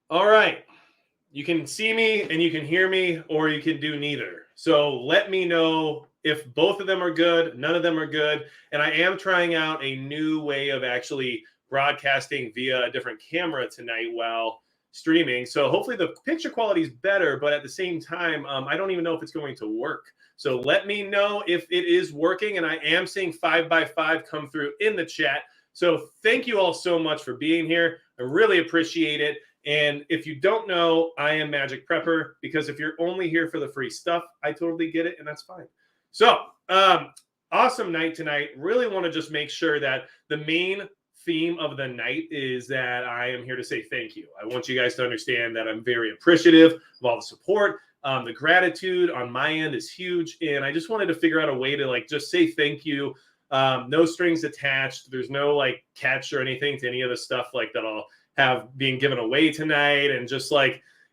All right. You can see me and you can hear me, or you can do neither. So let me know if both of them are good, none of them are good. And I am trying out a new way of actually broadcasting via a different camera tonight while streaming. So hopefully the picture quality is better, but at the same time, I don't even know if it's going to work. So let me know if it is working. And I am seeing 5x5 come through in the chat. So thank you all so much for being here. I really appreciate it. And if you don't know, I am Magic Prepper, because if you're only here for the free stuff, I totally get it, and that's fine. So, awesome night tonight. Really want to just make sure that the main theme of the night is that I am here to say thank you. I want you guys to understand that I'm very appreciative of all the support. The gratitude on my end is huge, and I just wanted to figure out a way to just say thank you. No strings attached. There's no catch or anything to any of the stuff that I'll have being given away tonight, and just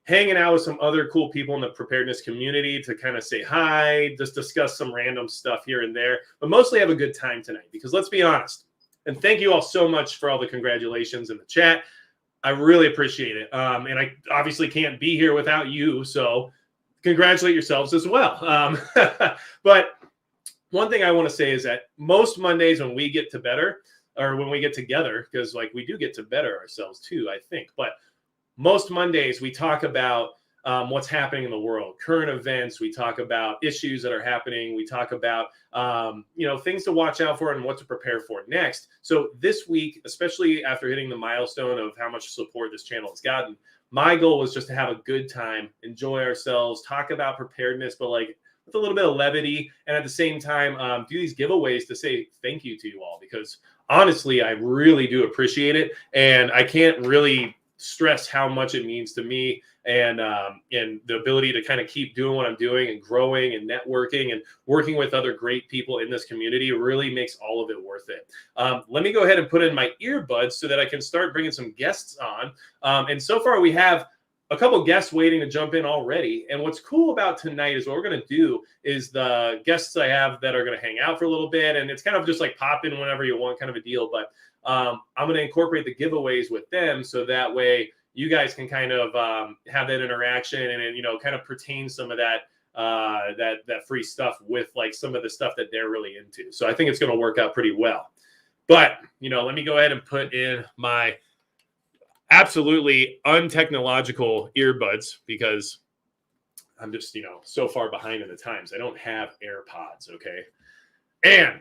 hanging out with some other cool people in the preparedness community to kind of say hi, just discuss some random stuff here and there, but mostly have a good time tonight, because let's be honest. And thank you all so much for all the congratulations in the chat. I really appreciate it. And I obviously can't be here without you, so congratulate yourselves as well. But one thing I want to say is that most Mondays when we get to better, or when we get together, because we do get to better ourselves too, I think. But most Mondays we talk about what's happening in the world, current events. We talk about issues that are happening. We talk about things to watch out for and what to prepare for next. So this week, especially after hitting the milestone of how much support this channel has gotten, my goal was just to have a good time, enjoy ourselves, talk about preparedness, but with a little bit of levity, and at the same time do these giveaways to say thank you to you all, because honestly, I really do appreciate it, and I can't really stress how much it means to me, and the ability to kind of keep doing what I'm doing and growing and networking and working with other great people in this community really makes all of it worth it. Let me go ahead and put in my earbuds so that I can start bringing some guests on. And so far we have a couple guests waiting to jump in already. And what's cool about tonight is what we're going to do is the guests I have that are going to hang out for a little bit. And it's kind of just pop in whenever you want kind of a deal. But I'm going to incorporate the giveaways with them, so that way you guys can kind of have that interaction and kind of pertain some of that that free stuff with some of the stuff that they're really into. So I think it's going to work out pretty well. But, let me go ahead and put in my absolutely untechnological earbuds, because I'm just, so far behind in the times. I don't have AirPods, okay? And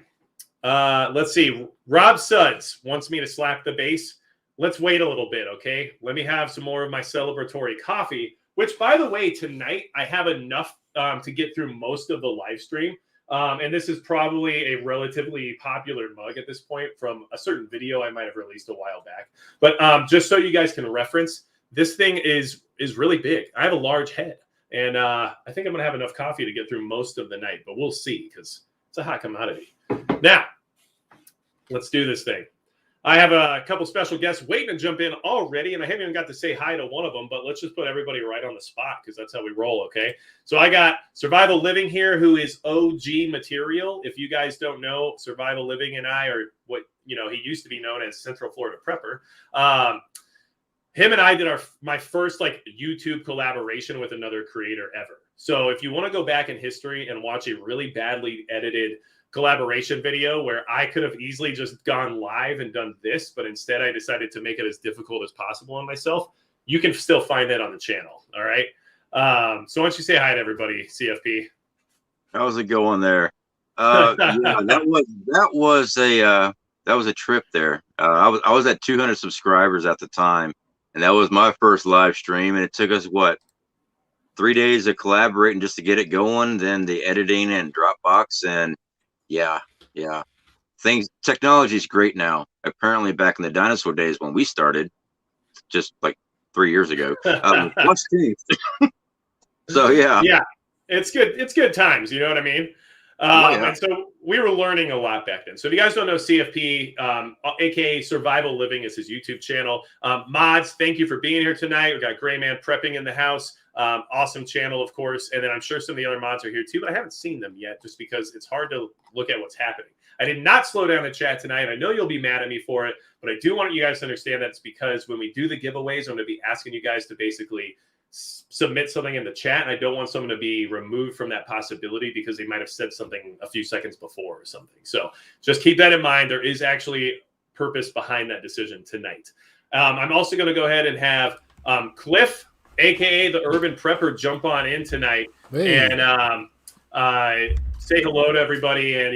let's see. Rob Suds wants me to slap the bass. Let's wait a little bit, okay? Let me have some more of my celebratory coffee, which, by the way, tonight I have enough to get through most of the live stream. And this is probably a relatively popular mug at this point from a certain video I might have released a while back. But just so you guys can reference, this thing is really big. I have a large head, and I think I'm going to have enough coffee to get through most of the night, but we'll see, because it's a hot commodity. Now, let's do this thing. I have a couple special guests waiting to jump in already, and I haven't even got to say hi to one of them, but let's just put everybody right on the spot, because that's how we roll, okay? So I got Survival Living here, who is OG material. If you guys don't know, Survival Living and I are what, he used to be known as Central Florida Prepper. Him and I did my first YouTube collaboration with another creator ever. So if you want to go back in history and watch a really badly edited collaboration video where I could have easily just gone live and done this, but instead I decided to make it as difficult as possible on myself, you can still find that on the channel. All right. So why don't you say hi to everybody, CFP? How's it going there? Yeah, that was a trip there. I was at 200 subscribers at the time, and that was my first live stream, and it took us 3 days of collaborating just to get it going, then the editing and Dropbox, and yeah. Technology is great now. Apparently, back in the dinosaur days when we started, just 3 years ago, what's changed? So yeah, it's good. It's good times. You know what I mean? And so we were learning a lot back then. So if you guys don't know, CFP, aka Survival Living, is his YouTube channel. Mods, thank you for being here tonight. We got Gray Man Prepping in the house. Awesome channel, of course. And then I'm sure some of the other mods are here too, but I haven't seen them yet just because it's hard to look at what's happening. I did not slow down the chat tonight. I know you'll be mad at me for it, but I do want you guys to understand that it's because when we do the giveaways, I'm going to be asking you guys to basically submit something in the chat. And I don't want someone to be removed from that possibility because they might have said something a few seconds before or something. So just keep that in mind. There is actually purpose behind that decision tonight. I'm also going to go ahead and have Cliff, aka the Urban Prepper, jump on in tonight and say hello to everybody and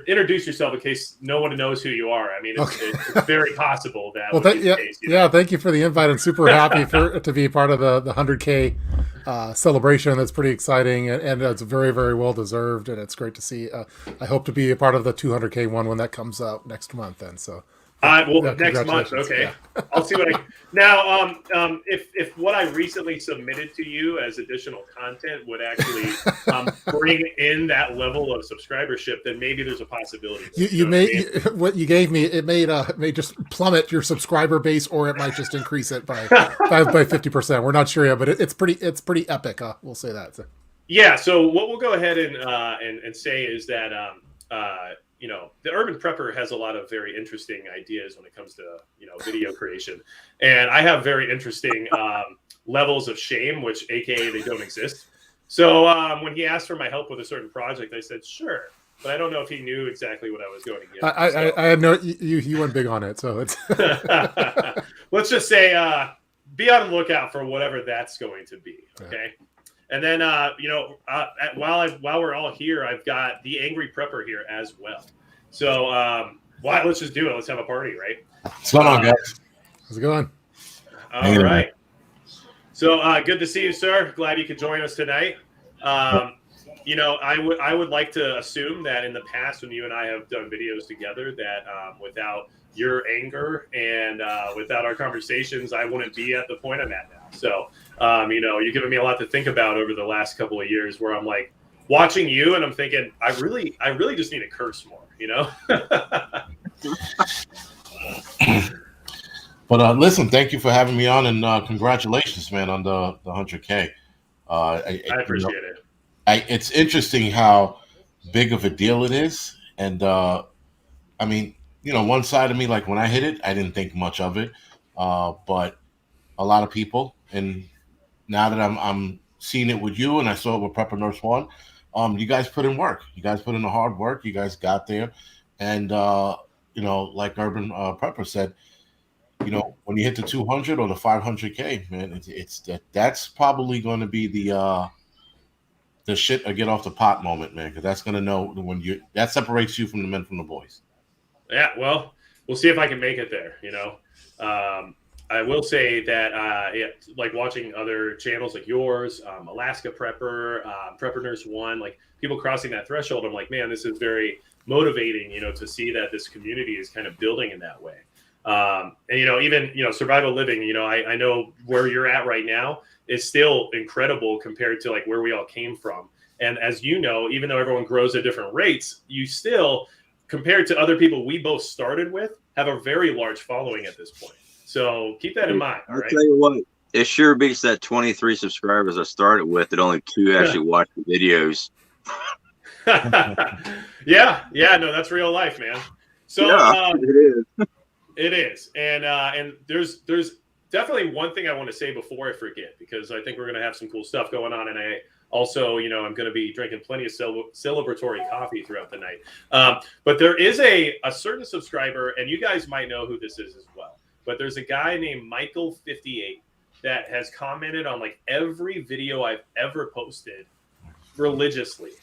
introduce yourself in case no one knows who you are. I mean, it's very possible that. Well, thank you for the invite. I'm super happy to be part of the 100K celebration. That's pretty exciting, and it's very, very well deserved. And it's great to see. I hope to be a part of the 200K one when that comes out next month. Then so. Next month. Okay. Yeah. I'll see what now, if what I recently submitted to you as additional content would actually bring in that level of subscribership, then maybe there's a possibility. What you gave me, it may just plummet your subscriber base, or it might just increase it by 50%. We're not sure yet, but it's pretty epic. We'll say that. So. Yeah. So what we'll go ahead and say is that, the Urban Prepper has a lot of very interesting ideas when it comes to, video creation. And I have very interesting levels of shame, which AKA they don't exist. So when he asked for my help with a certain project, I said, sure. But I don't know if he knew exactly what I was going to get. I had no, you went big on it. So it's. Let's just say be on the lookout for whatever that's going to be. Okay. Yeah. And then, while we're all here, I've got the Angry Prepper here as well. So, let's just do it. Let's have a party, right? What's going on, guys? How's it going? All right. So, good to see you, sir. Glad you could join us tonight. I would like to assume that in the past, when you and I have done videos together, that without your anger and without our conversations, I wouldn't be at the point I'm at now. So, you're giving me a lot to think about over the last couple of years where I'm like watching you and I'm thinking, I really just need to curse more, But listen, thank you for having me on and congratulations, man, on the 100K. I appreciate it. It's interesting how big of a deal it is. And, one side of me, like when I hit it, I didn't think much of it. But a lot of people, and now that I'm seeing it with you and I saw it with Prepper Nurse One, you guys put in work. You guys put in the hard work. You guys got there. And, like Urban Prepper said, when you hit the 200 or the 500K, man, that's probably going to be the shit or get off the pot moment, man, because that's going to know that separates you from the men from the boys. Yeah, well, we'll see if I can make it there, I will say that, like watching other channels like yours, Alaska Prepper, Prepper Nurse One, like people crossing that threshold, I'm like, man, this is very motivating, to see that this community is kind of building in that way. And, even, survival living, I know where you're at right now is still incredible compared to like where we all came from. And as you know, even though everyone grows at different rates, you still, compared to other people we both started with, have a very large following at this point. So keep that in mind. All right. I'll tell you what, it sure beats that 23 subscribers I started with that only 2 actually watch the videos. Yeah, no, that's real life, man. So yeah, it is. It is. And there's definitely one thing I want to say before I forget, because I think we're going to have some cool stuff going on. And I also, I'm going to be drinking plenty of celebratory coffee throughout the night. But there is a certain subscriber, and you guys might know who this is as well. But there's a guy named Michael58 that has commented on like every video I've ever posted religiously.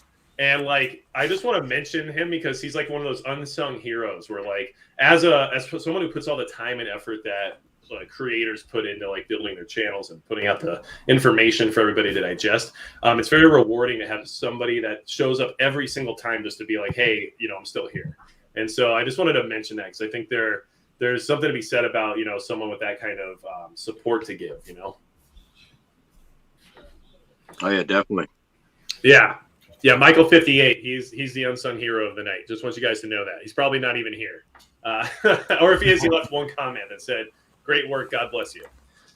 And like, I just want to mention him because he's like one of those unsung heroes where like, as someone who puts all the time and effort that creators put into like building their channels and putting out the information for everybody to digest, it's very rewarding to have somebody that shows up every single time just to be like, hey, I'm still here. And so I just wanted to mention that because I think there's something to be said about, someone with that kind of support to give, Oh yeah, definitely. Yeah, Michael58. He's the unsung hero of the night. Just want you guys to know that. He's probably not even here. Or if he is, he left one comment that said, "Great work, God bless you."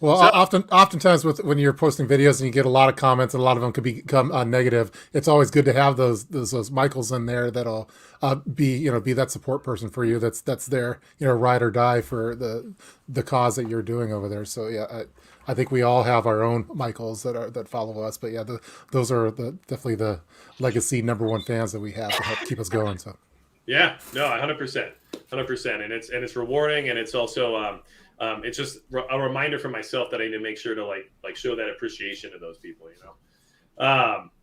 Well, So- oftentimes when you're posting videos and you get a lot of comments and a lot of them could become negative, it's always good to have those Michaels in there that'll be that support person for you. That's there, ride or die for the cause that you're doing over there. So yeah, I think we all have our own Michaels that follow us. But yeah, those are definitely the legacy #1 fans that we have to help keep us going. So yeah, no, 100%, and it's rewarding, and it's also it's just a reminder for myself that I need to make sure to like show that appreciation to those people,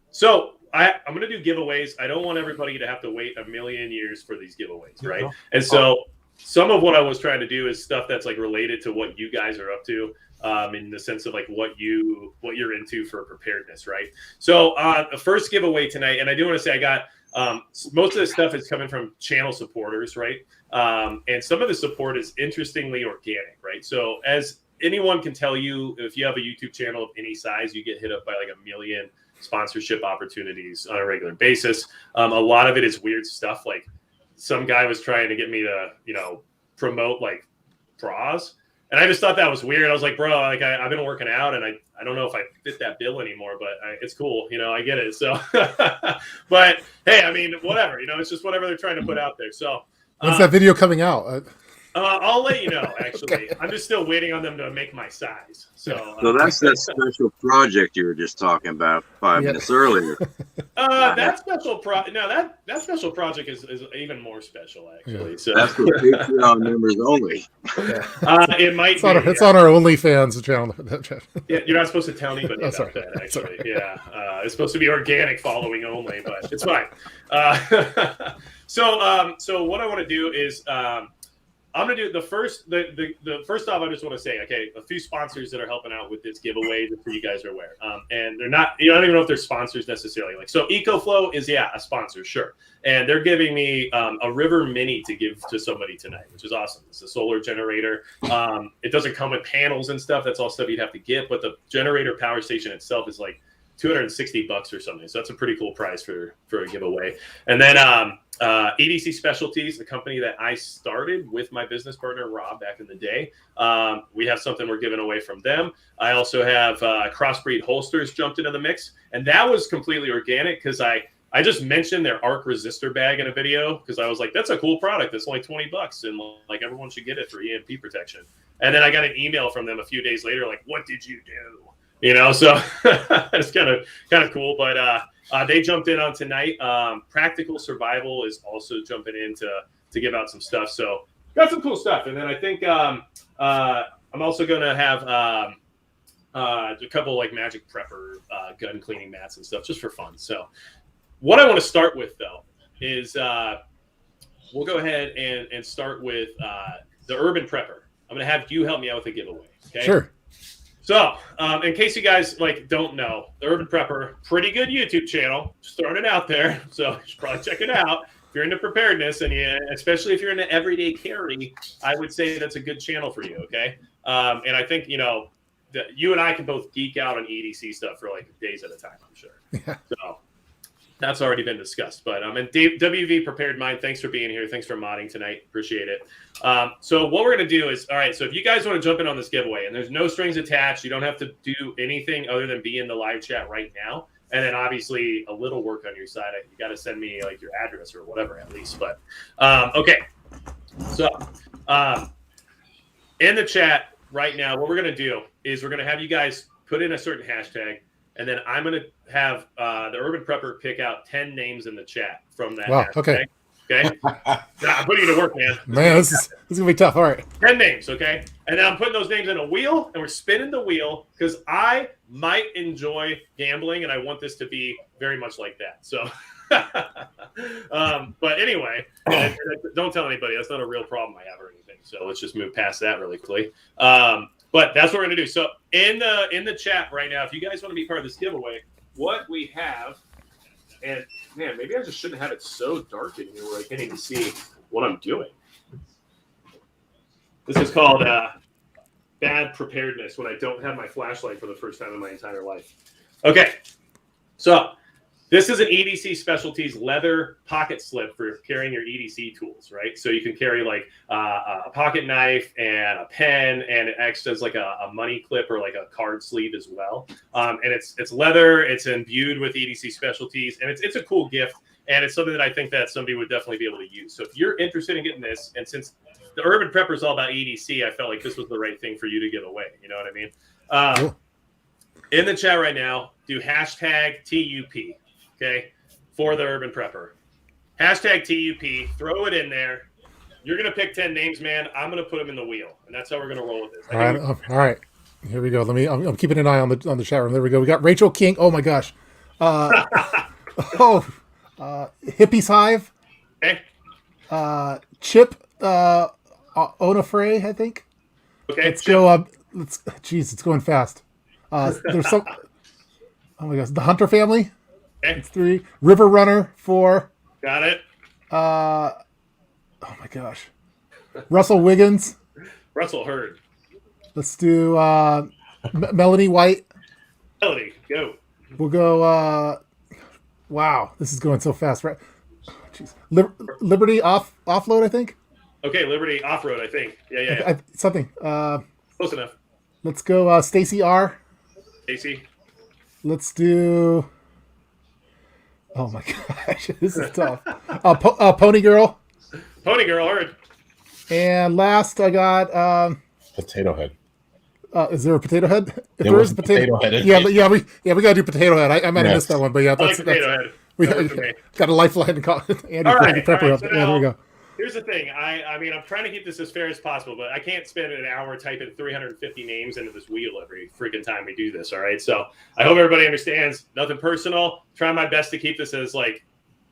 So I'm going to do giveaways. I don't want everybody to have to wait a million years for these giveaways, right? Yeah. And so some of what I was trying to do is stuff that's like related to what you guys are up to, in the sense of like what you're into for preparedness, right? So the first giveaway tonight, and I do want to say I got most of the stuff is coming from channel supporters, right? And some of the support is interestingly organic, right? So as anyone can tell you, if you have a YouTube channel of any size, you get hit up by like a million sponsorship opportunities on a regular basis. A lot of it is weird stuff. Like some guy was trying to get me to, promote like bras. And I just thought that was weird. I was like, bro, like I've been working out and I don't know if I fit that bill anymore, but it's cool. I get it. So, but hey, I mean, whatever, it's just whatever they're trying to put out there. So when's that video coming out? I'll let you know, actually. Okay. I'm just still waiting on them to make my size. So that's that special project you were just talking about 5 minutes earlier. That special that special project is even more special, actually. Yeah. So that's for Patreon members only. It might it's on our OnlyFans channel. Yeah, you're not supposed to tell anybody about that, actually. Yeah, it's supposed to be organic following only, but it's fine. So what I want to do is I'm going to do the first off, I just want to say, okay, a few sponsors that are helping out with this giveaway, just so you guys are aware. And they're not, I don't even know if they're sponsors necessarily. Like, so EcoFlow is, a sponsor, sure. And they're giving me a River Mini to give to somebody tonight, which is awesome. It's a solar generator. It doesn't come with panels and stuff. That's all stuff you'd have to get. But the generator power station itself is like $260 or something. So that's a pretty cool price for a giveaway. And then Edc Specialties, the company that I started with my business partner Rob back in the day. We have something we're giving away from them. I also have Crossbreed holsters jumped into the mix, and that was completely organic because I just mentioned their arc resistor bag in a video because I was like, that's a cool product. It's only $20, and like everyone should get it for EMP protection. And then I got an email from them a few days later, like, what did you do? So it's kind of cool, but they jumped in on tonight. Practical Survival is also jumping in to give out some stuff. So got some cool stuff. And then I think I'm also going to have a couple like magic prepper gun cleaning mats and stuff just for fun. So what I want to start with, though, is we'll go ahead and start with the Urban Prepper. I'm going to have you help me out with a giveaway. Okay? Sure. So, in case you guys don't know, the Urban Prepper, pretty good YouTube channel, just throwing it out there. So you should probably check it out if you're into preparedness, and especially if you're into everyday carry. I would say that's a good channel for you. Okay, and I think that you and I can both geek out on EDC stuff for like days at a time. I'm sure. Yeah. So that's already been discussed. But and WV Prepared Mind, thanks for being here. Thanks for modding tonight. Appreciate it. So what we're going to do is, all right, so if you guys want to jump in on this giveaway, and there's no strings attached, you don't have to do anything other than be in the live chat right now. And then obviously a little work on your side. You got to send me like your address or whatever at least. But okay. So in the chat right now, what we're going to do is we're going to have you guys put in a certain hashtag. And then I'm going to have the Urban Prepper pick out 10 names in the chat from that. Wow. Hashtag. Okay. I'm putting you to work, man. This is going to be tough. All right. 10 names. Okay. And then I'm putting those names in a wheel, and we're spinning the wheel because I might enjoy gambling, and I want this to be very much like that. So, but anyway, don't tell anybody. That's not a real problem I have or anything. So let's just move past that really quickly. But that's what we're going to do. So in the chat right now, if you guys want to be part of this giveaway, what we have, and man, maybe I just shouldn't have it so dark in here where I can't even see what I'm doing. This is called bad preparedness when I don't have my flashlight for the first time in my entire life. Okay. So This is an EDC Specialties leather pocket slip for carrying your EDC tools, right? So you can carry like a pocket knife and a pen, and it acts as like a money clip or like a card sleeve as well. And it's leather, it's imbued with EDC Specialties, and it's a cool gift, and it's something that I think that somebody would definitely be able to use. So if you're interested in getting this, and since the Urban Prepper is all about EDC, I felt like this was the right thing for you to give away. You know what I mean? Cool. In the chat right now, do hashtag TUP. Okay, for the Urban Prepper. Hashtag TUP. Throw it in there. You're going to pick 10 names, man. I'm going to put them in the wheel, and that's how we're going to roll with this. All right. Here we go. I'm keeping an eye on the chat room. There we go. We got Rachel King. Oh my gosh. Hippies Hive. Okay. Chip Onafray, I think. Okay. Let's go. Jeez, it's going fast. There's some. Oh my gosh, the Hunter family. Okay. It's 3. River Runner 4. Got it. Oh my gosh. Russell Wiggins. Russell Hurd. Let's do Melanie White. Melody, go. We'll go. Wow, this is going so fast, right? Jeez. Liberty offload, I think. Okay, Liberty Off-Road, I think. Yeah. Something. Close enough. Let's go Stacy R. Casey. Let's do. Oh my gosh, this is tough. Pony Girl. Pony Girl, Hurd. And last, I got. Potato Head. Is there a Potato Head? If There was a potato head. Yeah, we gotta do Potato Head. I might have missed that one, but yeah, I like Potato Head. we That works for me. got a lifeline to call Andy All right, Prepper up. so Yeah, there we now- go. Here's the thing. I mean, I'm trying to keep this as fair as possible, but I can't spend an hour typing 350 names into this wheel every freaking time we do this. All right. So I hope everybody understands. Nothing personal. Try my best to keep this as like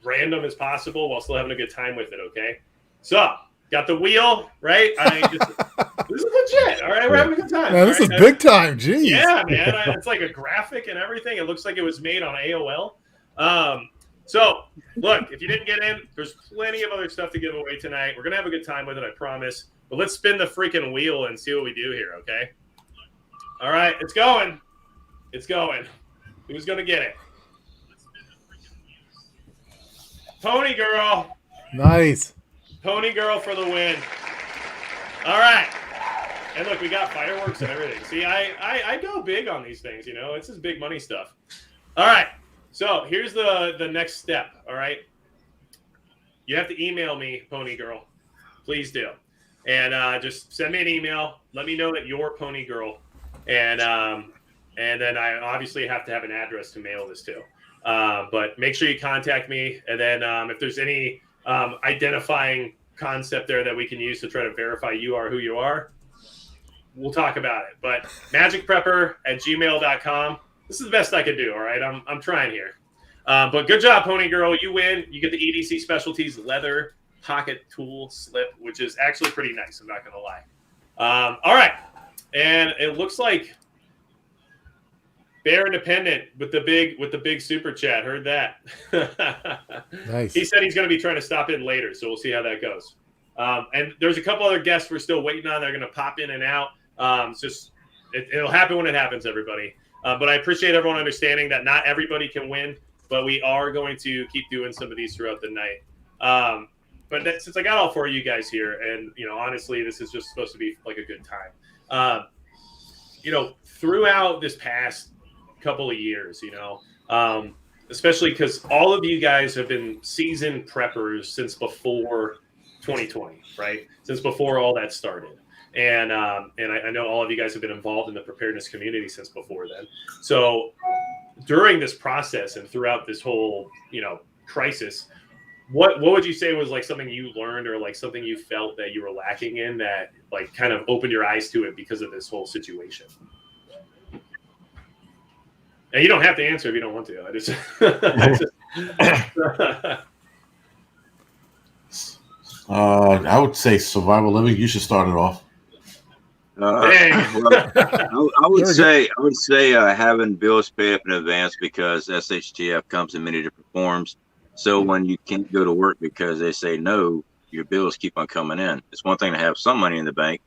random as possible while still having a good time with it. Okay. So got the wheel, right? This is legit. All right. We're having a good time. Man, this is big time. Jeez. Yeah, man. It's like a graphic and everything. It looks like it was made on AOL. So, look, if you didn't get in, there's plenty of other stuff to give away tonight. We're going to have a good time with it, I promise. But let's spin the freaking wheel and see what we do here, okay? All right, it's going. It's going. Who's going to get it? Pony Girl. Nice. Pony Girl for the win. All right. And look, we got fireworks and everything. See, I go big on these things, you know. It's just big money stuff. All right. So here's the next step, all right? You have to email me, Pony Girl. Please do. And just send me an email. Let me know that you're Pony Girl. And then I obviously have to have an address to mail this to. But make sure you contact me. And then if there's any identifying concept there that we can use to try to verify you are who you are, we'll talk about it. But magicprepper@gmail.com. This is the best I could do, all right? I'm trying here. But good job, Pony Girl. You win. You get the EDC Specialties leather pocket tool slip, which is actually pretty nice. I'm not going to lie. All right. And it looks like Bear Independent with the big super chat. Heard that. Nice. He said he's going to be trying to stop in later, so we'll see how that goes. And there's a couple other guests we're still waiting on. They're going to pop in and out. It'll happen when it happens, everybody. But I appreciate everyone understanding that not everybody can win, but we are going to keep doing some of these throughout the night. Since I got all 4 of you guys here, and honestly, this is just supposed to be like a good time. Throughout this past couple of years, especially because all of you guys have been seasoned preppers since before 2020, right? Since before all that started. And I know all of you guys have been involved in the preparedness community since before then. So during this process and throughout this whole, crisis, what would you say was like something you learned or like something you felt that you were lacking in that like kind of opened your eyes to it because of this whole situation? And you don't have to answer if you don't want to. I would say survival living. You should start it off. I would say having bills paid up in advance because SHTF comes in many different forms. So when you can't go to work because they say no, your bills keep on coming in. It's one thing to have some money in the bank,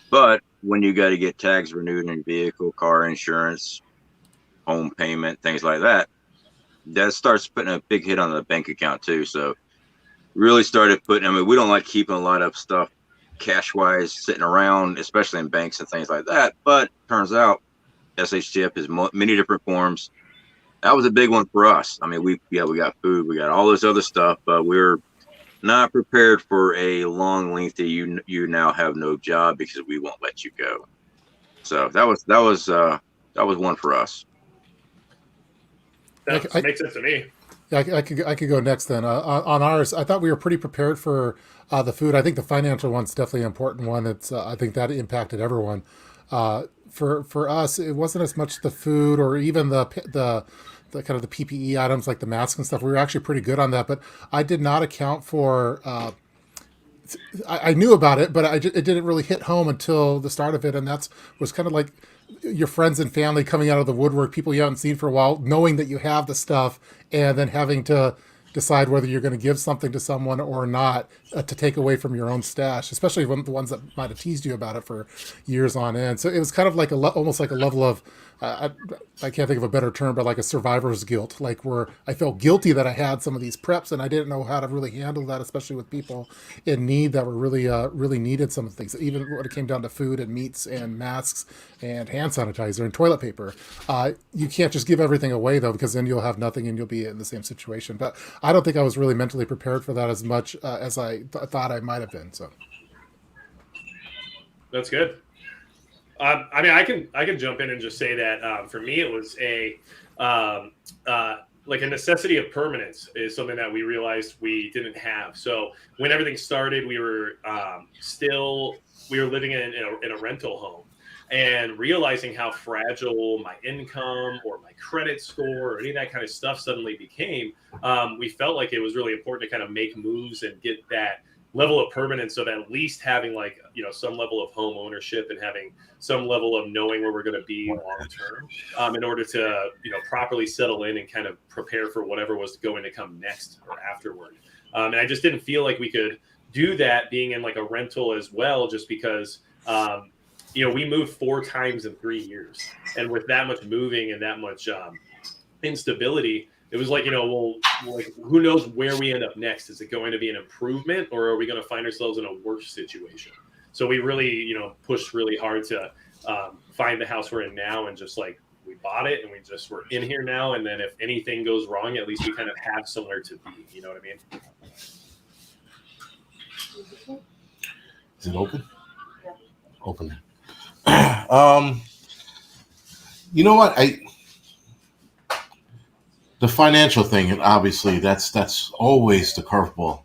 but when you got to get tags renewed in your vehicle, car insurance, home payment, things like that, that starts putting a big hit on the bank account too. So really started putting. I mean, we don't like keeping a lot of stuff cash wise sitting around, especially in banks and things like that. But turns out SHTF is many different forms. That was a big one for us. I mean, we got food, we got all this other stuff, but we're not prepared for a long length that you now have no job because we won't let you go. So that was one for us. That makes sense to me. I could go next then. On ours, I thought we were pretty prepared for the food. I think the financial one's definitely an important one. It's I think that impacted everyone. For us, it wasn't as much the food or even the kind of the PPE items like the masks and stuff. We were actually pretty good on that, but I did not account for. I knew about it, but it didn't really hit home until the start of it, and that was kind of like your friends and family coming out of the woodwork, people you haven't seen for a while, knowing that you have the stuff, and then having to decide whether you're going to give something to someone or not to take away from your own stash, especially the ones that might have teased you about it for years on end. So it was kind of like almost like a level of, I can't think of a better term, but like a survivor's guilt, like where I felt guilty that I had some of these preps and I didn't know how to really handle that, especially with people in need that were really needed some of the things, even when it came down to food and meats and masks and hand sanitizer and toilet paper. You can't just give everything away though, because then you'll have nothing and you'll be in the same situation. But I don't think I was really mentally prepared for that as much as I thought I might have been. So that's good. I mean, I can jump in and just say that for me, it was like a necessity of permanence is something that we realized we didn't have. So when everything started, we were living in a rental home, and realizing how fragile my income or my credit score or any of that kind of stuff suddenly became, we felt like it was really important to kind of make moves and get that level of permanence of at least having some level of home ownership and having some level of knowing where we're going to be long term in order to properly settle in and kind of prepare for whatever was going to come next or afterward. And I just didn't feel like we could do that being in like a rental as well, just because we moved 4 times in 3 years, and with that much moving and that much instability, it was like, who knows where we end up next? Is it going to be an improvement, or are we going to find ourselves in a worse situation? So we really, pushed really hard to find the house we're in now, and just like we bought it and we're in here now. And then if anything goes wrong, at least we kind of have somewhere to be. You know what I mean? Is it open? Yeah. Open. You know what? The financial thing, and obviously that's always the curveball.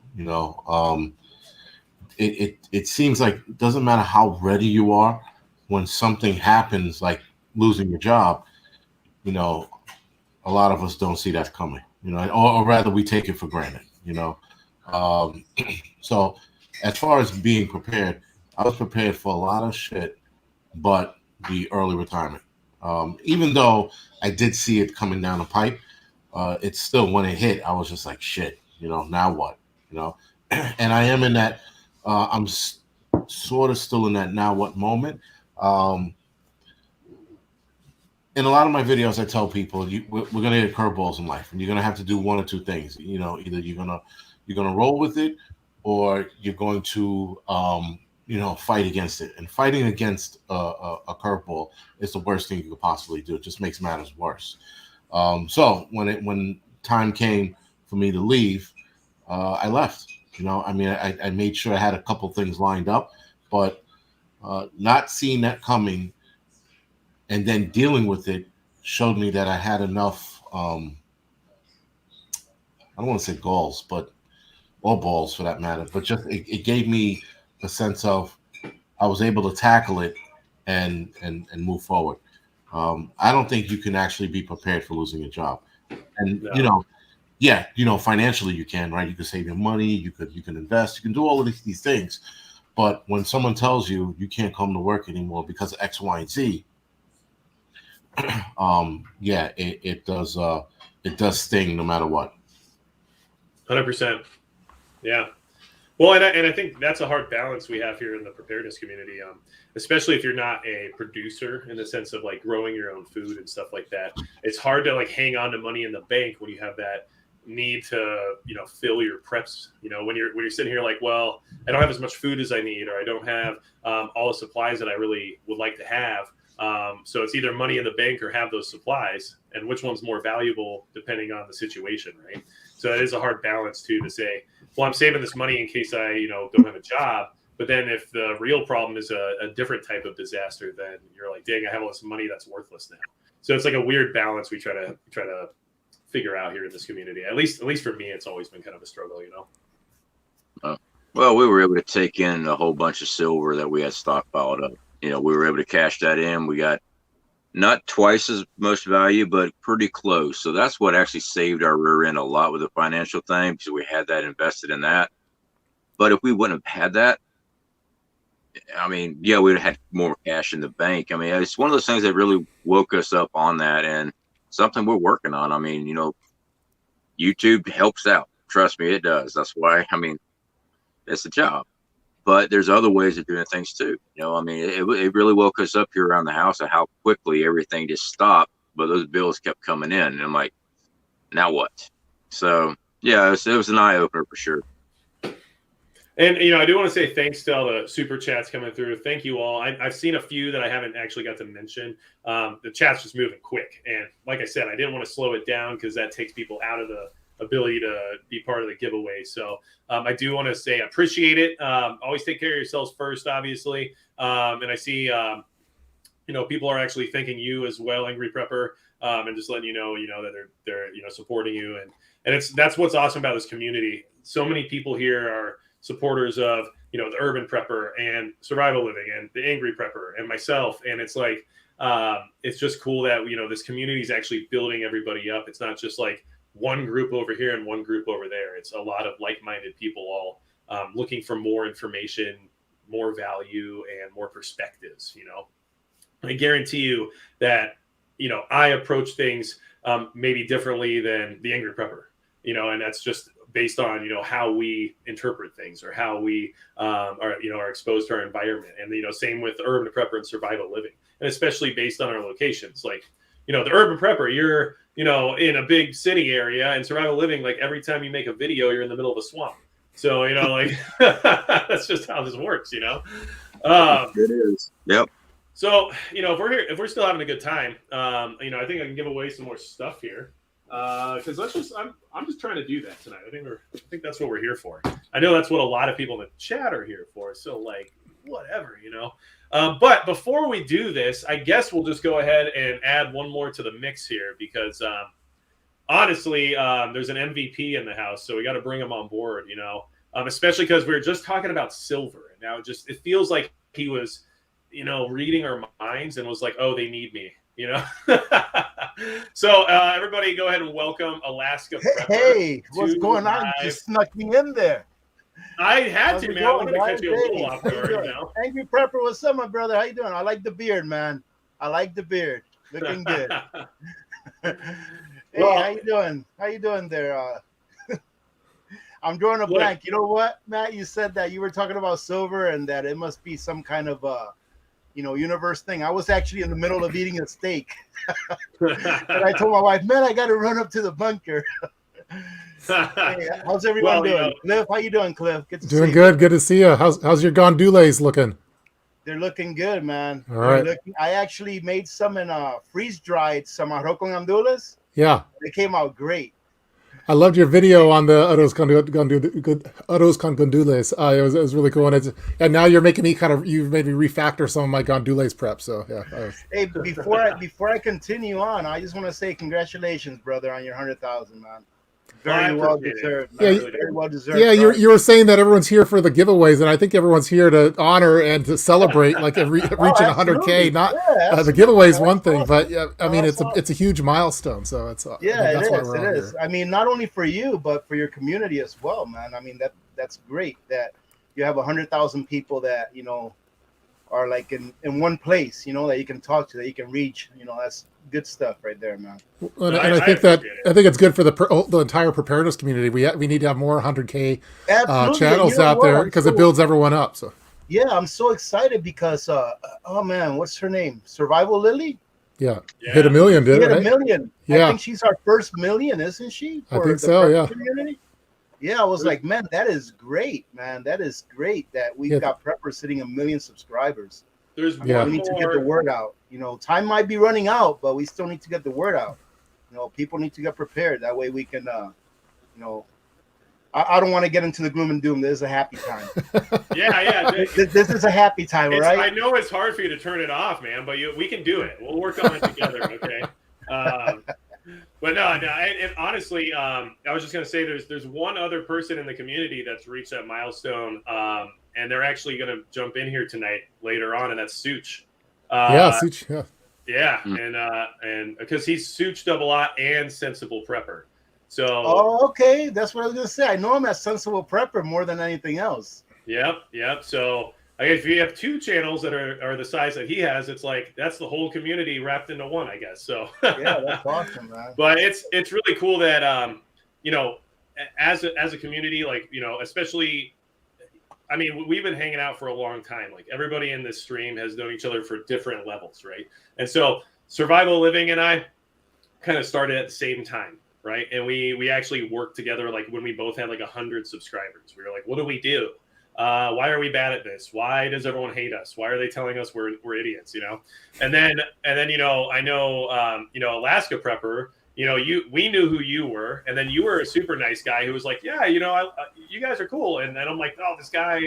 It seems like it doesn't matter how ready you are, when something happens like losing your job, a lot of us don't see that coming, or rather we take it for granted, So as far as being prepared, I was prepared for a lot of shit, but the early retirement. Even though I did see it coming down the pipe, it's still, when it hit, I was just like, shit, now what, and I am in that, I'm sort of still in that now what moment. In a lot of my videos, I tell people we're going to hit curveballs in life, and you're going to have to do one or two things. Either you're going to roll with it, or you're going to fight against it. And fighting against a curveball is the worst thing you could possibly do. It just makes matters worse. So when time came for me to leave, I left. I made sure I had a couple things lined up, but not seeing that coming and then dealing with it showed me that I had enough, I don't want to say goals, or balls for that matter, but just it gave me a sense of I was able to tackle it and move forward. I don't think you can actually be prepared for losing a job. And, no. Financially you can, right? You can save your money, you can invest, you can do all of these things. But when someone tells you you can't come to work anymore because of X, Y, and Z, it does sting no matter what. 100%. Yeah. Well, and I think that's a hard balance we have here in the preparedness community, especially if you're not a producer in the sense of like growing your own food and stuff like that. It's hard to like hang on to money in the bank when you have that need to, fill your preps. When you're sitting here like, well, I don't have as much food as I need, or I don't have all the supplies that I really would like to have. So it's either money in the bank or have those supplies, and which one's more valuable depending on the situation, right? So it is a hard balance too to say, well, I'm saving this money in case I, don't have a job. But then if the real problem is a different type of disaster, then you're like, dang, I have all this money that's worthless now. So it's like a weird balance we try to figure out here in this community. At least for me, it's always been kind of a struggle, Well, we were able to take in a whole bunch of silver that we had stockpiled up. We were able to cash that in. We got not twice as much value, but pretty close. So that's what actually saved our rear end a lot with the financial thing, because we had that invested in that. But if we wouldn't have had that, I mean, yeah, we'd have had more cash in the bank. I mean, it's one of those things that really woke us up on that, and something we're working on. I mean, YouTube helps out. Trust me, it does. That's why, I mean, it's a job. But there's other ways of doing things too. I mean, it really woke us up here around the house of how quickly everything just stopped, but those bills kept coming in. And I'm like, now what? So, yeah, it was an eye opener for sure. And, I do want to say thanks to all the super chats coming through. Thank you all. I've seen a few that I haven't actually got to mention. The chat's just moving quick. And like I said, I didn't want to slow it down because that takes people out of the ability to be part of the giveaway. So I do want to say I appreciate it. Always take care of yourselves first, obviously. And I see, people are actually thanking you as well, Angry Prepper, and just letting you know that they're supporting you. And that's what's awesome about this community. So many people here are supporters of, the Urban Prepper and Survival Living and the Angry Prepper and myself. And it's like, it's just cool that, this community is actually building everybody up. It's not just like one group over here and one group over there. It's a lot of like-minded people all looking for more information, more value, and more perspectives. I guarantee you that, I approach things maybe differently than the Angry Prepper, and that's just based on, how we interpret things or how we are exposed to our environment. And, same with the Urban Prepper and Survival Living, and especially based on our locations. Like, the Urban Prepper, you're, in a big city area, and Survival Living, like every time you make a video, you're in the middle of a swamp. So, like that's just how this works, It is. Yep. So, if we're still having a good time, I think I can give away some more stuff here. Because I'm just trying to do that tonight. I think that's what we're here for. I know that's what a lot of people in the chat are here for. So like, whatever, But before we do this, I guess we'll just go ahead and add one more to the mix here because honestly, there's an MVP in the house, so we got to bring him on board, especially because we were just talking about silver, and now it feels like he was, reading our minds and was like, oh, they need me. So everybody go ahead and welcome Alaska Prepper. Hey, what's going on? You just snuck me in there. I had to, man. I wanted to catch you a little off guard, Angry Prepper, what's up, my brother? How you doing? I like the beard, man. I like the beard. Looking good. Hey, how you doing? How you doing there? I'm drawing a blank. You know what, Matt? You said that you were talking about silver and that it must be some kind of universe thing. I was actually in the middle of eating a steak. And I told my wife, man, I got to run up to the bunker. Hey, how's everyone doing? Cliff, how you doing, Cliff? Good to doing good. Good to see you. How's your gondolas looking? They're looking good, man. All right. I actually made some in freeze-dried some arroz con gandules. Yeah. They came out great. I loved your video on the arroz con gandules. It was really cool. And now you're making me you've made me refactor some of my gandules prep. So yeah. Hey, before I continue on, I just want to say congratulations, brother, on your 100,000, man. Very well deserved. Yeah, very well deserved. Yeah, you were saying that everyone's here for the giveaways, and I think everyone's here to honor and to celebrate, like reaching 100K. Not the giveaways one thing, but I mean it's a huge milestone. So it's it is. I mean, not only for you, but for your community as well, man. I mean that's great that you have 100,000 people that are like in one place, that you can talk to, that you can reach. Good stuff right there, man. And I think that appreciate it. I think it's good for the entire preparedness community. We need to have more 100K Absolutely. channels You know out what? there I'm because so- it builds everyone up. So Yeah, I'm so excited because oh man, what's her name? Survival Lily? yeah, Yeah. hit a million, She did hit it? a Right? million. Yeah. I think she's our first million, isn't she? I think the so, prep yeah. community? Yeah, I was like, man, that is great, man. That is great that we've Yeah. got preppers sitting 1 million subscribers. There's Yeah. one We need to get the more. word out. You know, time might be running out, but we still need to get the word out. You know, people need to get prepared. That way we can, you know, I don't want to get into the gloom and doom. This is a happy time. Yeah. This is a happy time, all right? I know it's hard for you to turn it off, man, but we can do it. We'll work on it together, okay? But no. And honestly, I was just gonna say there's one other person in the community that's reached that milestone, and they're actually gonna jump in here tonight later on, and that's Such. Yeah, Such, yeah. Yeah, Mm. and because he's Suched up a lot and sensible prepper. So Oh, okay. That's what I was gonna say. I know him as sensible prepper more than anything else. Yep. So if you have two channels that are the size that he has, it's like that's the whole community wrapped into one, I guess. So Yeah, that's awesome, man. but it's really cool that you know, as a community, like, you know, especially, I mean, we've been hanging out for a long time. Like everybody in this stream has known each other for different levels, right? And so Survival Living and I kind of started at the same time, right? And we actually worked together, like when we both had like 100 subscribers. We were like, what do we do? Why are we bad at this? Why does everyone hate us? Why are they telling us we're idiots? You know, and then you know, I know you know, Alaska Prepper. You know, we knew who you were, and then you were a super nice guy who was like, yeah, you know, you guys are cool. And then I'm like, oh, this guy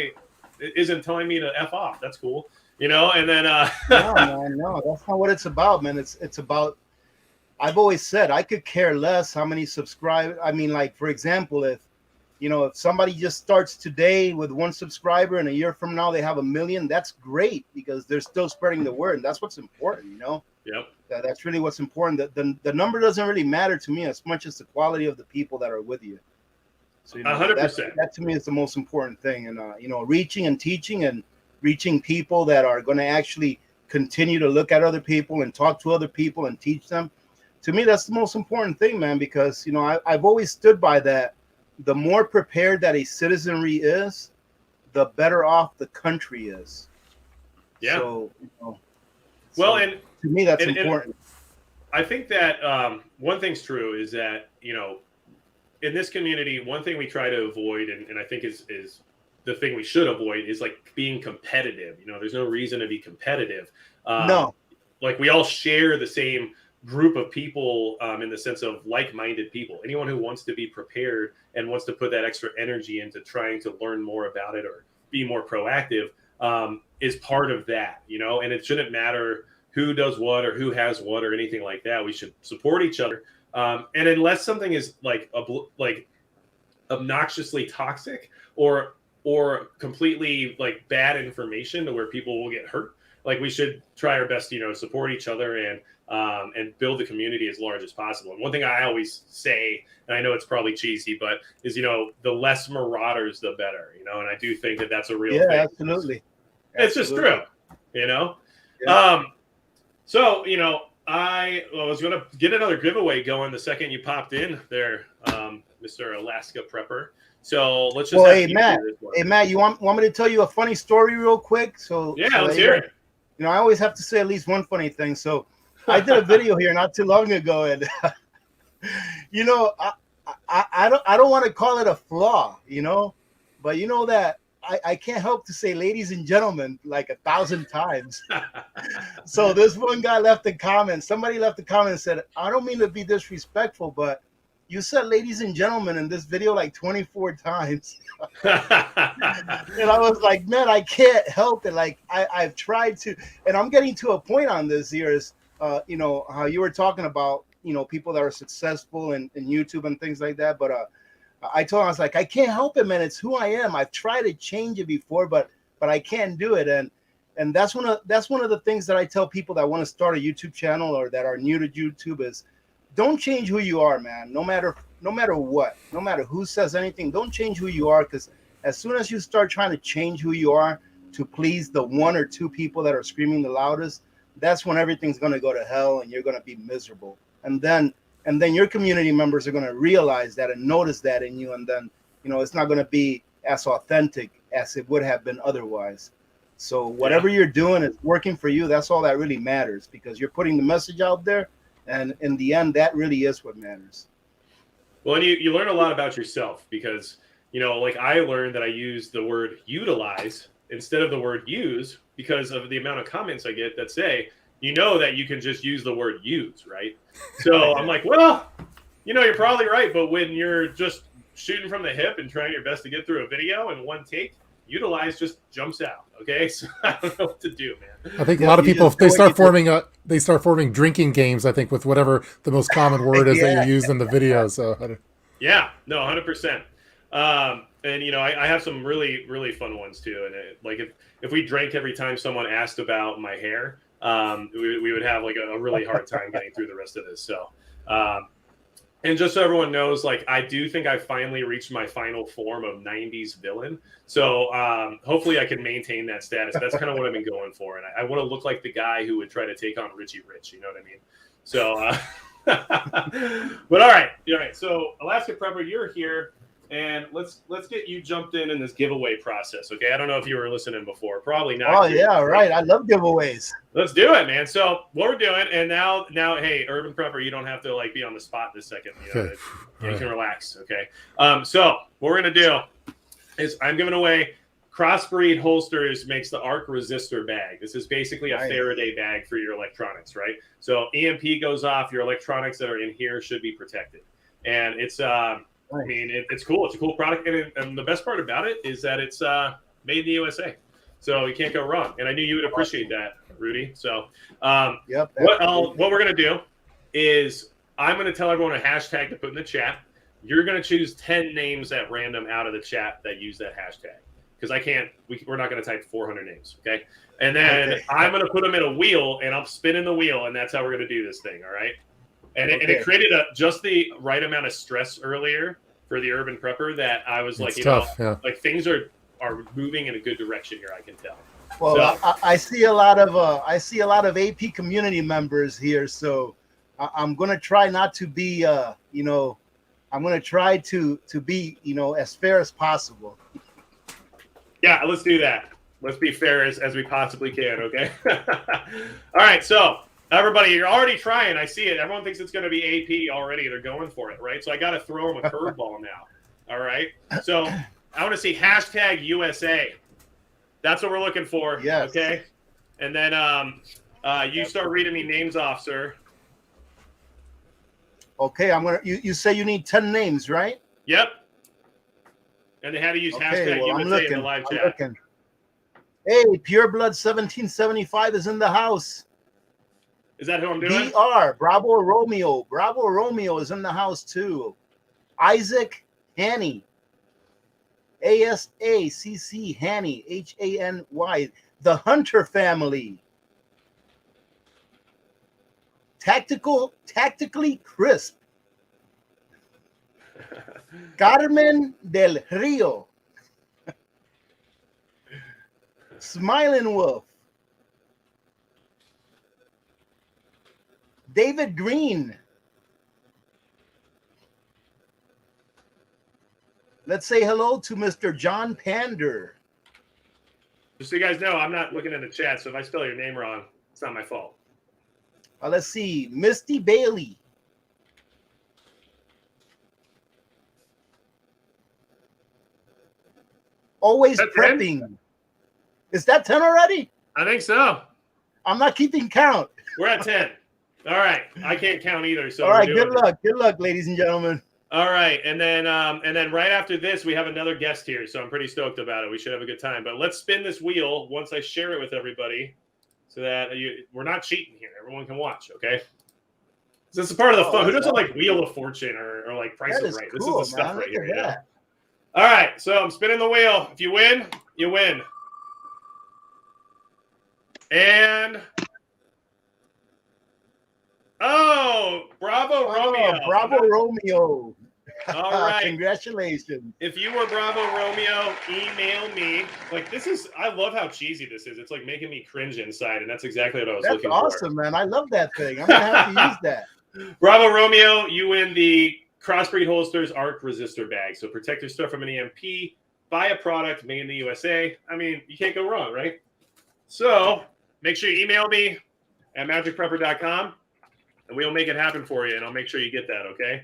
isn't telling me to F off. That's cool, you know. And then No, man, no, that's not what it's about, man. It's about. I've always said I could care less how many subscribe. I mean, like for example, if somebody just starts today with 1 subscriber and a year from now they have 1 million, that's great because they're still spreading the word, and that's what's important, you know. Yep. That's really what's important. The number doesn't really matter to me as much as the quality of the people that are with you. So 100%. That to me is the most important thing, and you know, reaching and teaching and reaching people that are going to actually continue to look at other people and talk to other people and teach them. To me, that's the most important thing, man, because, you know, I've always stood by that. The more prepared that a citizenry is, the better off the country is. Yeah. So, you know, Well, so and to me, that's and important. I think that one thing's true is that, you know, in this community, one thing we try to avoid, and I think is the thing we should avoid, is like being competitive. You know, there's no reason to be competitive. No. Like we all share the same group of people in the sense of like-minded people. Anyone who wants to be prepared and wants to put that extra energy into trying to learn more about it or be more proactive is part of that, you know. And it shouldn't matter who does what or who has what or anything like that. We should support each other. And unless something is like obnoxiously toxic or completely like bad information to where people will get hurt, like we should try our best, you know, support each other and build the community as large as possible. And one thing I always say, and I know it's probably cheesy, but is, you know, the less marauders, the better, you know. And I do think that that's a real thing. Absolutely. It's just true, you know. Yeah. So, you know, I was going to get another giveaway going the second you popped in there, Mr. Alaska Prepper. So let's just. Well, hey Matt, you want me to tell you a funny story real quick? So yeah, let's hear it. You know, I always have to say at least one funny thing. So I did a video here not too long ago, and you know, I don't want to call it a flaw, you know, but you know that I can't help to say ladies and gentlemen like 1,000 times. So this one guy left a comment. Somebody left a comment and said, I don't mean to be disrespectful, but you said ladies and gentlemen in this video like 24 times. And I was like, man, I can't help it. Like I've tried to, and I'm getting to a point on this here is, you know, how you were talking about, you know, people that are successful in YouTube and things like that. But I told him, I was like, I can't help it, man. It's who I am. I've tried to change it before, but I can't do it. And that's one of the things that I tell people that want to start a YouTube channel or that are new to YouTube is don't change who you are, man. No matter what, no matter who says anything, don't change who you are, because as soon as you start trying to change who you are to please the 1 or 2 people that are screaming the loudest, that's when everything's going to go to hell and you're going to be miserable. And then your community members are going to realize that and notice that in you, and then it's not going to be as authentic as it would have been otherwise. So whatever you're doing is working for you. That's all that really matters, because you're putting the message out there, and in the end, that really is what matters. Well, and you learn a lot about yourself, because like I learned that I use the word utilize instead of the word use because of the amount of comments I get that say, that you can just use the word use, right? So I'm like, well, you're probably right, but when you're just shooting from the hip and trying your best to get through a video in one take, utilize just jumps out. Okay, so I don't know what to do, man. I think a lot of people, if they start forming drinking games, I think, with whatever the most common word is that you use in the video. So yeah, no, 100%. And I have some really, really fun ones too. And like if we drank every time someone asked about my hair, we would have like a really hard time getting through the rest of this. So, and just so everyone knows, like, I do think I finally reached my final form of 90s villain. So hopefully I can maintain that status. That's kind of what I've been going for. And I want to look like the guy who would try to take on Richie Rich. You know what I mean? So, but all right. So Alaska Prepper, you're here. And let's get you jumped in this giveaway process, okay? I don't know if you were listening before. Probably not. Oh, yeah, right. I love giveaways. Let's do it, man. So what we're doing, and now, hey, Urban Prepper, you don't have to be on the spot this second. You can relax, okay? So what we're gonna do is I'm giving away Crossbreed holsters makes the arc resistor bag. This is basically a Faraday bag for your electronics, right? So EMP goes off, your electronics that are in here should be protected, and it's it's cool. It's a cool product, and the best part about it is that it's made in the USA, so you can't go wrong. And I knew you would appreciate that, Rudy. So, what we're gonna do is I'm gonna tell everyone a hashtag to put in the chat. You're gonna choose 10 names at random out of the chat that use that hashtag, because we're not gonna type 400 names, okay? And then I'm gonna put them in a wheel, and I'm spinning the wheel, and that's how we're gonna do this thing, all right? And it created just the right amount of stress earlier for the Urban Prepper that I was like, like things are moving in a good direction here. I can tell. Well, so, I see a lot of AP community members here, so I'm gonna try not to be, I'm gonna try to be, as fair as possible. Yeah, let's do that. Let's be fair as we possibly can. Okay. All right, so. Everybody, you're already trying. I see it. Everyone thinks it's going to be AP already. They're going for it, right? So I got to throw them a curveball now. All right. So I want to see hashtag USA. That's what we're looking for. Yes. Okay. And then you start reading me names off, sir. Okay. You say you need 10 names, right? Yep. And they had to use hashtag USA in the live chat. Hey, Pureblood 1775 is in the house. Is that who I'm doing? BR, Bravo Romeo. Bravo Romeo is in the house too. Isaac Hanny. ASACC Hanny. HANY. The Hunter family. Tactically crisp. Carmen del Rio. Smiling Wolf. David Green. Let's say hello to Mr. John Pander. Just so you guys know, I'm not looking in the chat, so if I spell your name wrong, it's not my fault. Let's see. Misty Bailey. Always prepping. 10? Is that 10 already? I think so. I'm not keeping count. We're at 10. All right. I can't count either. So all right. Good luck. Good luck, ladies and gentlemen. All right. And then right after this, we have another guest here. So I'm pretty stoked about it. We should have a good time. But let's spin this wheel once I share it with everybody so that we're not cheating here. Everyone can watch. Okay. So this is part of the fun. Who doesn't like Wheel of Fortune or like Price is Right? Cool, this is the stuff right here. Yeah. All right. So I'm spinning the wheel. If you win, you win. And Bravo Romeo. Bravo Romeo. All right. Congratulations. If you were Bravo Romeo, email me. Like, this is, I love how cheesy this is. It's like making me cringe inside, and that's exactly what I was That's looking awesome, man. I love that thing. I'm going to have to use that. for. Bravo Romeo, you win the Crossbreed Holsters Arc Resistor Bag. So protect your stuff from an EMP. Buy a product made in the USA. I mean, you can't go wrong, right? So make sure you email me at magicprepper.com, and we'll make it happen for you, and I'll make sure you get that, okay?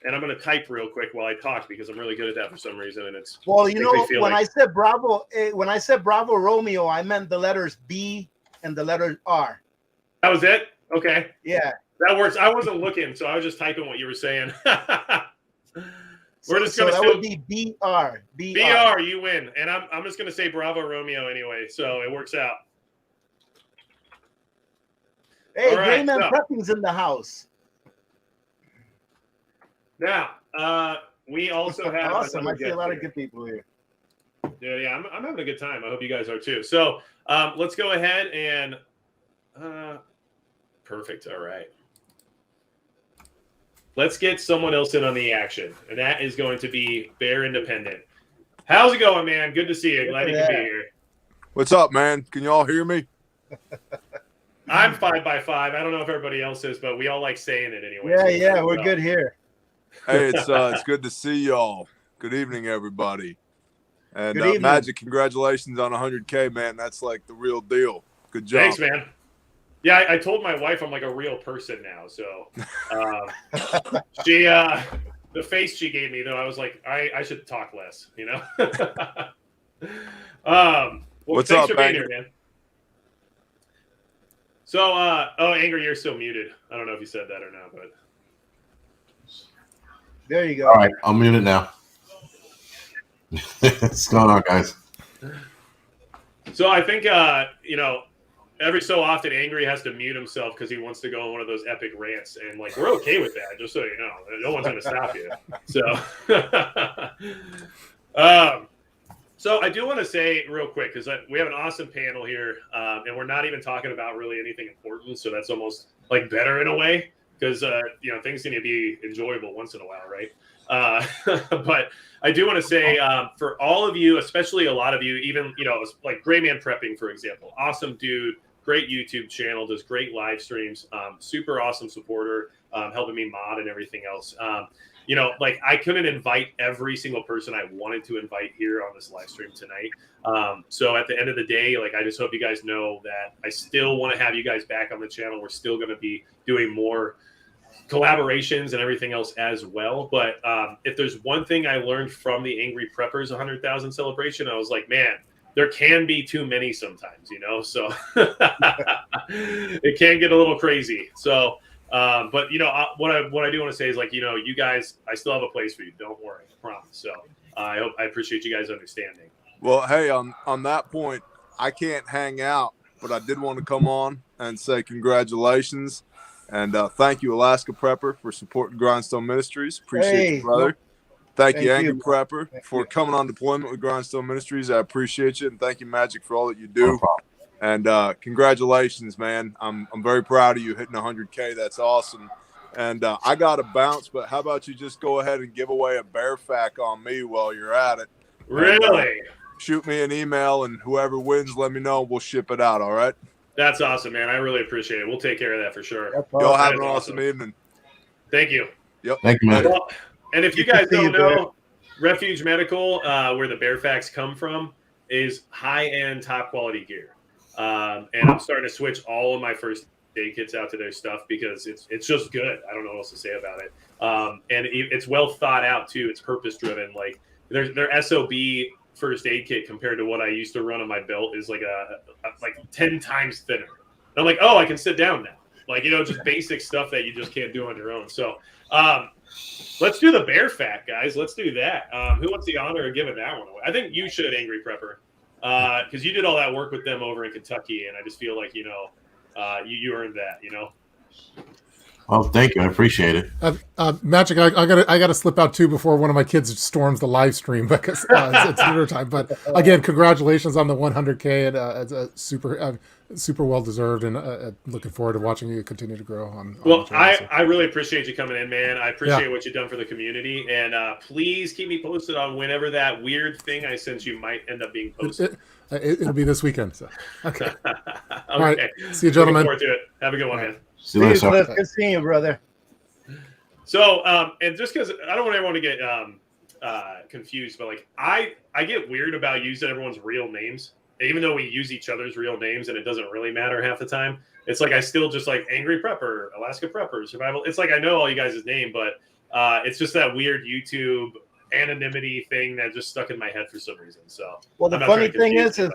And I'm going to type real quick while I talk because I'm really good at that for some reason. And it's Well, you know, when like... I said Bravo Romeo, I meant the letters B and the letter R. That was it? Okay. Yeah. That works. I wasn't looking, so I was just typing what you were saying. We're just so going that to would be BR. BR, you win. And I'm just going to say Bravo Romeo anyway, so it works out. Hey, right, Grayman Prepping's in the house. Now, we also have awesome. I see a lot of good people here. Yeah, I'm having a good time. I hope you guys are too. So let's go ahead and perfect. All right. Let's get someone else in on the action, and that is going to be Bear Independent. How's it going, man? Good to see you. Glad you can be here. What's up, man? Can you all hear me? I'm 5x5. I don't know if everybody else is, but we all like saying it anyway. Yeah, we're good here. Hey, it's good to see y'all. Good evening, everybody. And Good evening. Magic, congratulations on 100K, man. That's like the real deal. Good job. Thanks, man. Yeah, I told my wife I'm like a real person now. So she, the face she gave me, though, I was like, I should talk less, you know? Well, What's thanks up, for being Anger? here, man. So, Anger, you're still muted. I don't know if you said that or not, but. There you go. All right, I'll mute it now. What's going on, guys? So I think, every so often Angry has to mute himself because he wants to go on one of those epic rants. And, like, we're okay with that, just so you know. No one's going to stop you. So I do want to say real quick, because we have an awesome panel here, and we're not even talking about really anything important. So that's almost, like, better in a way, because, things need to be enjoyable once in a while, right? But I do want to say for all of you, especially a lot of you, even, like Grayman Prepping, for example, awesome dude, great YouTube channel, does great live streams, super awesome supporter, helping me mod and everything else. Like I couldn't invite every single person I wanted to invite here on this live stream tonight. So at the end of the day, like, I just hope you guys know that I still want to have you guys back on the channel. We're still going to be doing more collaborations and everything else as well. But if there's one thing I learned from the Angry Preppers 100,000 celebration, I was like, man, there can be too many sometimes, so it can get a little crazy. So, but what I do want to say is, like, you guys, I still have a place for you. Don't worry, I promise. So I appreciate you guys understanding. Well, hey, on that point, I can't hang out, but I did want to come on and say congratulations. And thank you, Alaska Prepper, for supporting Grindstone Ministries. Appreciate you, brother. Thank you, Angry Prepper, for coming on deployment with Grindstone Ministries. I appreciate you. And thank you, Magic, for all that you do. And congratulations, man. I'm very proud of you hitting 100K. That's awesome. And I got to bounce, but how about you just go ahead and give away a bear fac on me while you're at it? Really? And, shoot me an email, and whoever wins, let me know. We'll ship it out, all right? That's awesome, man. I really appreciate it. We'll take care of that for sure. Y'all have an awesome evening. Thank you. Yep. Thank you, man. Well, and if you guys don't know, Refuge Medical, where the bear facts come from, is high-end, top-quality gear. And I'm starting to switch all of my first aid kits out to their stuff because it's just good. I don't know what else to say about it. And it's well thought out, too. It's purpose-driven. Like, their SOB first aid kit compared to what I used to run on my belt is like like 10 times thinner. And I'm like, oh, I can sit down now. Like, just basic stuff that you just can't do on your own. So let's do the bear fact, guys. Let's do that. Who wants the honor of giving that one away? I think you should, Angry Prepper, because you did all that work with them over in Kentucky, and I just feel like, you earned that, Well, thank you. I appreciate it. Magic, I gotta slip out too before one of my kids storms the live stream because it's dinner time. But again, congratulations on the 100K, and it's a super super well deserved, and looking forward to watching you continue to grow on Well, the channel, so. I really appreciate you coming in, man. I appreciate Yeah. what you've done for the community, and please keep me posted on whenever that weird thing I sent you might end up being posted. It'll be this weekend. So. Okay. Okay. All right. See you, gentlemen. Looking forward to it. Have a good one, All right. man. See you later, sir. Good seeing you, brother. So, and just because I don't want everyone to get confused, but like I get weird about using everyone's real names, even though we use each other's real names, and it doesn't really matter half the time. It's like I still just like Angry Prepper, Alaska Prepper, Survival. It's like I know all you guys' name, but it's just that weird YouTube anonymity thing that just stuck in my head for some reason. So, well, the I'm not funny trying to thing confuse is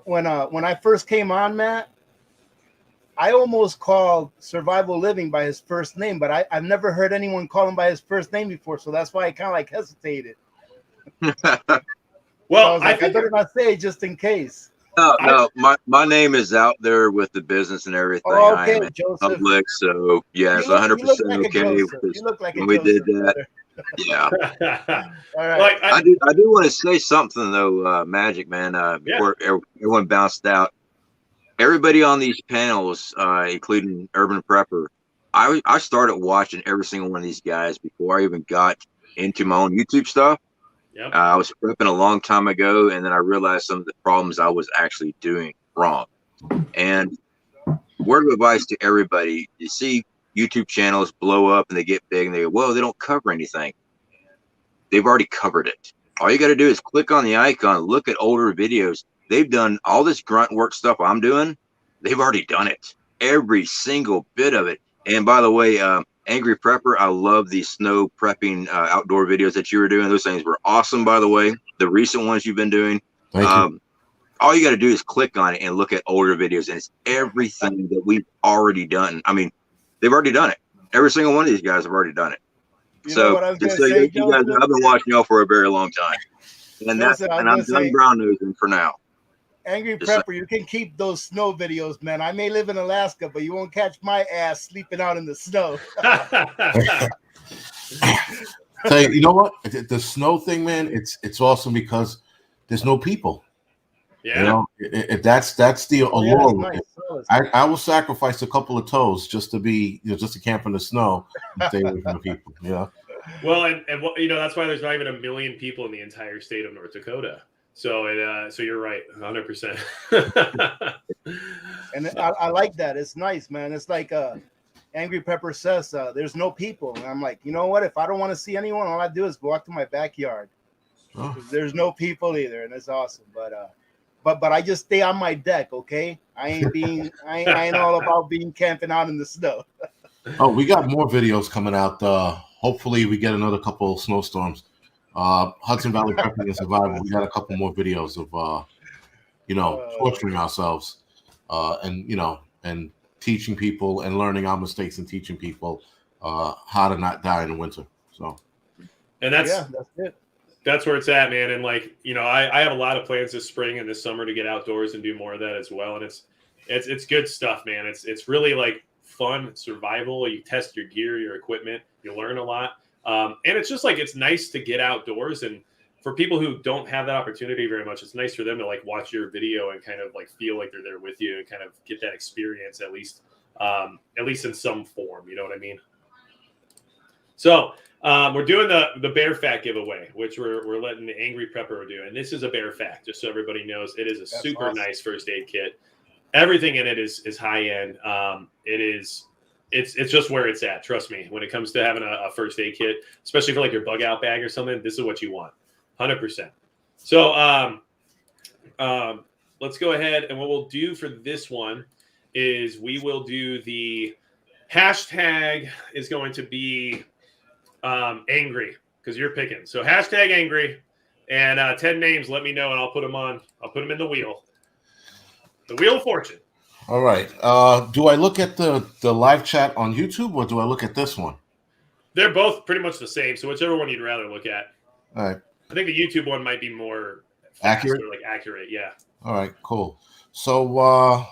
when I first came on, Matt, I almost called Survival Living by his first name, but I've never heard anyone call him by his first name before, so that's why I kind of like hesitated. Well, I was like, I think better not say it just in case. No, my name is out there with the business and everything. Oh, I okay, am in Joseph. public, so yes, You look 100% like a okay. Joseph. Because You look like a when we did Joseph, that, brother. yeah. All right. like I do want to say something though, Magic Man. Before everyone bounced out, everybody on these panels, including Urban Prepper, I started watching every single one of these guys before I even got into my own YouTube stuff. Yep. I was prepping a long time ago, and then I realized some of the problems I was actually doing wrong. And word of advice to everybody: you see YouTube channels blow up and they get big, and they go, "Well, they don't cover anything." They've already covered it. All you got to do is click on the icon, look at older videos. They've done all this grunt work stuff I'm doing. They've already done it, every single bit of it. And by the way, Angry Prepper, I love the snow prepping outdoor videos that you were doing. Those things were awesome, by the way. The recent ones you've been doing. Thank you. All you got to do is click on it and look at older videos, and it's everything that we've already done. I mean, they've already done it. Every single one of these guys have already done it. You know what I So was just gonna so say, you guys, Joseph? I've been watching y'all for a very long time, and Joseph, I'm done brown nosing for now. Angry Just Prepper, you can keep those snow videos, man. I may live in Alaska, but you won't catch my ass sleeping out in the snow. Tell you, you know what? The snow thing, man, it's awesome because there's no people. yeah. You know, that's the allure. Yeah, with nice. it. I will sacrifice a couple of toes just to be, just to camp in the snow and stay away from the people. Yeah. Well, and what, that's why there's not even 1 million people in the entire state of North Dakota. So so you're right, 100%. And I like that. It's nice, man. It's like Angry Pepper says, there's no people. And I'm like, you know what? If I don't want to see anyone, all I do is go out to my backyard. Oh. There's no people either, and it's awesome. But I just stay on my deck, okay? I ain't all about being camping out in the snow. Oh, we got more videos coming out. Hopefully we get another couple of snowstorms. Hudson Valley Prepping and Survival. We got a couple more videos of torturing ourselves, and teaching people and learning our mistakes and teaching people how to not die in the winter. So, And that's it. That's where it's at, man. And like, I have a lot of plans this spring and this summer to get outdoors and do more of that as well. And it's good stuff, man. It's really like fun survival. You test your gear, your equipment, you learn a lot. And it's just like, it's nice to get outdoors. And for people who don't have that opportunity very much, it's nice for them to like watch your video and kind of like feel like they're there with you and kind of get that experience at least in some form. You know what I mean? So we're doing the bear fact giveaway, which we're letting the Angry Prepper do. And this is a bear fact, just so everybody knows. It is a That's super awesome. nice first aid kit. Everything in it is high end. It's just where it's at. Trust me, when it comes to having a first aid kit, especially for like your bug out bag or something, this is what you want. 100%. So let's go ahead, and what we'll do for this one is we will do the hashtag is going to be angry, because you're picking. So hashtag angry, and 10 names, let me know, and I'll put them in the wheel. The Wheel of Fortune. all right. Do I look at the live chat on YouTube or do I look at this one? They're both pretty much the same, so whichever one you'd rather look at. All right. I think the YouTube one might be more Accurate? accurate, yeah. All right, cool. So,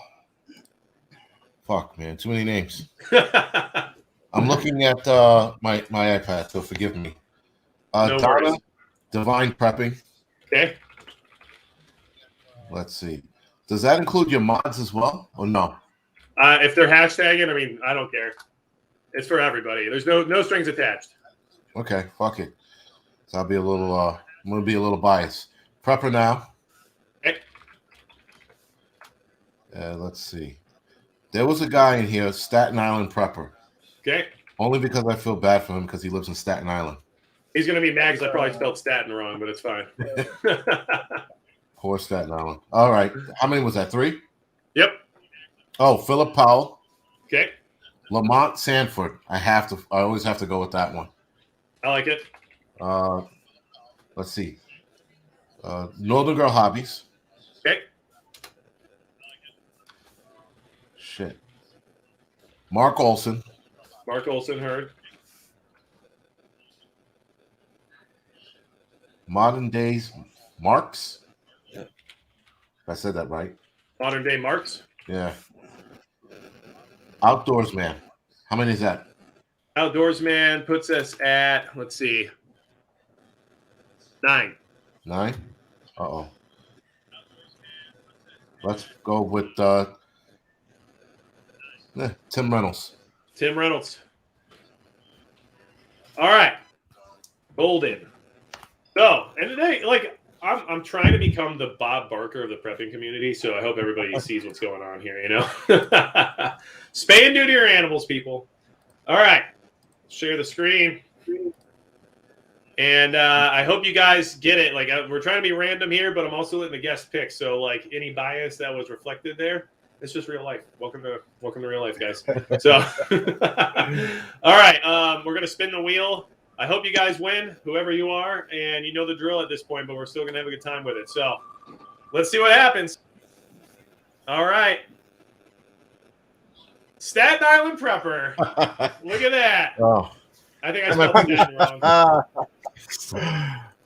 fuck, man, too many names. I'm looking at my iPad, so forgive me. No Donna, worries. Divine Prepping. Okay. Let's see. Does that include your mods as well, or no? If they're hashtagging, I mean, I don't care. It's for everybody. There's no strings attached. Okay, fuck it. So I'll be a little. I'm gonna be a little biased. Prepper now. Okay. Let's see. There was a guy in here, Staten Island Prepper. Okay. Only because I feel bad for him because he lives in Staten Island. He's going to be mad because I probably spelled statin wrong, but it's fine. Poor Staten Island. All right. How many was that? 3? Yep. Oh, Philip Powell. Okay. Lamont Sanford. I always have to go with that one. I like it. Let's see. Northern Girl Hobbies. Okay. Shit. Mark Olson. Mark Olson heard. Modern Days Marks. I said that right. Modern Day Marks. Yeah. Outdoors Man. How many is that? Outdoors Man puts us at, let's see, 9. 9? Uh-oh. Let's go with Tim Reynolds. Tim Reynolds. All right. Golden. So, and today, like, I'm trying to become the Bob Barker of the prepping community, so I hope everybody sees what's going on here, you know? Spay and neuter your animals, people. All right. Share the screen. And I hope you guys get it. Like, we're trying to be random here, but I'm also letting the guests pick. So, like, any bias that was reflected there, it's just real life. Welcome to real life, guys. So, all right. We're going to spin the wheel. I hope you guys win, whoever you are, and you know the drill at this point, but we're still going to have a good time with it. So let's see what happens. All right. Staten Island Prepper. Look at that. Oh. I think I spelled Staten wrong.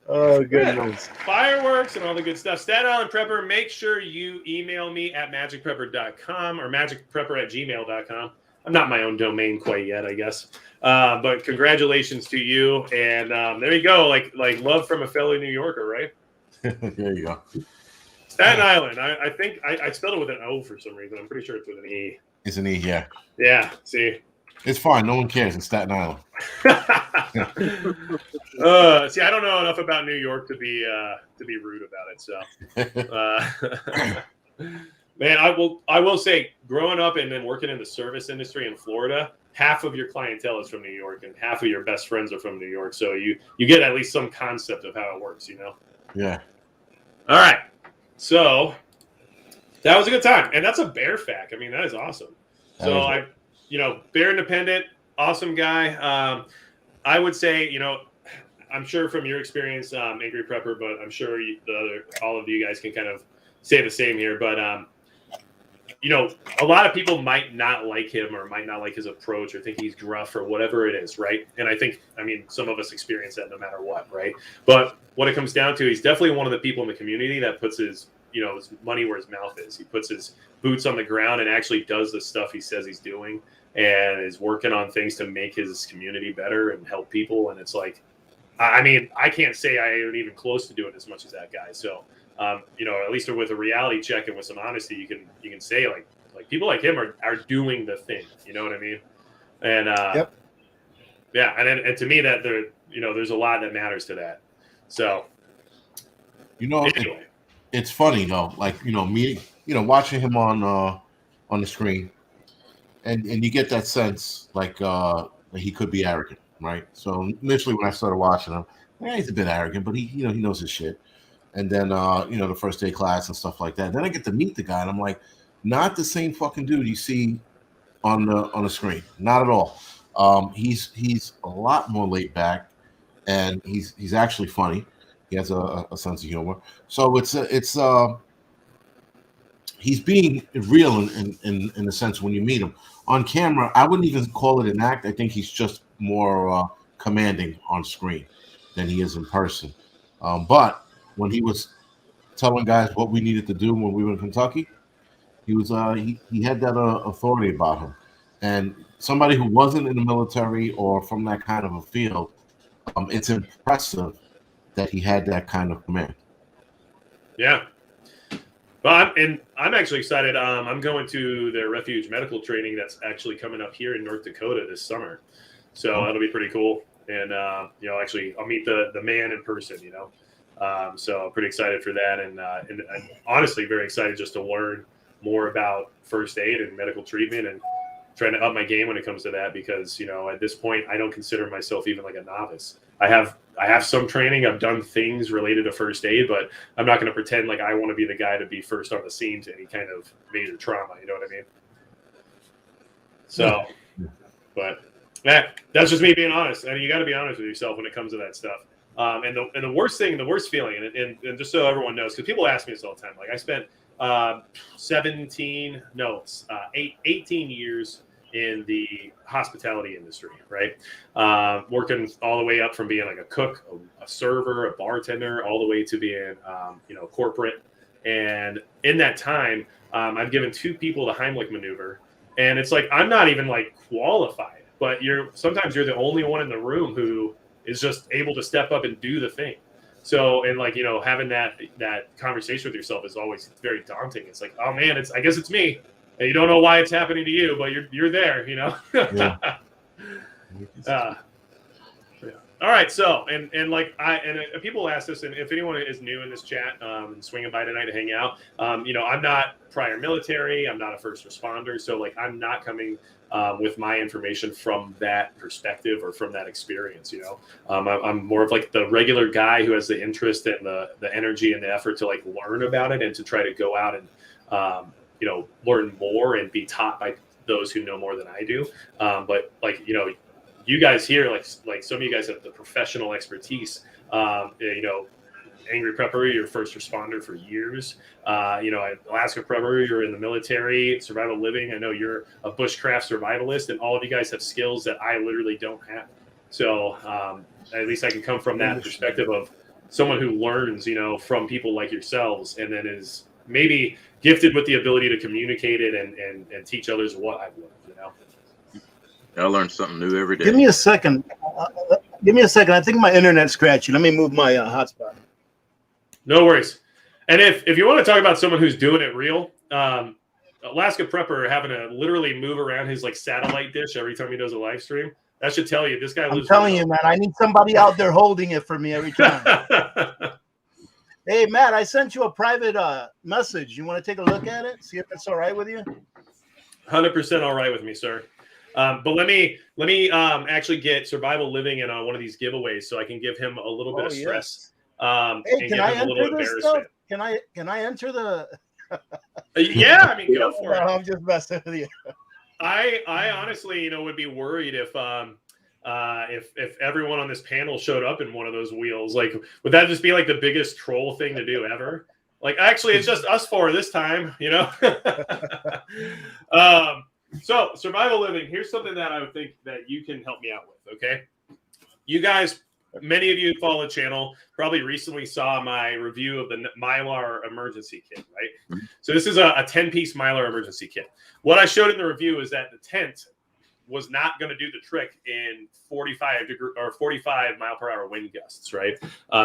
Oh, goodness. Fireworks and all the good stuff. Staten Island Prepper, make sure you email me at magicprepper.com or magicprepper@gmail.com. I'm not my own domain quite yet, I guess. But congratulations to you. And there you go. Like love from a fellow New Yorker, right? There you go. Staten Island. I think I spelled it with an O for some reason. I'm pretty sure it's with an E. It's an E, yeah. Yeah, see. It's fine. No one cares. It's Staten Island. See, I don't know enough about New York to be rude about it. So, man, I will say, growing up and then working in the service industry in Florida, half of your clientele is from New York, and half of your best friends are from New York. So you get at least some concept of how it works, you know. Yeah. All right. So that was a good time, and that's a bear fact. I mean, that is awesome. So Bear Independent, awesome guy. I would say, I'm sure from your experience, Angry Prepper, but I'm sure all of you guys can kind of say the same here. But a lot of people might not like him or might not like his approach or think he's gruff or whatever it is, right? And I think, some of us experience that no matter what, right? But what it comes down to, he's definitely one of the people in the community that puts his money where his mouth is. He puts his boots on the ground and actually does the stuff he says he's doing and is working on things to make his community better and help people. And it's like, I can't say I am even close to doing as much as that guy. So, at least with a reality check and with some honesty, you can say like people like him are doing the thing. You know what I mean? And Yep. Yeah, and to me that there's a lot that matters to that. So, anyway. It's funny though, watching him on the screen, and you get that sense that he could be arrogant, right? So initially when I started watching him, he's a bit arrogant, but he knows his shit. And then the first day class and stuff like that. Then I get to meet the guy, and I'm like, not the same fucking dude you see on the screen, not at all. He's a lot more laid back, and he's actually funny. He has a sense of humor. So he's being real in a sense when you meet him. On camera, I wouldn't even call it an act. I think he's just more commanding on screen than he is in person. But when he was telling guys what we needed to do when we were in Kentucky, he was he had that authority about him. And somebody who wasn't in the military or from that kind of a field, it's impressive that he had that kind of command. Yeah. Well, I'm actually excited. I'm going to their refuge medical training that's actually coming up here in North Dakota this summer, so that'll be pretty cool. And actually, I'll meet the man in person. So I'm pretty excited for that, and I'm honestly very excited just to learn more about first aid and medical treatment, and trying to up my game when it comes to that, because at this point I don't consider myself even like a novice. I have some training. I've done things related to first aid, but I'm not going to pretend like I want to be the guy to be first on the scene to any kind of major trauma. You know what I mean? So, but that's just me being honest. I mean, you got to be honest with yourself when it comes to that stuff. And the worst thing, the worst feeling, and just so everyone knows, because people ask me this all the time. Like I spent 18 years in the hospitality industry, right? Working all the way up from being like a cook, a server, a bartender, all the way to being, corporate. And in that time, I've given 2 people the Heimlich maneuver, and it's like I'm not even like qualified, but sometimes you're the only one in the room who is just able to step up and do the thing. So, and like, having that conversation with yourself is always very daunting. It's like, oh man, I guess it's me. And you don't know why it's happening to you, but you're there, Yeah. All right. So, and people ask this, and if anyone is new in this chat, and swinging by tonight to hang out, I'm not prior military. I'm not a first responder. So like, I'm not coming with my information from that perspective or from that experience. I'm more of like the regular guy who has the interest and the energy and the effort to like learn about it and to try to go out and, learn more and be taught by those who know more than I do. But like, you guys here, like some of you guys have the professional expertise. Angry Prepper, you're a first responder for years. Alaska Prepper, you're in the military, survival living. I know you're a bushcraft survivalist, and all of you guys have skills that I literally don't have. So at least I can come from that perspective of someone who learns, from people like yourselves, and then is maybe gifted with the ability to communicate it and teach others what I've learned. I learn something new every day. Give me a second. I think my internet's scratchy. Let me move my hotspot. No worries. And if you want to talk about someone who's doing it real, Alaska Prepper having to literally move around his like satellite dish every time he does a live stream, that should tell you this guy lives. I'm telling you, man, I need somebody out there holding it for me every time. Hey, Matt, I sent you a private message. You want to take a look at it? See if it's all right with you? 100% all right with me, sir. But let me actually get survival living in on one of these giveaways so I can give him a little bit of stress. Hey, can I enter this stuff? Can I enter the? Yeah, I mean, go for it. I'm just messing with you. I honestly, would be worried if everyone on this panel showed up in one of those wheels. Like, would that just be like the biggest troll thing to do ever? Like, actually, it's just us 4 this time, So survival living, here's something that I would think that you can help me out with. Okay. You guys, many of you who follow the channel probably recently saw my review of the Mylar Emergency Kit, right? Mm-hmm. So this is a 10-piece Mylar Emergency Kit. What I showed in the review is that the tent was not going to do the trick in 45 mile per hour wind gusts, right?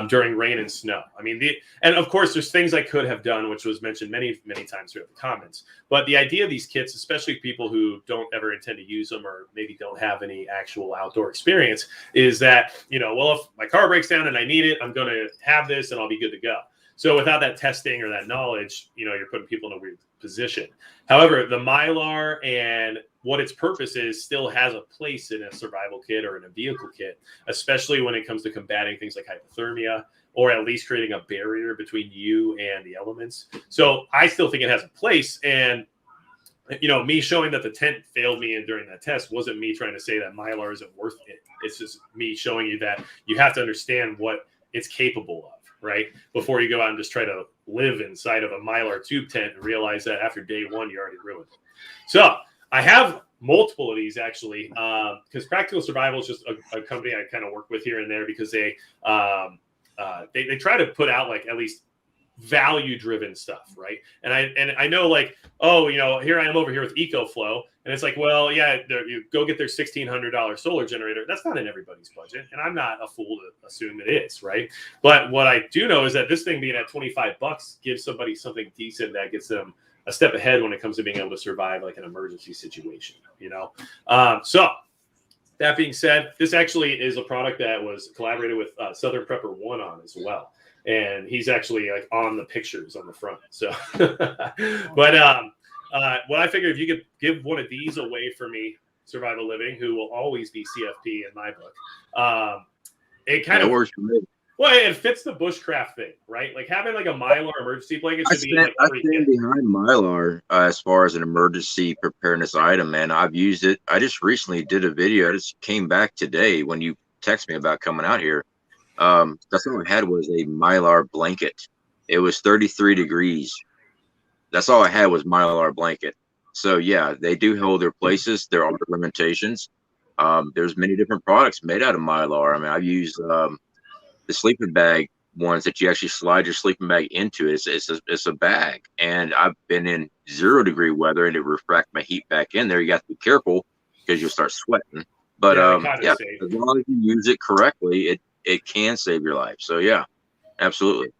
During rain and snow. I mean, and of course, there's things I could have done, which was mentioned many, many times throughout the comments. But the idea of these kits, especially people who don't ever intend to use them or maybe don't have any actual outdoor experience, is that, if my car breaks down and I need it, I'm going to have this and I'll be good to go. So without that testing or that knowledge, you're putting people in a weird position. However, the Mylar and what its purpose is still has a place in a survival kit or in a vehicle kit, especially when it comes to combating things like hypothermia or at least creating a barrier between you and the elements. So I still think it has a place. And, me showing that the tent failed me during that test wasn't me trying to say that Mylar isn't worth it. It's just me showing you that you have to understand what it's capable of, right? Before you go out and just try to live inside of a Mylar tube tent and realize that after day 1, you're already ruined. So I have multiple of these actually, because Practical Survival is just a company I kind of work with here and there because they try to put out like at least value driven stuff, right? And I know, like, oh, you know, here I am over here with EcoFlow, and it's like, well, yeah, you go get their $1,600 solar generator. That's not in everybody's budget, and I'm not a fool to assume it is, right? But what I do know is that this thing being at $25 gives somebody something decent that gets them a step ahead when it comes to being able to survive like an emergency situation, you know? So that being said, this actually is a product that was collaborated with Southern Prepper One on as well. And he's actually like on the pictures on the front. So, but what I figured, if you could give one of these away for me, Survival Living, who will always be CFP in my book, it kind of works for me. Well, it fits the bushcraft thing, right? Like having like a Mylar emergency blanket should be like I stand behind Mylar as far as an emergency preparedness item, man. I've used it. I just recently did a video. I just came back today when you text me about coming out here. That's all I had was a Mylar blanket. It was 33 degrees. That's all I had was Mylar blanket. So yeah, they do hold their places. There are limitations. There's many different products made out of Mylar. I mean, I've used the sleeping bag ones that you actually slide your sleeping bag into. It's a bag, and I've been in 0 degree weather and it refract my heat back in there. You got to be careful because you'll start sweating. But yeah, as long as you use it correctly, it can save your life. So yeah, absolutely.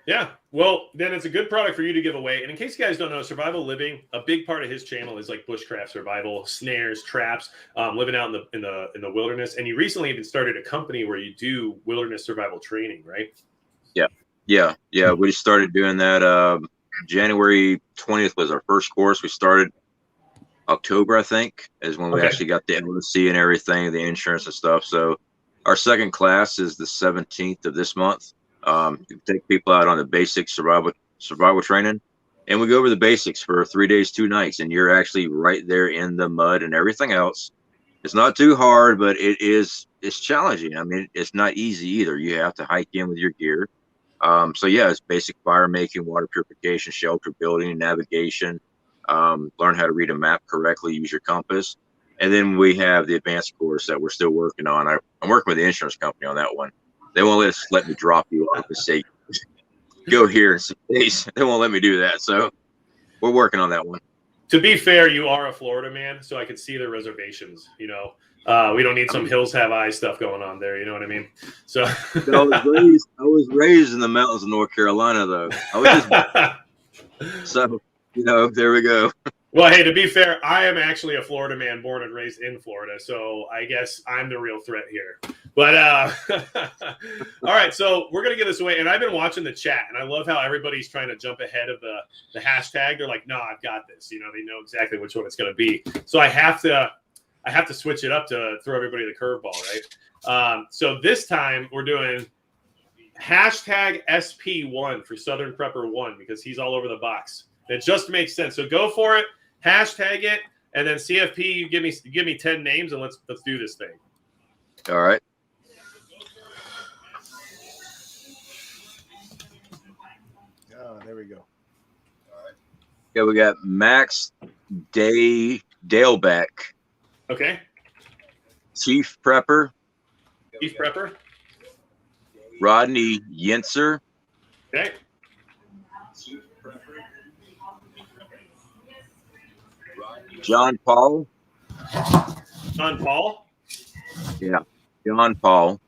Yeah, well, then it's a good product for you to give away. And in case you guys don't know, Survival Living, a big part of his channel is like bushcraft survival, snares, traps, living out in the wilderness. And you recently even started a company where you do wilderness survival training, right? Yeah. We started doing that. January 20th was our first course. We started October, I think, is when we actually got the LLC and everything, the insurance and stuff. So our second class is the 17th of this month. You take people out on the basic survival training, and we go over the basics for 3 days, 2 nights, and you're actually right there in the mud and everything else. It's not too hard, but it's challenging. I mean, it's not easy either. You have to hike in with your gear. So yeah, it's basic fire making, water purification, shelter building, navigation, learn how to read a map correctly, use your compass. And then we have the advanced course that we're still working on. I'm working with the insurance company on that one. They won't let me drop you off and say, go here in some days. They won't let me do that. So we're working on that one. To be fair, you are a Florida man, so I could see the reservations, you know. We don't need some hills have eyes stuff going on there. You know what I mean? So I was raised in the mountains of North Carolina, though. So, you know, there we go. Well, hey, to be fair, I am actually a Florida man, born and raised in Florida, so I guess I'm the real threat here. But all right, so we're gonna give this away, and I've been watching the chat, and I love how everybody's trying to jump ahead of the hashtag. They're like, "No, I've got this." You know, they know exactly which one it's gonna be. So I have to switch it up to throw everybody the curveball, right? So this time we're doing hashtag SP1 for Southern Prepper 1 because he's all over the box. It just makes sense. So go for it. Hashtag it, and then CFP, you give me 10 names, and let's do this thing. All right. Oh, there we go. Yeah, we got Max Dalebeck. Okay. Chief Prepper. Chief Prepper. Rodney Yentzer. Okay. John Paul. John Paul? Yeah, John Paul.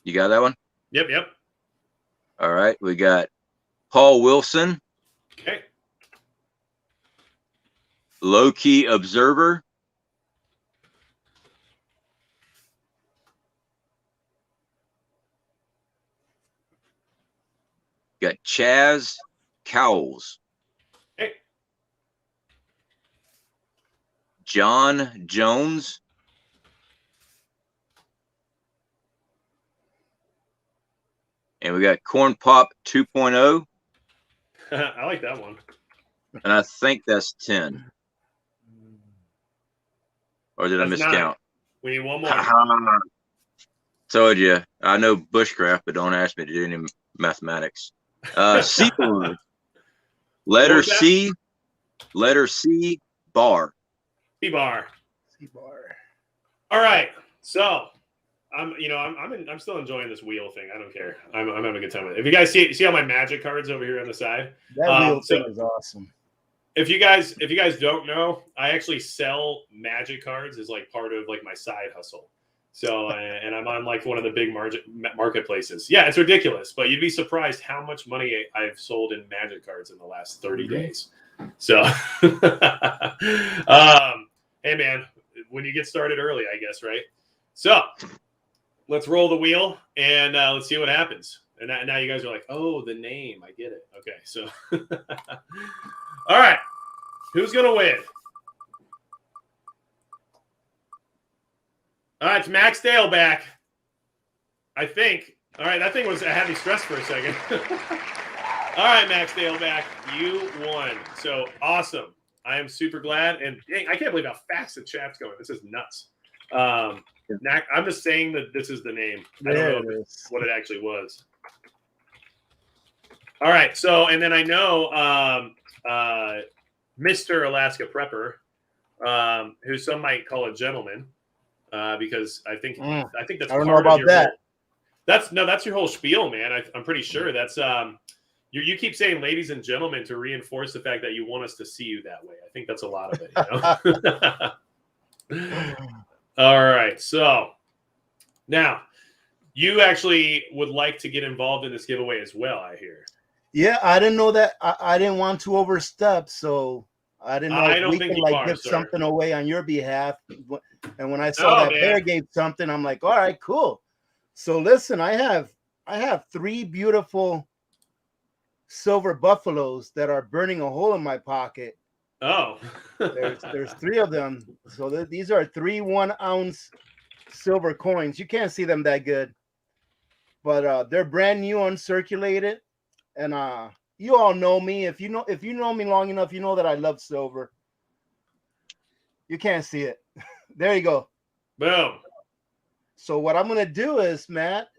You got that one? Yep. All right, we got Paul Wilson. Okay. Low Key Observer. Got Chaz Cowles. Hey. John Jones. And we got Corn Pop 2.0. I like that one. And I think that's 10. Or did I miscount? 9. We need one more. Told you. I know bushcraft, but don't ask me to do any mathematics. C-bar. Letter C, bar. C-bar. C-bar. All right. So I'm still enjoying this wheel thing. I don't care. I'm having a good time with it. If you guys see all my magic cards over here on the side, That wheel thing is awesome. If you guys don't know, I actually sell magic cards as like part of like my side hustle. So and I'm on like one of the big marketplaces. Yeah, it's ridiculous, but you'd be surprised how much money I've sold in magic cards in the last 30 days. So, hey man, when you get started early, I guess, right? So let's roll the wheel and let's see what happens. And now you guys are like, oh, the name, I get it. Okay, so all right, who's gonna win? All right, it's Max Dale back, I think. All right, that thing had me stressed for a second. All right, Max Dale back. You won. So awesome. I am super glad. And dang, I can't believe how fast the chat's going. This is nuts. I'm just saying that this is the name. I don't know what it actually was. All right. So, and then I know Mr. Alaska Prepper, who some might call a gentleman. Because I think that's. I don't know about that. That's your whole spiel, man. I'm pretty sure that's you keep saying ladies and gentlemen to reinforce the fact that you want us to see you that way. I think that's a lot of it. You know? All right, so now you actually would like to get involved in this giveaway as well. I hear. Yeah, I didn't know that. I didn't want to overstep, so I didn't know if we can like give something away on your behalf. And when I saw that Bear gave something, I'm like, all right, cool. So listen, I have 3 beautiful silver buffaloes that are burning a hole in my pocket. Oh, there's 3 of them. So these are 3 1-ounce silver coins. You can't see them that good, but they're brand new, uncirculated, and you all know me. If you know me long enough, you know that I love silver. You can't see it. There you go. Boom. So what I'm going to do is, Matt,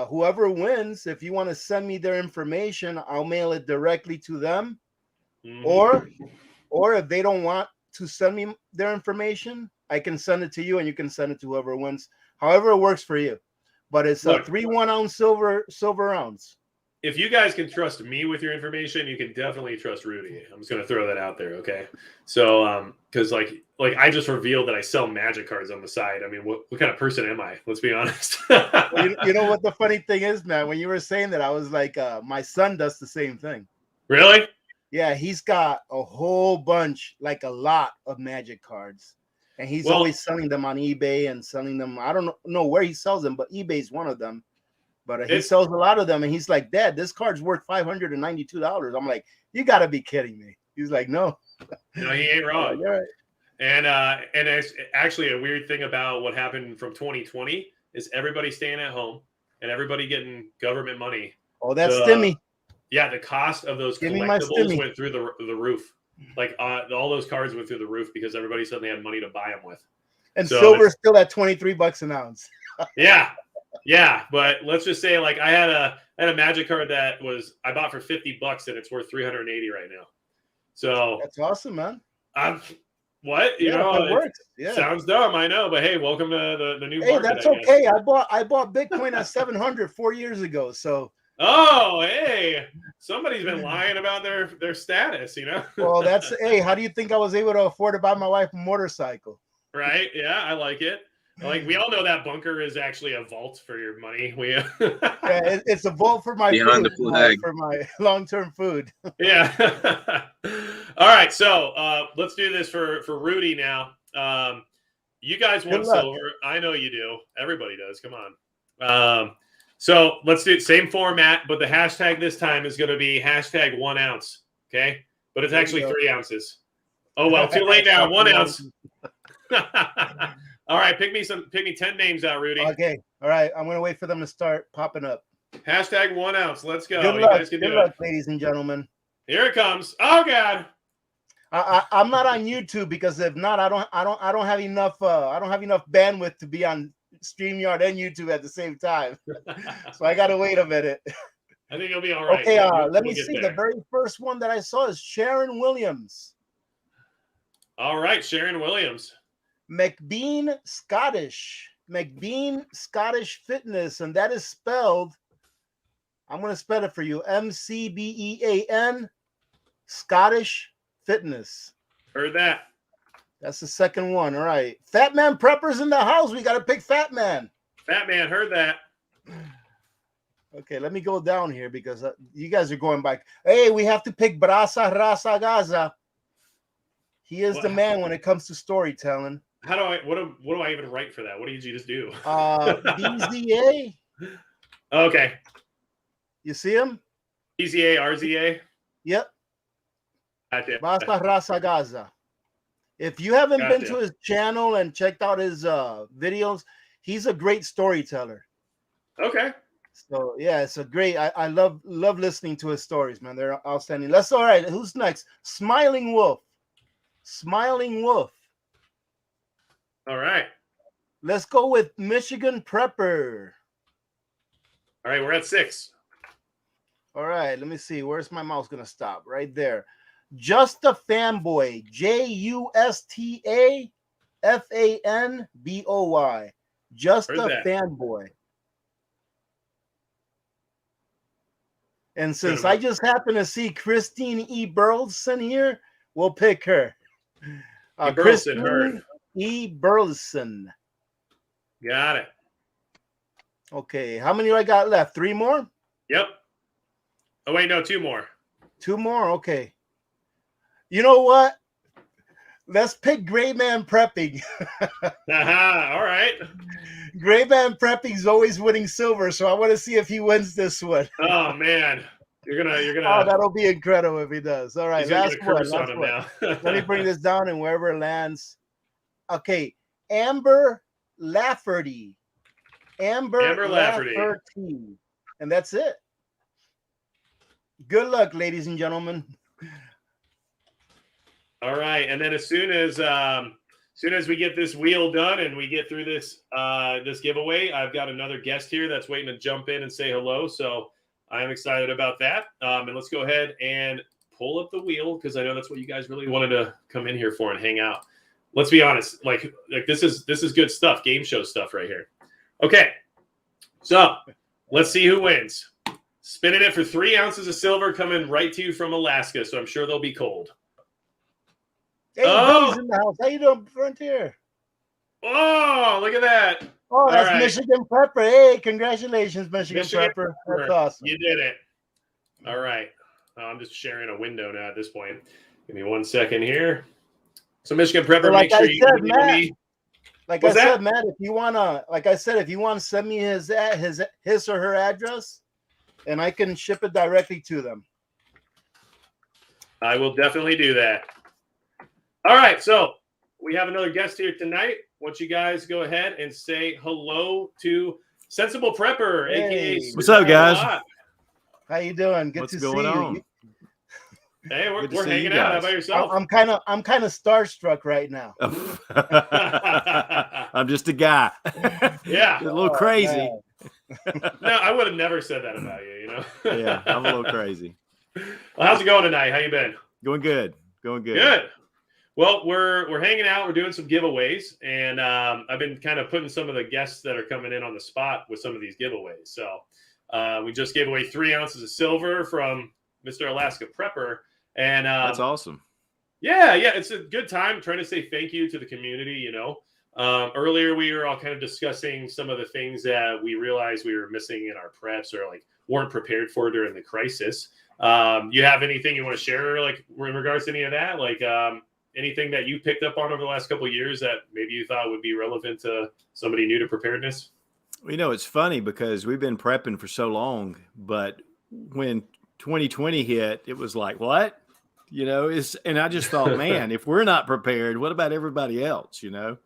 whoever wins, if you want to send me their information, I'll mail it directly to them. Mm-hmm. Or if they don't want to send me their information, I can send it to you and you can send it to whoever wins. However it works for you. But it's 3 1-ounce silver ounce. If you guys can trust me with your information, you can definitely trust Rudy. I'm just going to throw that out there, okay? So, because like I just revealed that I sell magic cards on the side. I mean, what kind of person am I? Let's be honest. Well, you know what the funny thing is, man? When you were saying that, I was like, my son does the same thing. Really? Yeah, he's got a whole bunch, like a lot of magic cards. And he's always selling them on eBay and selling them. I don't know where he sells them, but eBay's one of them. But he sells a lot of them, and he's like, Dad, this card's worth $592. I'm like, you got to be kidding me. He's like, no. No, he ain't wrong. Like, all right. And it's actually a weird thing about what happened from 2020 is everybody staying at home and everybody getting government money. Oh, that's stimmy. Yeah, the cost of those collectibles went through the roof. Like all those cards went through the roof because everybody suddenly had money to buy them with. And silver's still at $23 an ounce. Yeah, but let's just say like I had a magic card that I bought for $50 and it's worth $380 right now. So that's awesome, man. What you know, it works. Yeah, sounds dumb, I know, but hey, welcome to the new market. Hey, that's okay. I bought Bitcoin at 700 4 years ago. So hey, somebody's been lying about their status, you know. Well, how do you think I was able to afford to buy my wife a motorcycle? Right? Yeah, I like it. Like we all know that bunker is actually a vault for your money. Yeah, it's a vault for my food, for my long-term food. Yeah. All right, so let's do this for Rudy now. You guys want silver? I know you do. Everybody does. Come on. So let's do same format, but the hashtag this time is going to be hashtag 1 ounce. Okay, but it's actually 3 ounces. Oh well, too late now. 1 ounce. All right, pick me 10 names out, Rudy. Okay. All right. I'm gonna wait for them to start popping up. Hashtag 1 ounce. Let's go. Good luck. Good luck, ladies and gentlemen. Here it comes. Oh God. I'm not on YouTube because if not, I don't have enough. I don't have enough bandwidth to be on StreamYard and YouTube at the same time. So I gotta wait a minute. I think it'll be all right. Okay. Let me see. The very first one that I saw is Sharon Williams. All right, Sharon Williams. McBean Scottish. McBean Scottish Fitness, and that is spelled, I'm going to spell it for you, McBean Scottish Fitness. Heard that. That's the second one. All right. Fat Man Preppers in the house. We got to pick Fat Man. Fat Man, heard that. Okay, let me go down here because you guys are going back. Hey, we have to pick Brasa Rasa Gaza. He is the man when it comes to storytelling. How do I? What do I even write for that? What did you just do? BZA. Okay. You see him? BZA, RZA. Yep. Gotcha. Brasa Rasa Gaza. If you haven't been Gotcha. to his channel and checked out his videos, he's a great storyteller. Okay. So yeah, it's a great. I love listening to his stories, man. They're outstanding. All right. Who's next? Smiling Wolf. Smiling Wolf. All right. Let's go with Michigan Prepper. All right. We're at 6. All right. Let me see. Where's my mouse gonna stop? Right there. Just a Fanboy. JUSTAFANBOY. Just Heard a that. Fanboy. And since I just happen to see Christine E. Burleson here, we'll pick her. Burleson, heard. E. Burleson. Got it. Okay, how many do I got left? 3 more? Yep. Oh wait, no, 2 more. 2 more? Okay. You know what? Let's pick Gray Man Prepping. Aha, all right. Gray Man Prepping is always winning silver, so I want to see if he wins this one. Oh man, you're gonna. Oh, that'll be incredible if he does. All right, he's gonna last get a curse one. on him Last one. now. Let me bring this down and wherever it lands. Okay, Amber Lafferty. Amber Lafferty. Lafferty. And that's it. Good luck, ladies and gentlemen. All right, and then as soon as we get this wheel done and we get through this this giveaway, I've got another guest here that's waiting to jump in and say hello. So I'm excited about that. And let's go ahead and pull up the wheel because I know that's what you guys really wanted to come in here for and hang out. Let's be honest, like this is good stuff, game show stuff right here. Okay, so let's see who wins. Spinning it for 3 ounces of silver coming right to you from Alaska, so I'm sure they'll be cold. Hey, Billy's in the house. How you doing, Frontier? Oh, look at that. Oh, that's right. Michigan Prepper. Hey, congratulations, Michigan Prepper. That's awesome. You did it. All right. I'm just sharing a window now at this point. Give me 1 second here. So Michigan Prepper, So make sure you said, email Matt, me. Like What's I that? said, Matt, if you wanna send me his or her address, and I can ship it directly to them. I will definitely do that. All right, so we have another guest here tonight. Why don't you guys go ahead and say hello to Sensible Prepper, Hey. aka What's up, guys? How you doing? Good What's to going see on? you. Hey, we're Good to see hanging you out. How guys. about yourself? I'm kind of starstruck right now. I'm just a guy. Yeah. A little crazy. man. No, I would have never said that about you, you know? Yeah, I'm a little crazy. Well, how's it going tonight? How you been? Going good. Going good. Good. Well, we're hanging out. We're doing some giveaways, and I've been kind of putting some of the guests that are coming in on the spot with some of these giveaways. So we just gave away 3 ounces of silver from Mr. Alaska Prepper, and That's awesome. yeah, it's a good time trying to say thank you to the community. You know, earlier we were all kind of discussing some of the things that we realized we were missing in our preps or like weren't prepared for during the crisis. You have anything you want to share, like in regards to any of that, like anything that you picked up on over the last couple of years that maybe you thought would be relevant to somebody new to preparedness? You know, it's funny because we've been prepping for so long, but when 2020 hit, it was like, what? You know, and I just thought, man, if we're not prepared, what about everybody else? You know?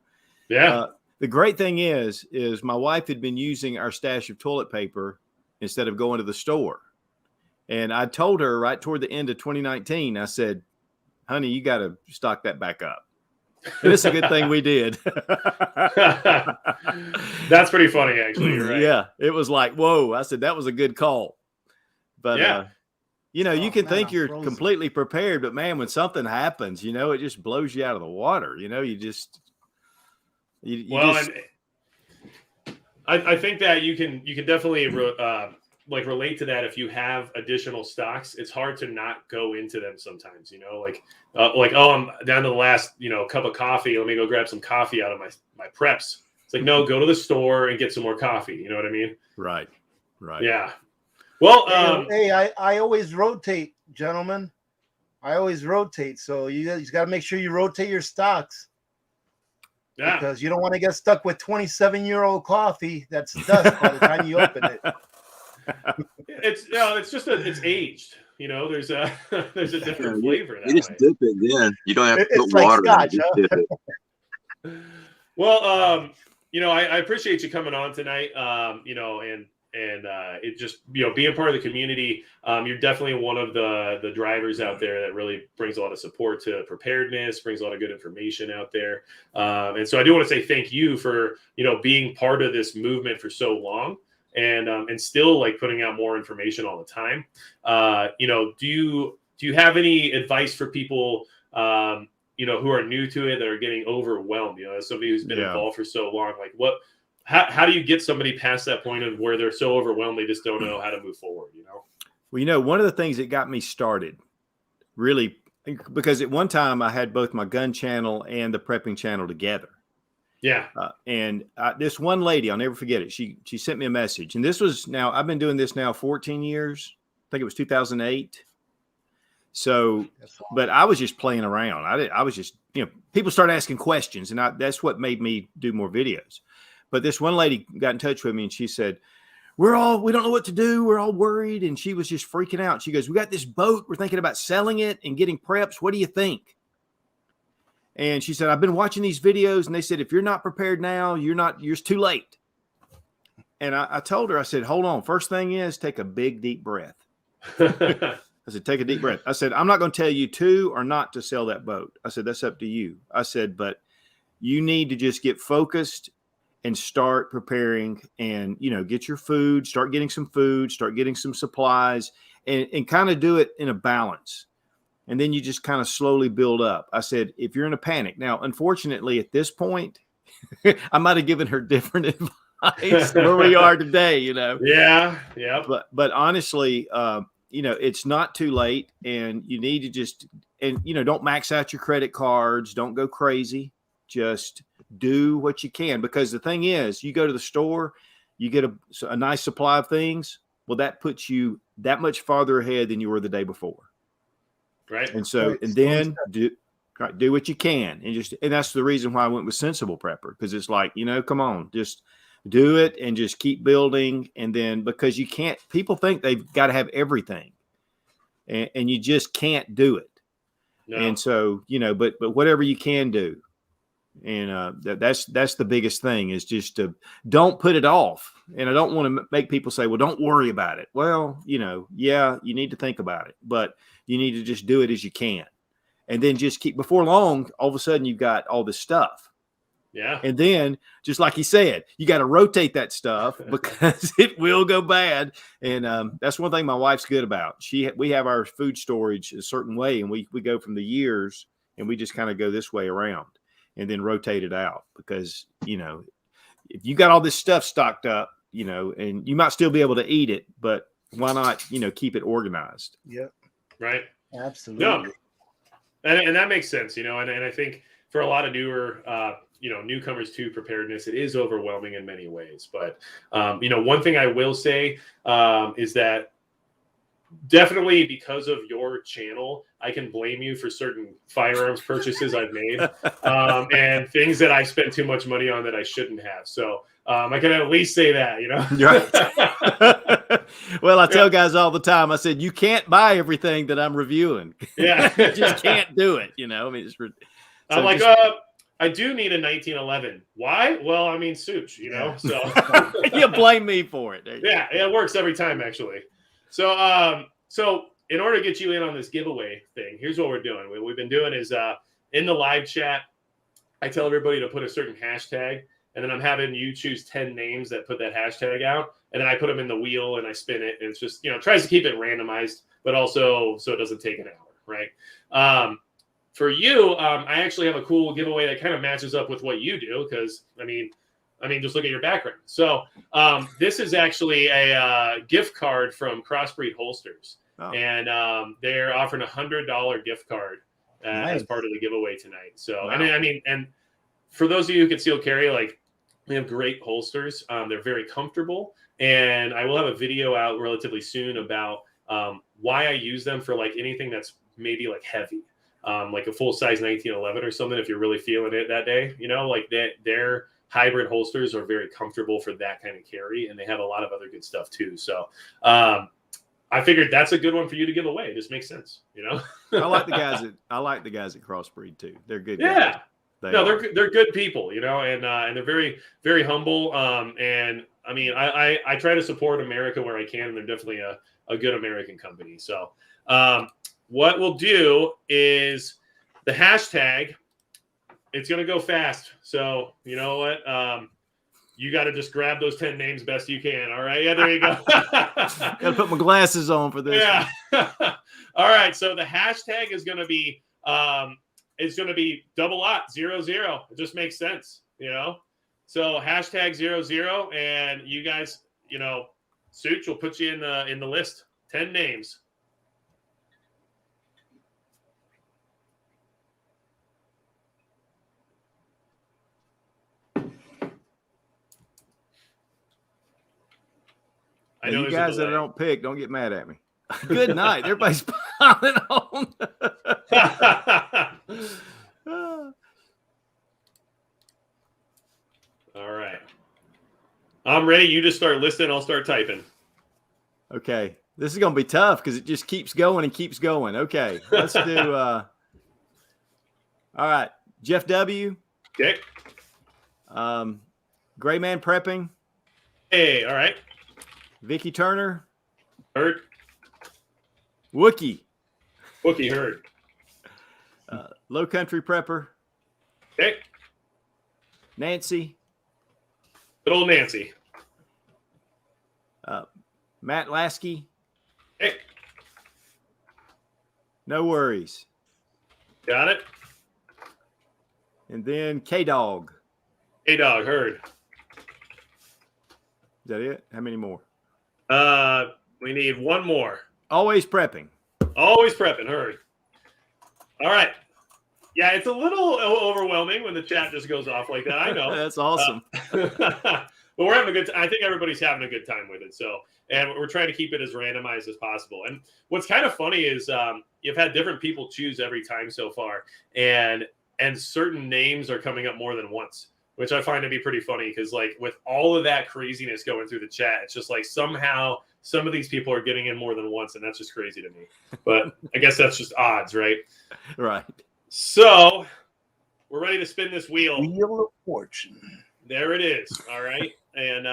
Yeah. The great thing is my wife had been using our stash of toilet paper instead of going to the store. And I told her right toward the end of 2019, I said, honey, you got to stock that back up. And it's a good thing we did. That's pretty funny, actually. You're right. Yeah. It was like, whoa. I said, that was a good call. But, yeah. You know, you can think I'm you're frozen. completely prepared, but man, when something happens, you know, it just blows you out of the water. You know, you just, Well, and I think that you can definitely relate to that. If you have additional stocks, it's hard to not go into them sometimes, oh, I'm down to the last, cup of coffee. Let me go grab some coffee out of my preps. It's like, no, go to the store and get some more coffee. You know what I mean? Right. Yeah. Well, I always rotate, gentlemen. I always rotate. So you guys got to make sure you rotate your stocks. Yeah. Because you don't want to get stuck with 27-year-old coffee that's dust by the time you open it. It's aged. There's a different flavor. You just dip it then. You don't have to put like water Scotch, in it. huh? Just dip it. Well, I appreciate you coming on tonight. And it just, being part of the community, you're definitely one of the drivers out there that really brings a lot of support to preparedness, brings a lot of good information out there. And so I do want to say thank you for, being part of this movement for so long and still like putting out more information all the time. Do you have any advice for people, who are new to it, that are getting overwhelmed, as somebody who's been involved for so long, like how do you get somebody past that point of where they're so overwhelmed they just don't know how to move forward? Well, one of the things that got me started, really, because at one time I had both my gun channel and the prepping channel together. Yeah. And this one lady, I'll never forget it. She sent me a message, and this was I've been doing this now 14 years. I think it was 2008. So, but I was just playing around. I was just, people started asking questions, and that's what made me do more videos. But this one lady got in touch with me and she said, we don't know what to do. We're all worried. And she was just freaking out. She goes, we got this boat. We're thinking about selling it and getting preps. What do you think? And she said, I've been watching these videos and they said, if you're not prepared now, you're too late. And I told her, I said, hold on. First thing is take a big, deep breath. I said, take a deep breath. I said, I'm not going to tell you to or not to sell that boat. I said, that's up to you. I said, but you need to just get focused and start preparing and, get your food, start getting some food, start getting some supplies and kind of do it in a balance. And then you just kind of slowly build up. I said, if you're in a panic now, unfortunately at this point, I might've given her different advice where we are today, Yeah. Yeah. But honestly, it's not too late and you need to just, don't max out your credit cards. Don't go crazy. Just do what you can, because the thing is, you go to the store, you get a nice supply of things. Well, that puts you that much farther ahead than you were the day before. Right. And so, and then do what you can. And that's the reason why I went with Sensible Prepper, because it's like, come on, just do it and just keep building. And then, because people think they've got to have everything and you just can't do it. No. And so, but whatever you can do. And that's the biggest thing, is just to don't put it off. And I don't want to make people say, well, don't worry about it. Well, you need to think about it, but you need to just do it as you can. And then just before long, all of a sudden you've got all this stuff. Yeah. And then, just like he said, you got to rotate that stuff because it will go bad. And that's one thing my wife's good about. We have our food storage a certain way, and we go from the years, and we just kind of go this way around. And then rotate it out, because, if you got all this stuff stocked up, and you might still be able to eat it, but why not, keep it organized? Yep. Right. Absolutely. No. And that makes sense, and I think for a lot of newer, newcomers to preparedness, it is overwhelming in many ways. But, one thing I will say is that definitely because of your channel, I can blame you for certain firearms purchases I've made and things that I spent too much money on that I shouldn't have. So I can at least say that, Right. Well, I tell guys all the time, I said, you can't buy everything that I'm reviewing. Yeah. You just can't do it. I'm like, I do need a 1911. Why? Well, I mean, Such, so you blame me for it. Yeah. It works every time, actually. So in order to get you in on this giveaway thing, here's what we're doing. What we've been doing is in the live chat, I tell everybody to put a certain hashtag, and then I'm having you choose 10 names that put that hashtag out, and then I put them in the wheel and I spin it, and it's just, tries to keep it randomized, but also so it doesn't take an hour, right? For you, I actually have a cool giveaway that kind of matches up with what you do, because, I mean, just look at your background. So this is actually a gift card from Crossbreed Holsters. Oh. And they're offering $100 gift card Nice. as part of the giveaway tonight. So, Wow. and I mean, and for those of you who conceal carry, like, we have great holsters. They're very comfortable. And I will have a video out relatively soon about why I use them for like anything that's maybe like heavy, like a full size 1911 or something. If you're really feeling it that day, you know, like their hybrid holsters are very comfortable for that kind of carry, and they have a lot of other good stuff too. So I figured that's a good one for you to give away. It just makes sense, you know. I like the guys at Crossbreed too. They're good Yeah. guys. They're good people, you know, and they're very, very humble. And I mean, I try to support America where I can, and they're definitely a good American company. So what we'll do is the hashtag, it's going to go fast. So you know what? You got to just grab those 10 names best you can. All right. Yeah, there you go. Got to put my glasses on for this. Yeah. All right. So the hashtag is going to be, it's going to be 0000. It just makes sense, you know? So hashtag 00, and you guys, you know, Such will put you in the list. 10 names. I know You there's a guys that I delay. don't pick, don't get mad at me. Good night. Everybody's piling on. All right. I'm ready. You just start listing. I'll start typing. Okay. This is going to be tough because it just keeps going and keeps going. Okay. Let's do all right. Jeff W. Okay. Gray Man Prepping. Hey, all right. Vicky Turner. Heard. Wookie. Wookie heard. Low Country Prepper. Okay. Nancy. Good old Nancy. Matt Lasky. Hey, No Worries. got it. And then K-Dog. Hey, dog, heard. Is that it? How many more? We need one more. Always Prepping. Always prepping, heard. All right. Yeah, it's a little overwhelming when the chat just goes off like that. I know. That's awesome. But we're having a good time. I think everybody's having a good time with it. So, and we're trying to keep it as randomized as possible. And what's kind of funny is you've had different people choose every time so far, and certain names are coming up more than once, which I find to be pretty funny because, like, with all of that craziness going through the chat, it's just like somehow some of these people are getting in more than once, and that's just crazy to me. But I guess that's just odds, right? Right. So we're ready to spin this wheel. Wheel of Fortune. There it is. All right. And,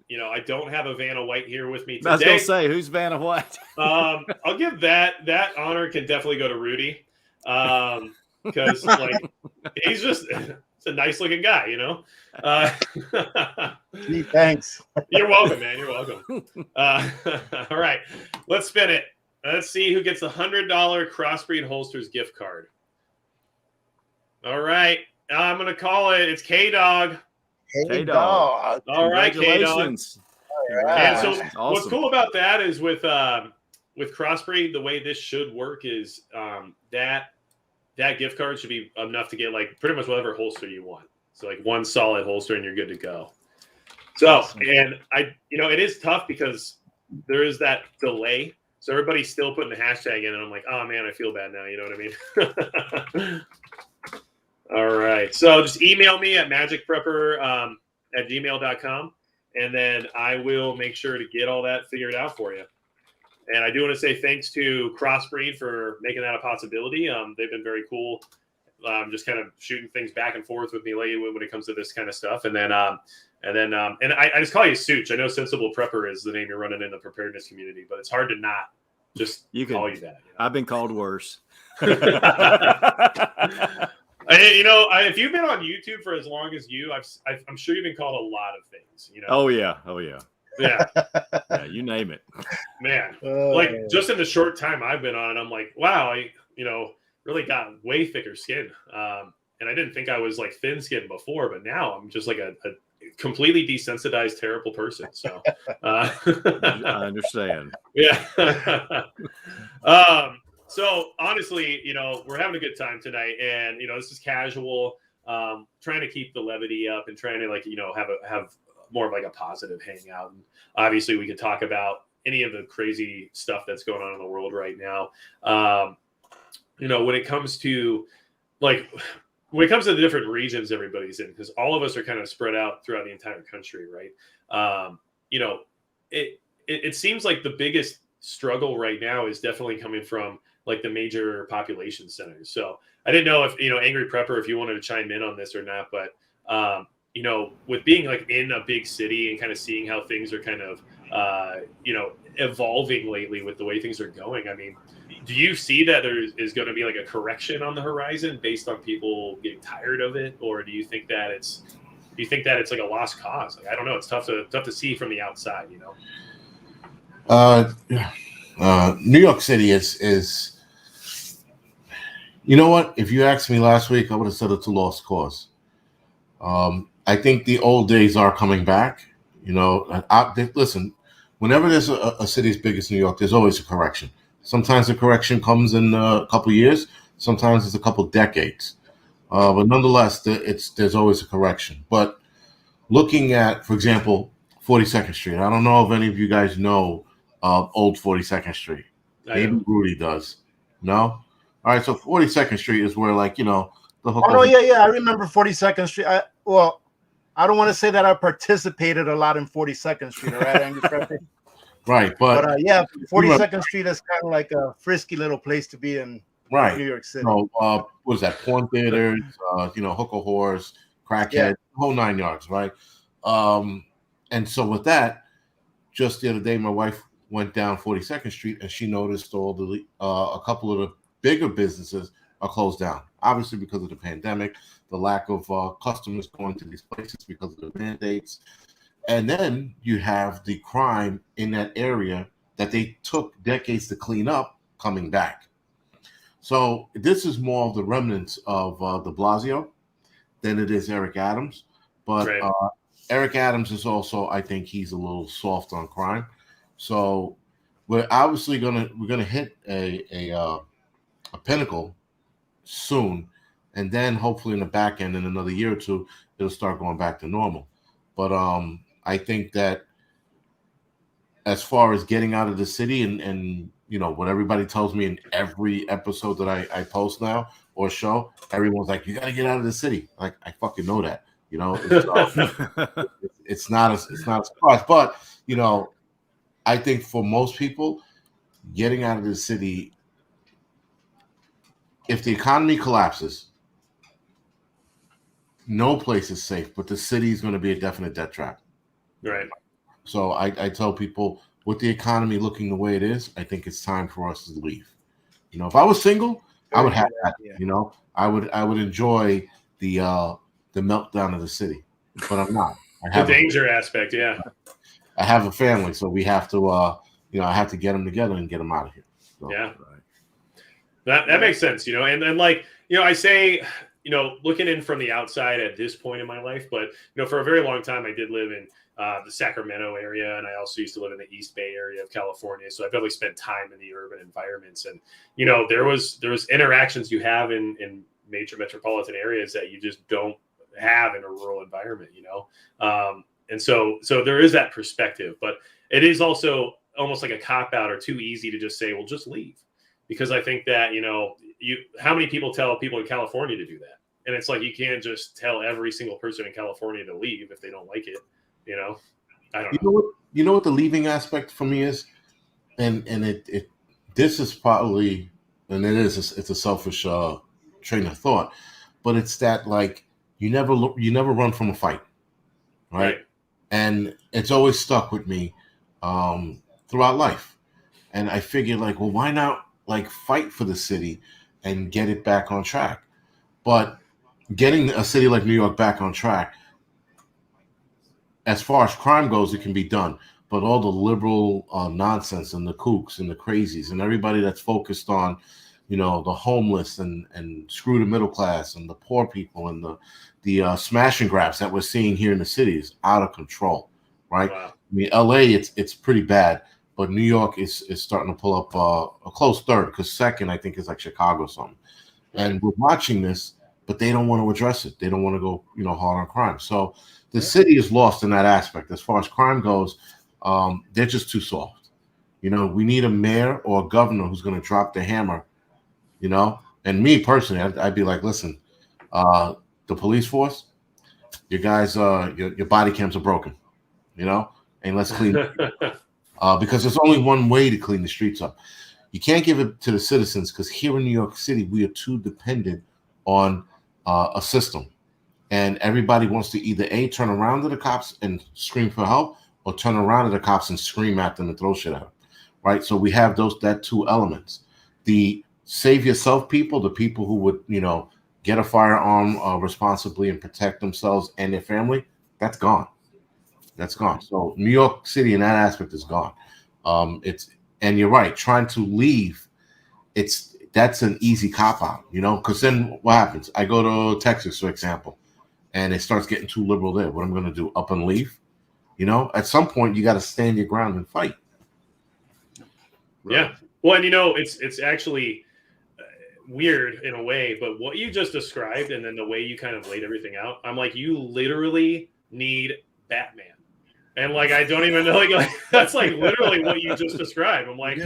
you know, I don't have a Vanna White here with me today. I was going to say, who's Vanna White? I'll give that honor can definitely go to Rudy. Because, like, he's just it's a nice looking guy, you know? Gee, thanks. You're welcome, man. You're welcome. All right. Let's spin it. Let's see who gets the $100 Crossbreed Holsters gift card. All right. I'm going to call it. It's K-Dog. Hey, K-Dog. dog. All right, K-Dog. Congratulations. And so Awesome. what's cool about that is with Crossbreed, the way this should work is that gift card should be enough to get like pretty much whatever holster you want. So like one solid holster and you're good to go. So, Awesome. and it is tough because there is that delay. So everybody's still putting the hashtag in and I'm like, oh man, I feel bad now. You know what I mean? All right. So just email me at magicprepper@gmail.com. And then I will make sure to get all that figured out for you. And I do want to say thanks to Crossbreed for making that a possibility. They've been very cool, just kind of shooting things back and forth with me lately when it comes to this kind of stuff. And then I just call you Such. I know Sensible Prepper is the name you're running in the preparedness community, but it's hard to not just call you that. You know? I've been called worse. If you've been on YouTube for as long as you, I'm sure you've been called a lot of things. You know. Oh yeah. Yeah. Yeah, you name it. Man, like just in the short time I've been on it, I'm like, wow, I really got way thicker skin. And I didn't think I was like thin skinned before, but now I'm just like a completely desensitized, terrible person. So, I understand. yeah. So honestly, we're having a good time tonight, and this is casual. Trying to keep the levity up and trying to have more of like a positive hangout. And obviously, we could talk about any of the crazy stuff that's going on in the world right now. When it comes to the different regions everybody's in, because all of us are kind of spread out throughout the entire country, right? It seems like the biggest struggle right now is definitely coming from like the major population centers. So I didn't know if, Angry Prepper, if you wanted to chime in on this or not, but, with being like in a big city and kind of seeing how things are kind of, evolving lately with the way things are going. I mean, do you see that there is going to be like a correction on the horizon based on people getting tired of it? Or do you think that it's like a lost cause? Like, I don't know. It's tough to see from the outside, New York City is you know what? If you asked me last week, I would have said it's a lost cause. I think the old days are coming back. Listen, whenever there's a city as big as New York, there's always a correction. Sometimes the correction comes in a couple years. Sometimes it's a couple decades. But nonetheless, there's always a correction. But looking at, for example, 42nd Street, I don't know if any of you guys know old 42nd Street. Maybe Rudy does. No? All right, so 42nd Street is where, the hook. Oh, no, yeah. I remember 42nd Street. I don't want to say that I participated a lot in 42nd Street, all right, Angry Prepper? Right, but 42nd Street is kind of like a frisky little place to be in New York City. So, what was that? Porn theaters, hooker whores, crackheads, whole 9 yards, right? And so with that, just the other day, my wife went down 42nd Street and she noticed a couple of the bigger businesses are closed down. Obviously, because of the pandemic, the lack of customers going to these places because of the mandates. And then you have the crime in that area that they took decades to clean up coming back. So this is more of the remnants of de Blasio than it is Eric Adams. But Eric Adams is also, I think he's a little soft on crime. So we're obviously gonna hit a pinnacle soon, and then hopefully in the back end in another year or two, it'll start going back to normal. But I think that as far as getting out of the city and what everybody tells me in every episode that I post now or show, everyone's like, you got to get out of the city. Like, I fucking know that, it's not a surprise, but I think for most people, getting out of the city, if the economy collapses, no place is safe, but the city is going to be a definite death trap. Right. So I tell people, with the economy looking the way it is, I think it's time for us to leave. If I was single, I would have that. I would enjoy the meltdown of the city, but I'm not. The danger aspect, yeah. I have a family, so we have to, I have to get them together and get them out of here. So, yeah. That makes sense, and then I say, looking in from the outside at this point in my life, but for a very long time I did live in the Sacramento area, and I also used to live in the East Bay area of California. So I definitely spent time in the urban environments, and there was interactions you have in major metropolitan areas that you just don't have in a rural environment, and so there is that perspective, but it is also almost like a cop out or too easy to just say, well, just leave. Because I think that, how many people tell people in California to do that? And it's like, you can't just tell every single person in California to leave if they don't like it. I don't know. You know what the leaving aspect for me is? And this is probably, and it's a selfish train of thought, but it's that you never run from a fight. Right. And it's always stuck with me throughout life. And I figured well, why not fight for the city and get it back on track? But getting a city like New York back on track, as far as crime goes, it can be done. But all the liberal nonsense and the kooks and the crazies and everybody that's focused on, the homeless and screw the middle class and the poor people and the smash and grabs that we're seeing here in the city is out of control, right? Wow. I mean, LA, it's pretty bad, but New York is starting to pull up a close third, because second, I think, is like Chicago or something. And we're watching this, but they don't want to address it. They don't want to go, hard on crime. So the city is lost in that aspect. As far as crime goes, they're just too soft. We need a mayor or a governor who's going to drop the hammer, And me personally, I'd be like, listen, the police force, you guys, your body cams are broken, and let's clean because there's only one way to clean the streets up. You can't give it to the citizens, because here in New York City, we are too dependent on a system. And everybody wants to either A, turn around to the cops and scream for help, or turn around to the cops and scream at them and throw shit at them, right? So we have that two elements. The save yourself people, the people who would, get a firearm responsibly and protect themselves and their family, that's gone. That's gone. So New York City in that aspect is gone. And you're right, trying to leave, that's an easy cop out, because then what happens? I go to Texas, for example, and it starts getting too liberal there. What I'm going to do? Up and leave? At some point, you got to stand your ground and fight. Yeah. Well, and it's actually weird in a way, but what you just described, and then the way you kind of laid everything out, I'm like, you literally need Batman. And like, I don't even know, like that's like literally what you just described. I'm like,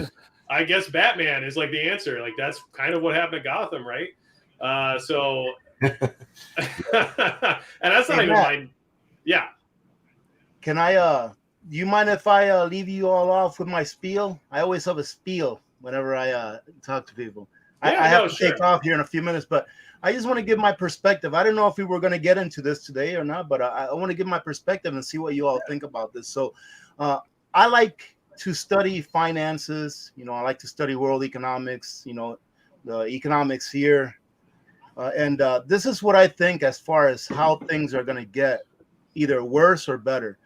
I guess Batman is like the answer. Like, that's kind of what happened to Gotham, right? So, and that's not even mine. Yeah. Can I, do you mind if I leave you all off with my spiel? I always have a spiel whenever I talk to people. I have to take off here in a few minutes, but I just want to give my perspective. I don't know if we were going to get into this today or not, but I want to give my perspective and see what you all think about this. So I like to study finances. I like to study world economics, the economics here. And this is what I think as far as how things are going to get either worse or better.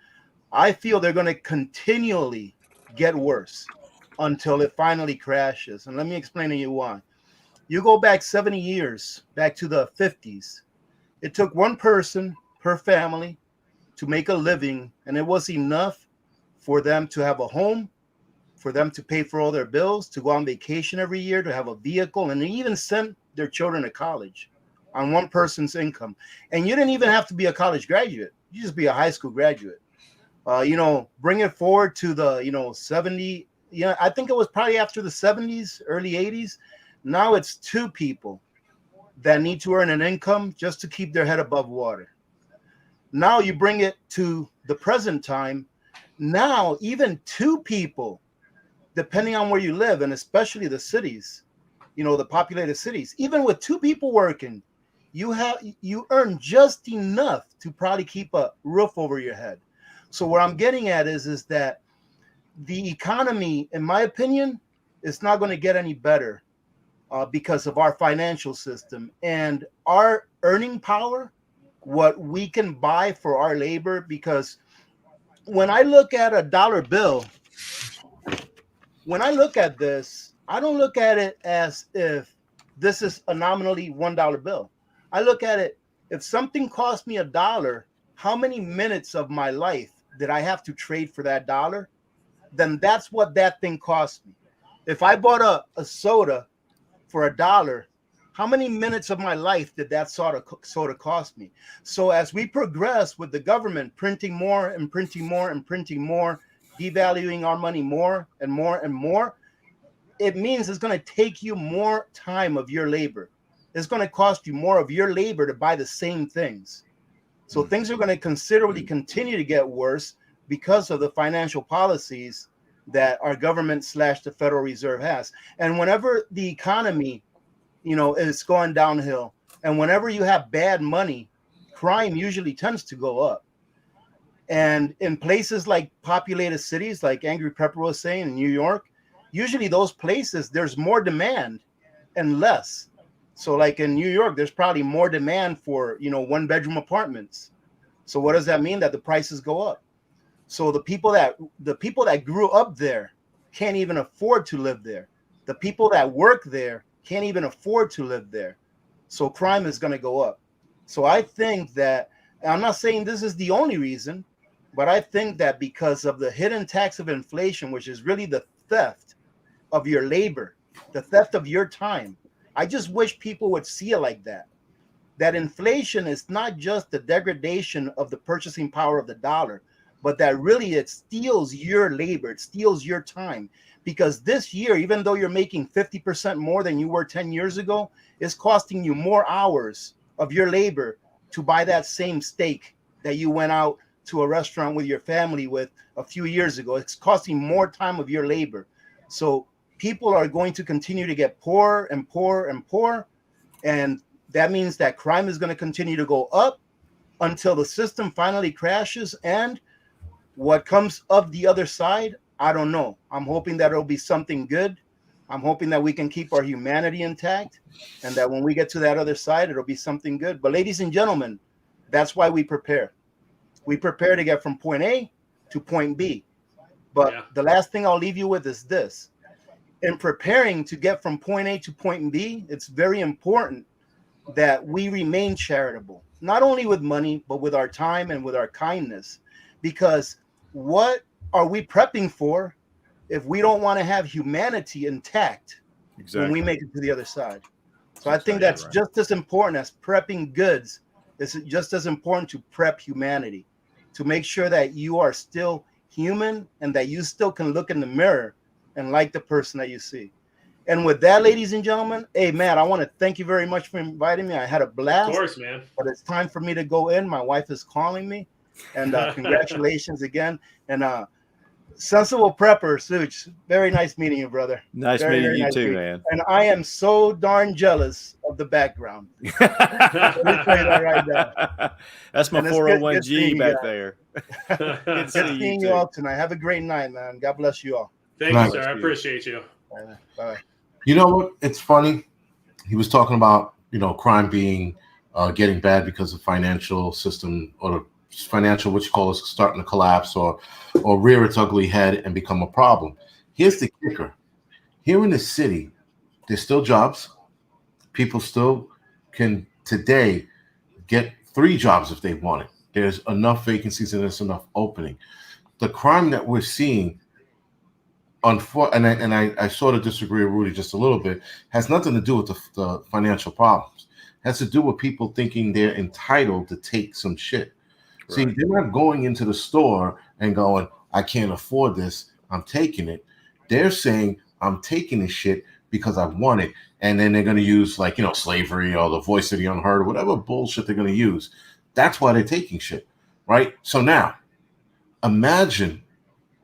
I feel they're going to continually get worse until it finally crashes. And let me explain to you why. You go back 70 years, back to the 50s. It took one person per family to make a living, and it was enough for them to have a home, for them to pay for all their bills, to go on vacation every year, to have a vehicle, and they even sent their children to college on one person's income. And you didn't even have to be a college graduate. You just be a high school graduate. Bring it forward to the, 70. I think it was probably after the 70s, early 80s. Now it's two people that need to earn an income just to keep their head above water. Now you bring it to the present time. Now even two people, depending on where you live, and especially the cities, the populated cities, even with two people working, you earn just enough to probably keep a roof over your head. So what I'm getting at is that the economy, in my opinion, is not going to get any better because of our financial system and our earning power, what we can buy for our labor. Because when I look at a dollar bill, when I look at this, I don't look at it as if this is a nominally $1 bill. I look at it, if something cost me $1, how many minutes of my life did I have to trade for that dollar? Then that's what that thing cost me. If I bought a soda for $1, how many minutes of my life did that soda cost me? So as we progress with the government printing more and printing more and printing more, devaluing our money more and more and more, it means it's going to take you more time of your labor. It's going to cost you more of your labor to buy the same things. So things are going to considerably continue to get worse because of the financial policies that our government / the Federal Reserve has. And whenever the economy, is going downhill, and whenever you have bad money, crime usually tends to go up. And in places like populated cities, like Angry Prepper was saying, in New York, usually those places, there's more demand and less. So like in New York, there's probably more demand for, 1-bedroom apartments. So what does that mean? That the prices go up. So the people that grew up there can't even afford to live there. The people that work there can't even afford to live there. So crime is going to go up. So I think that, I'm not saying this is the only reason, but I think that because of the hidden tax of inflation, which is really the theft of your labor, the theft of your time, I just wish people would see it like that. That inflation is not just the degradation of the purchasing power of the dollar, but that really it steals your labor, it steals your time. Because this year, even though you're making 50% more than you were 10 years ago, it's costing you more hours of your labor to buy that same steak that you went out to a restaurant with your family with a few years ago. It's costing more time of your labor. So people are going to continue to get poorer and poorer and poorer. And that means that crime is going to continue to go up until the system finally crashes. And what comes of the other side, I don't know. I'm hoping that it'll be something good. I'm hoping that we can keep our humanity intact and that when we get to that other side, it'll be something good. But ladies and gentlemen, that's why we prepare. We prepare to get from point A to point B. But the last thing I'll leave you with is this. In preparing to get from point A to point B, it's very important that we remain charitable, not only with money, but with our time and with our kindness. Because what are we prepping for if we don't want to have humanity intact when we make it to the other side? So I think that's just as important as prepping goods. It's just as important to prep humanity, to make sure that you are still human and that you still can look in the mirror and like the person that you see. And with that, ladies and gentlemen, hey, Matt, I want to thank you very much for inviting me. I had a blast. Of course, man. But it's time for me to go in. My wife is calling me. And congratulations again. And Sensible Prepper, Such, very nice meeting you, brother. Nice very, meeting very you nice too, meeting. man. And I am so darn jealous of the background. Let me tell you that right now. That's my And it's 401g back guys. there. Good seeing you all tonight. Have a great night, man. God bless you all. Thank you, sir. I appreciate you. Bye. You know what? It's funny. He was talking about, crime being getting bad because of financial system or financial, what you call is starting to collapse or rear its ugly head and become a problem. Here's the kicker. Here in the city, there's still jobs. People still can today get 3 jobs if they want it. There's enough vacancies and there's enough opening. The crime that we're seeing, and I sort of disagree with Rudy just a little bit, has nothing to do with the financial problems. It has to do with people thinking they're entitled to take some shit. Right. See, they're not going into the store and going, I can't afford this, I'm taking it. They're saying, I'm taking this shit because I want it. And then they're going to use slavery or the voice of the unheard or whatever bullshit they're going to use. That's why they're taking shit, right? So now, imagine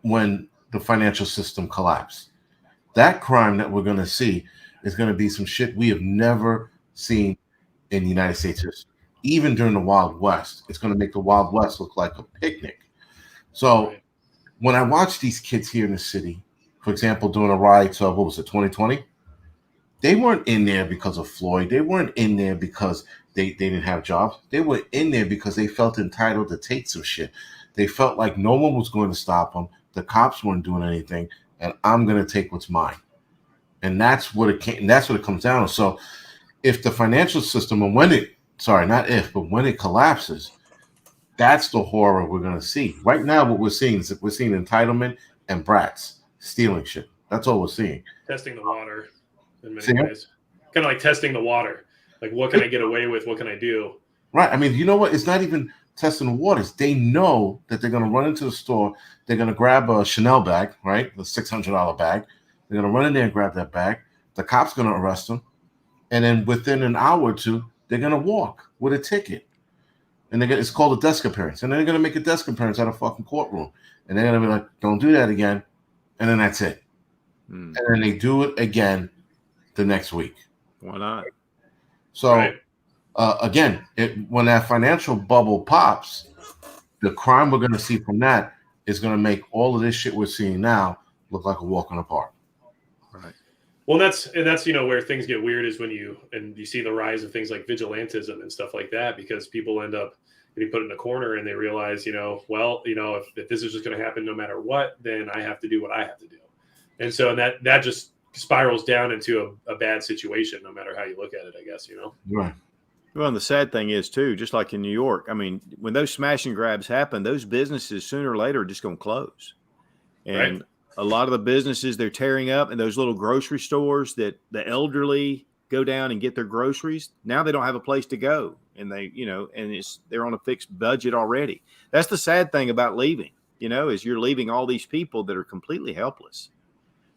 when the financial system collapsed. That crime that we're going to see is going to be some shit we have never seen in the United States history. Even during the Wild West, it's going to make the Wild West look like a picnic. So when I watch these kids here in the city, for example, during the riots of, 2020? They weren't in there because of Floyd. They weren't in there because they didn't have jobs. They were in there because they felt entitled to take some shit. They felt like no one was going to stop them. The cops weren't doing anything, and I'm going to take what's mine. And that's what it comes down to. So if the financial system, and when it collapses, that's the horror we're going to see. Right now, what we're seeing is we're seeing entitlement and brats stealing shit. That's all we're seeing. Testing the water in many ways. Kind of like testing the water. Like, what can I get away with? What can I do? Right. I mean, you know what? It's not even testing the waters. They know that they're going to run into the store. They're going to grab a Chanel bag, right? The $600 bag. They're going to run in there and grab that bag. The cop's going to arrest them. And then within an hour or two, they're going to walk with a ticket. And it's called a desk appearance. And then they're going to make a desk appearance at a fucking courtroom. And they're going to be like, don't do that again. And then that's it. And then they do it again the next week. Why not? So, again, when that financial bubble pops, the crime we're going to see from that is going to make all of this shit we're seeing now look like a walk in the park. Right. Well, that's where things get weird is when you see the rise of things like vigilantism and stuff like that, because people end up getting put in a corner and they realize, if this is just going to happen no matter what, then I have to do what I have to do. And so that just spirals down into a bad situation, no matter how you look at it, I guess, Right. Well, and the sad thing is too, just like in New York, I mean, when those smash and grabs happen, those businesses sooner or later are just going to close. And Right. a lot of the businesses they're tearing up, and those little grocery stores that the elderly go down and get their groceries, now they don't have a place to go, and they're on a fixed budget already. That's the sad thing about leaving, is you're leaving all these people that are completely helpless.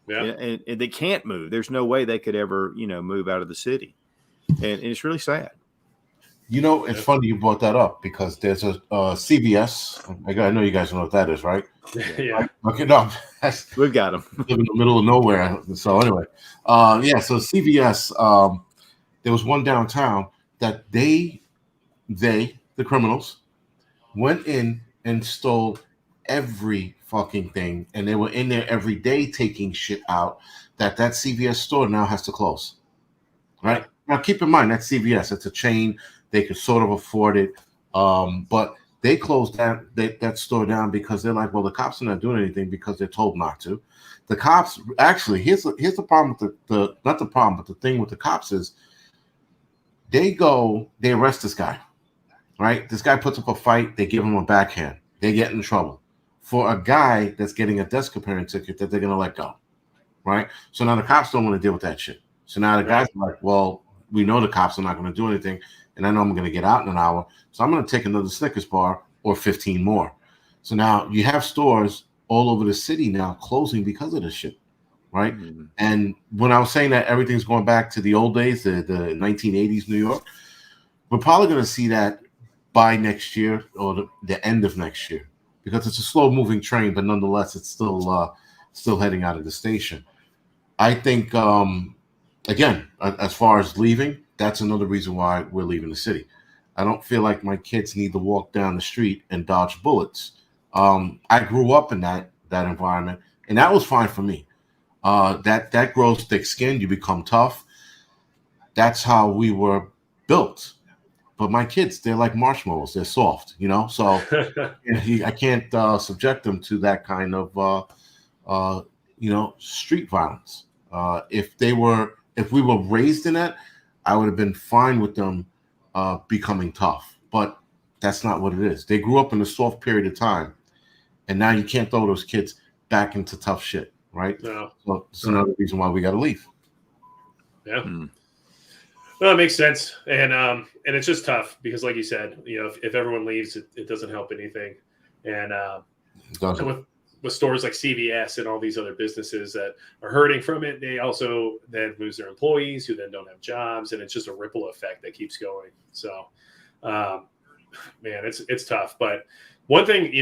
Yeah. And they can't move. There's no way they could ever, move out of the city. And it's really sad. It's funny you brought that up because there's a CVS. I know you guys know what that is, right? Yeah. Okay, no, We've got them. live in the middle of nowhere. So anyway, so CVS, there was one downtown that the criminals, went in and stole every fucking thing, and they were in there every day taking shit out. That CVS store now has to close. Right now, keep in mind that CVS, it's a chain. They could sort of afford it, but they closed that store down because they're like, well, the cops are not doing anything because they're told not to. The cops actually, here's the problem with not the problem, but the thing with the cops is they arrest this guy, right? This guy puts up a fight, they give him a backhand, they get in trouble for a guy that's getting a desk appearance ticket that they're gonna let go, right? So now the cops don't want to deal with that shit. So now the guys are like, well, we know the cops are not going to do anything, and I know I'm going to get out in an hour, so I'm going to take another Snickers bar or 15 more. So now you have stores all over the city now closing because of this shit, right? Mm-hmm. And when I was saying that everything's going back to the old days, the 1980s New York, we're probably going to see that by next year or the end of next year, because it's a slow-moving train, but nonetheless, it's still heading out of the station. I think. Again, as far as leaving, that's another reason why we're leaving the city. I don't feel like my kids need to walk down the street and dodge bullets. I grew up in that environment, and that was fine for me. That grows thick skin. You become tough. That's how we were built. But my kids, they're like marshmallows. They're soft, So I can't subject them to that kind of, street violence. If we were raised in that, I would have been fine with them becoming tough. But that's not what it is. They grew up in a soft period of time, and now you can't throw those kids back into tough shit, right? No. So it's another reason why we got to leave. Yeah. Well, it makes sense, and it's just tough because, like you said, if everyone leaves, it doesn't help anything, and with stores like CVS and all these other businesses that are hurting from it, they also then lose their employees who then don't have jobs, and it's just a ripple effect that keeps going. So, man, it's tough. But one thing,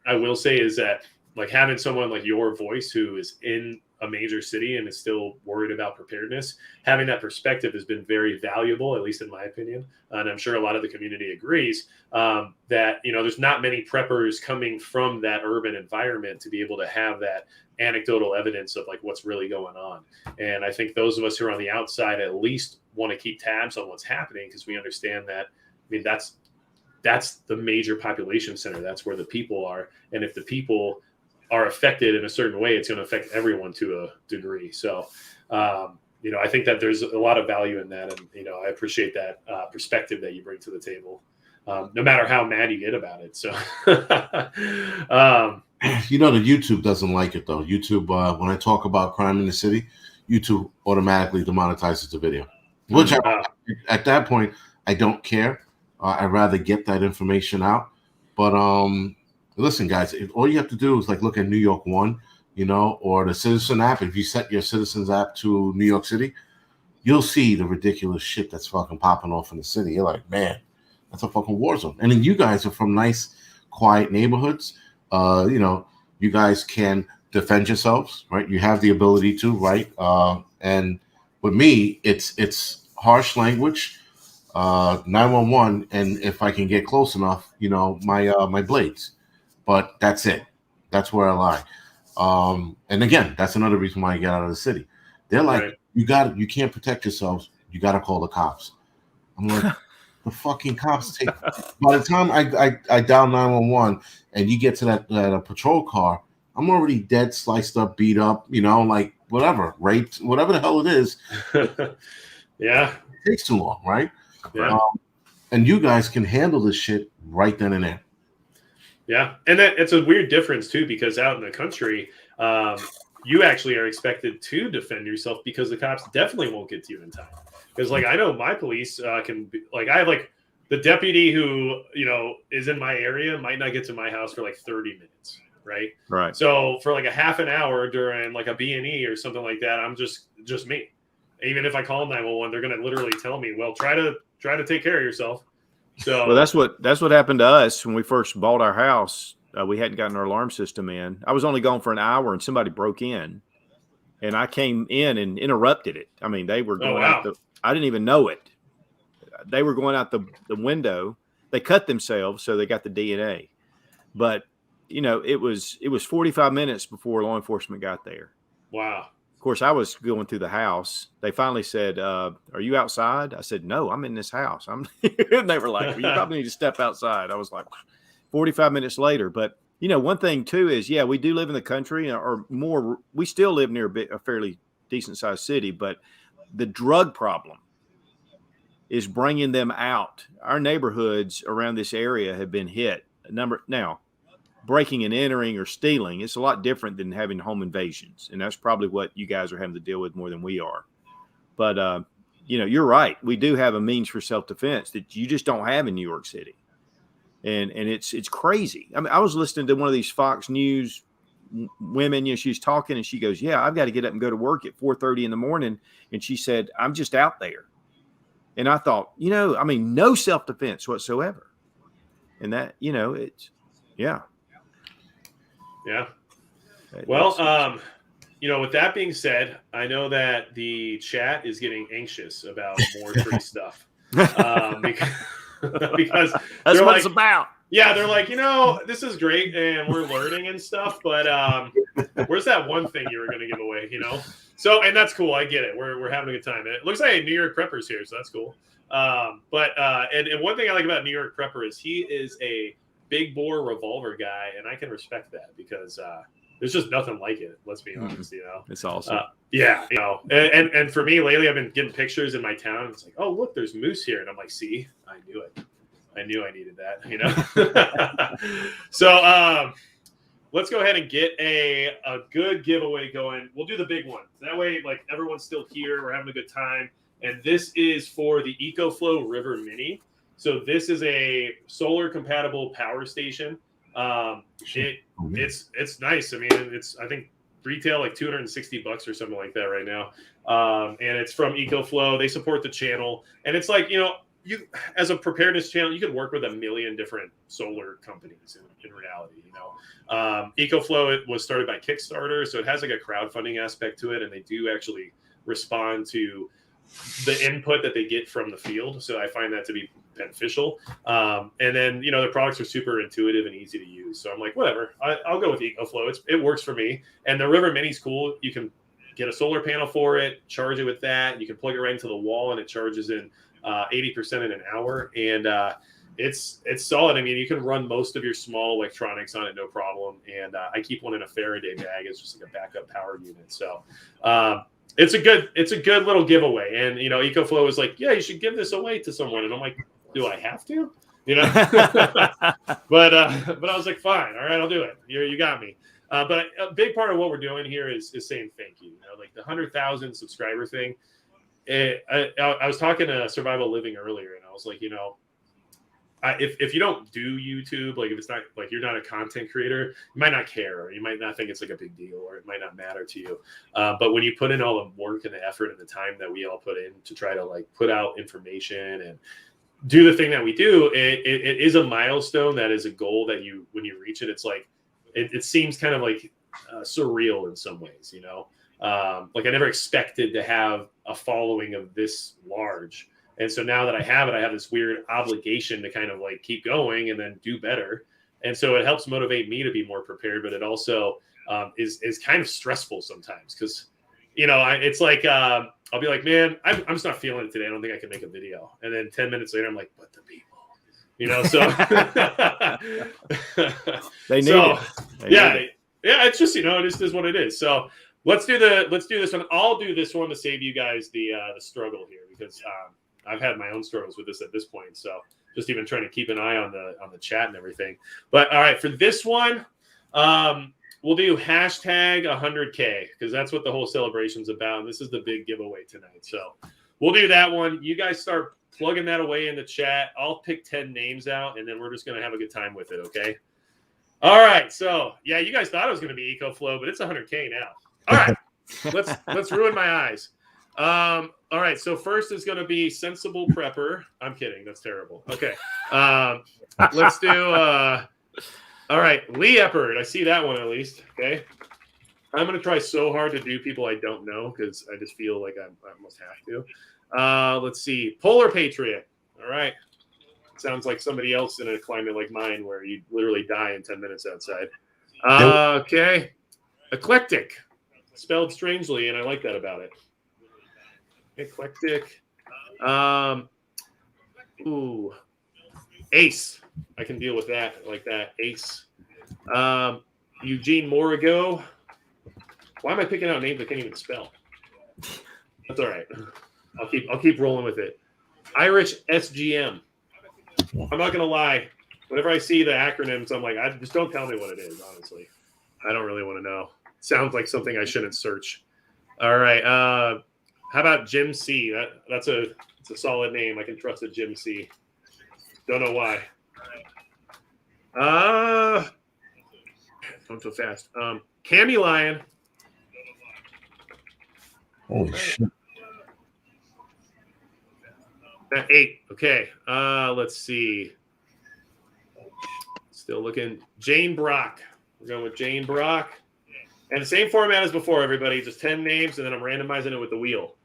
I will say is that, like, having someone like your voice who is in a major city and is still worried about preparedness, having that perspective has been very valuable, at least in my opinion. And I'm sure a lot of the community agrees that, there's not many preppers coming from that urban environment to be able to have that anecdotal evidence of like what's really going on. And I think those of us who are on the outside at least want to keep tabs on what's happening, because we understand that, that's the major population center. That's where the people are. And if the people are affected in a certain way, it's going to affect everyone to a degree. So, I think that there's a lot of value in that. And, I appreciate that perspective that you bring to the table, no matter how mad you get about it. So, the YouTube doesn't like it though. YouTube, when I talk about crime in the city, YouTube automatically demonetizes the video, which at that point, I don't care. I'd rather get that information out. But, listen, guys, all you have to do is like look at New York One, or the Citizen app. If you set your Citizens app to New York City, you'll see the ridiculous shit that's fucking popping off in the city. You're like, man, that's a fucking war zone. And then you guys are from nice, quiet neighborhoods. You guys can defend yourselves, right? You have the ability to, right? And with me, it's harsh language, 911, and if I can get close enough, my blades. But that's it. That's where I lie. And again, that's another reason why you get out of the city. They're like, right. You can't protect yourselves. You got to call the cops. I'm like, the fucking cops take. By the time I dial 911 and you get to that patrol car, I'm already dead, sliced up, beat up. Like whatever, raped, whatever the hell it is. Yeah. It takes too long, right? Yeah. And you guys can handle this shit right then and there. Yeah. And that it's a weird difference too, because out in the country, you actually are expected to defend yourself because the cops definitely won't get to you in time. Because like I know my police can be like, I have like the deputy who, you know, is in my area might not get to my house for like 30 minutes. Right. So for like a half an hour during like a B&E or something like that, I'm just me. Even if I call 911, they're going to literally tell me, well, try to take care of yourself. So well, that's what happened to us when we first bought our house. We hadn't gotten our alarm system in. I was only gone for an hour and somebody broke in, and I came in and interrupted it. I mean, they were going out I didn't even know it. They were going out the window. They cut themselves, so they got the DNA. But, you know, it was 45 minutes before law enforcement got there. Wow. Of course, I was going through the house. They finally said, are you outside? I said, no, I'm in this house. And they were like, well, you probably need to step outside. I was like, 45 minutes later. But, you know, one thing, too, is, yeah, we do live in the country or more. We still live near a fairly decent-sized city, but the drug problem is bringing them out. Our neighborhoods around this area have been hit. Now, breaking and entering or stealing, it's a lot different than having home invasions. And that's probably what you guys are having to deal with more than we are. But, you know, you're right. We do have a means for self-defense that you just don't have in New York City. And it's crazy. I mean, I was listening to one of these Fox News women, you know, she's talking and she goes, yeah, I've got to get up and go to work at 4:30 in the morning. And she said, I'm just out there. And I thought, you know, I mean, no self-defense whatsoever. And that, you know, it's, yeah. Yeah. Well, you know, with that being said, I know that the chat is getting anxious about more free stuff. Because that's what like, it's about. Yeah, they're like, you know, this is great and we're learning and stuff, but where's that one thing you were going to give away, you know? So, and that's cool. I get it. We're having a good time. And it looks like New York Prepper's here, so that's cool. But one thing I like about New York Prepper is he is a big bore revolver guy, and I can respect that because there's just nothing like it. Let's be honest, you know. It's awesome. Yeah, you know, and for me lately, I've been getting pictures in my town. And it's like, oh look, there's moose here, and I'm like, see, I knew it. I knew I needed that, you know. So let's go ahead and get a good giveaway going. We'll do the big one. That way, like everyone's still here. We're having a good time. And this is for the EcoFlow River Mini. So this is a solar compatible power station. It's nice. I mean, it's I think retail like $260 or something like that right now. And it's from EcoFlow. They support the channel, and it's like, you know, you as a preparedness channel, you could work with a million different solar companies in reality, you know. EcoFlow, it was started by Kickstarter, so it has like a crowdfunding aspect to it, and they do actually respond to the input that they get from the field. So I find that to be beneficial. And then, you know, the products are super intuitive and easy to use. So I'm like, whatever, I'll go with EcoFlow. It works for me. And the River Mini's cool. You can get a solar panel for it, charge it with that. You can plug it right into the wall, and it charges in 80% in an hour. And it's solid. I mean, you can run most of your small electronics on it, no problem. And I keep one in a Faraday bag. It's just like a backup power unit. So it's a good little giveaway. And, you know, EcoFlow is like, yeah, you should give this away to someone. And I'm like, do I have to? You know, but I was like, fine. All right, I'll do it. You got me. But a big part of what we're doing here is saying thank you. You know, like the 100,000 subscriber thing. I was talking to Survival Living earlier, and I was like, you know, if you don't do YouTube, like if it's not like you're not a content creator, you might not care, or you might not think it's like a big deal, or it might not matter to you. But when you put in all the work and the effort and the time that we all put in to try to like put out information and do the thing that we do, it is a milestone. That is a goal that when you reach it, it's like, it seems kind of like surreal in some ways, you know. Like I never expected to have a following of this large. And so now that I have it, I have this weird obligation to kind of like keep going and then do better. And so it helps motivate me to be more prepared, but it also is kind of stressful sometimes because, you know, it's like, I'll be like, man, I'm just not feeling it today. I don't think I can make a video. And then 10 minutes later, I'm like, but the people, you know, so they need it. Yeah, it's just, you know, it just is what it is. So, Let's do this one. I'll do this one to save you guys the struggle here, because I've had my own struggles with this at this point. So just even trying to keep an eye on the chat and everything. But all right, for this one, we'll do hashtag 100K, because that's what the whole celebration's about. And this is the big giveaway tonight. So we'll do that one. You guys start plugging that away in the chat. I'll pick 10 names out, and then we're just going to have a good time with it, okay? All right. So, yeah, you guys thought it was going to be EcoFlow, but it's 100K now. All right. Let's ruin my eyes. All right. So first is going to be Sensible Prepper. I'm kidding. That's terrible. Okay. Let's do all right, Lee Eppard. I see that one at least. Okay. I'm going to try so hard to do people I don't know, because I just feel like I must have to. Let's see. Polar Patriot. All right. Sounds like somebody else in a climate like mine where you literally die in 10 minutes outside. Okay. Eclectic. Spelled strangely, and I like that about it. Eclectic. Ooh. Ace. I can deal with that like that. Ace. Eugene Morigo. Why am I picking out names I can't even spell? That's all right. I'll keep rolling with it. Irish SGM. I'm not gonna lie. Whenever I see the acronyms, I'm like, just don't tell me what it is. Honestly, I don't really want to know. Sounds like something I shouldn't search. All right. How about Jim C? It's a solid name. I can trust a Jim C. Don't know why. Going so fast. Cammy Lion. Holy shit. At 8. Okay. Let's see. Still looking. Jane Brock. We're going with Jane Brock. And the same format as before, everybody. Just 10 names, and then I'm randomizing it with the wheel.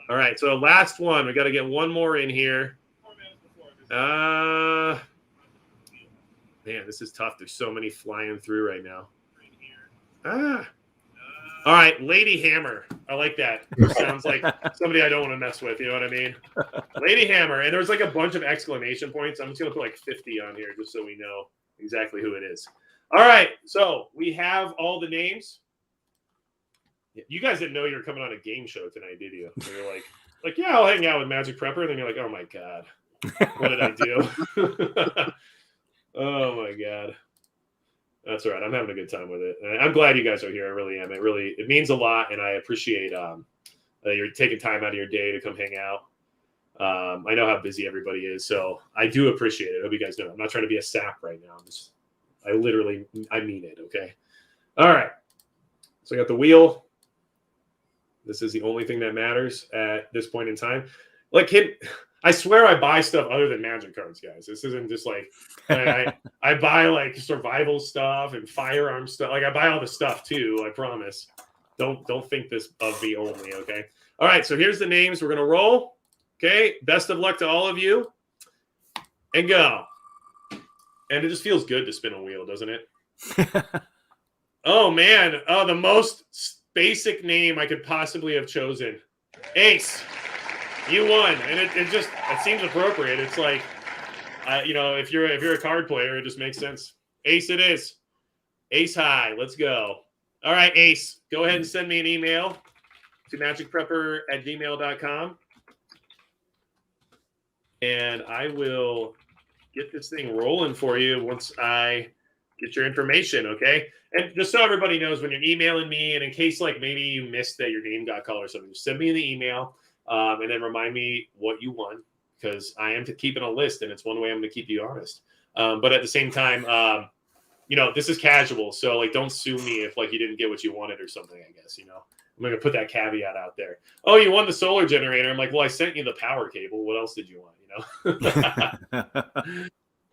All right. So last one. We got to get one more in here. Man, this is tough. There's so many flying through right now. All right, Lady Hammer. I like that. Sounds like somebody I don't want to mess with. You know what I mean? Lady Hammer. And there's like a bunch of exclamation points. I'm just going to put like 50 on here just so we know exactly who it is. All right, so we have all the names. You guys didn't know you were coming on a game show tonight, did you? And you're like, yeah, I'll hang out with Magic Prepper. And then you're like, oh, my God. What did I do? Oh, my God. That's all right. I'm having a good time with it. And I'm glad you guys are here. I really am. It means a lot, and I appreciate you're taking time out of your day to come hang out. I know how busy everybody is, so I do appreciate it. I hope you guys know. I'm not trying to be a sap right now. I mean it, okay? All right. So I got the wheel. This is the only thing that matters at this point in time. I swear I buy stuff other than Magic cards, guys. This isn't just like I buy like survival stuff and firearm stuff. Like I buy all the stuff too. I promise. Don't think this of me only. Okay. All right. So here's the names. We're gonna roll. Okay. Best of luck to all of you. And go. And it just feels good to spin a wheel, doesn't it? Oh man. Oh, the most basic name I could possibly have chosen. Ace. You won, and it seems appropriate. It's like, if you're a card player, it just makes sense. Ace, it is. Ace high. Let's go. All right, Ace. Go ahead and send me an email to magicprepper@gmail.com, and I will get this thing rolling for you once I get your information. Okay. And just so everybody knows, when you're emailing me, and in case like maybe you missed that your name got called or something, just send me the email. And then remind me what you won, because I am keeping a list, and it's one way I'm going to keep you honest. But at the same time, this is casual, so like don't sue me if like you didn't get what you wanted or something. I guess I'm going to put that caveat out there. Oh, you won the solar generator. I'm like, well, I sent you the power cable. What else did you want?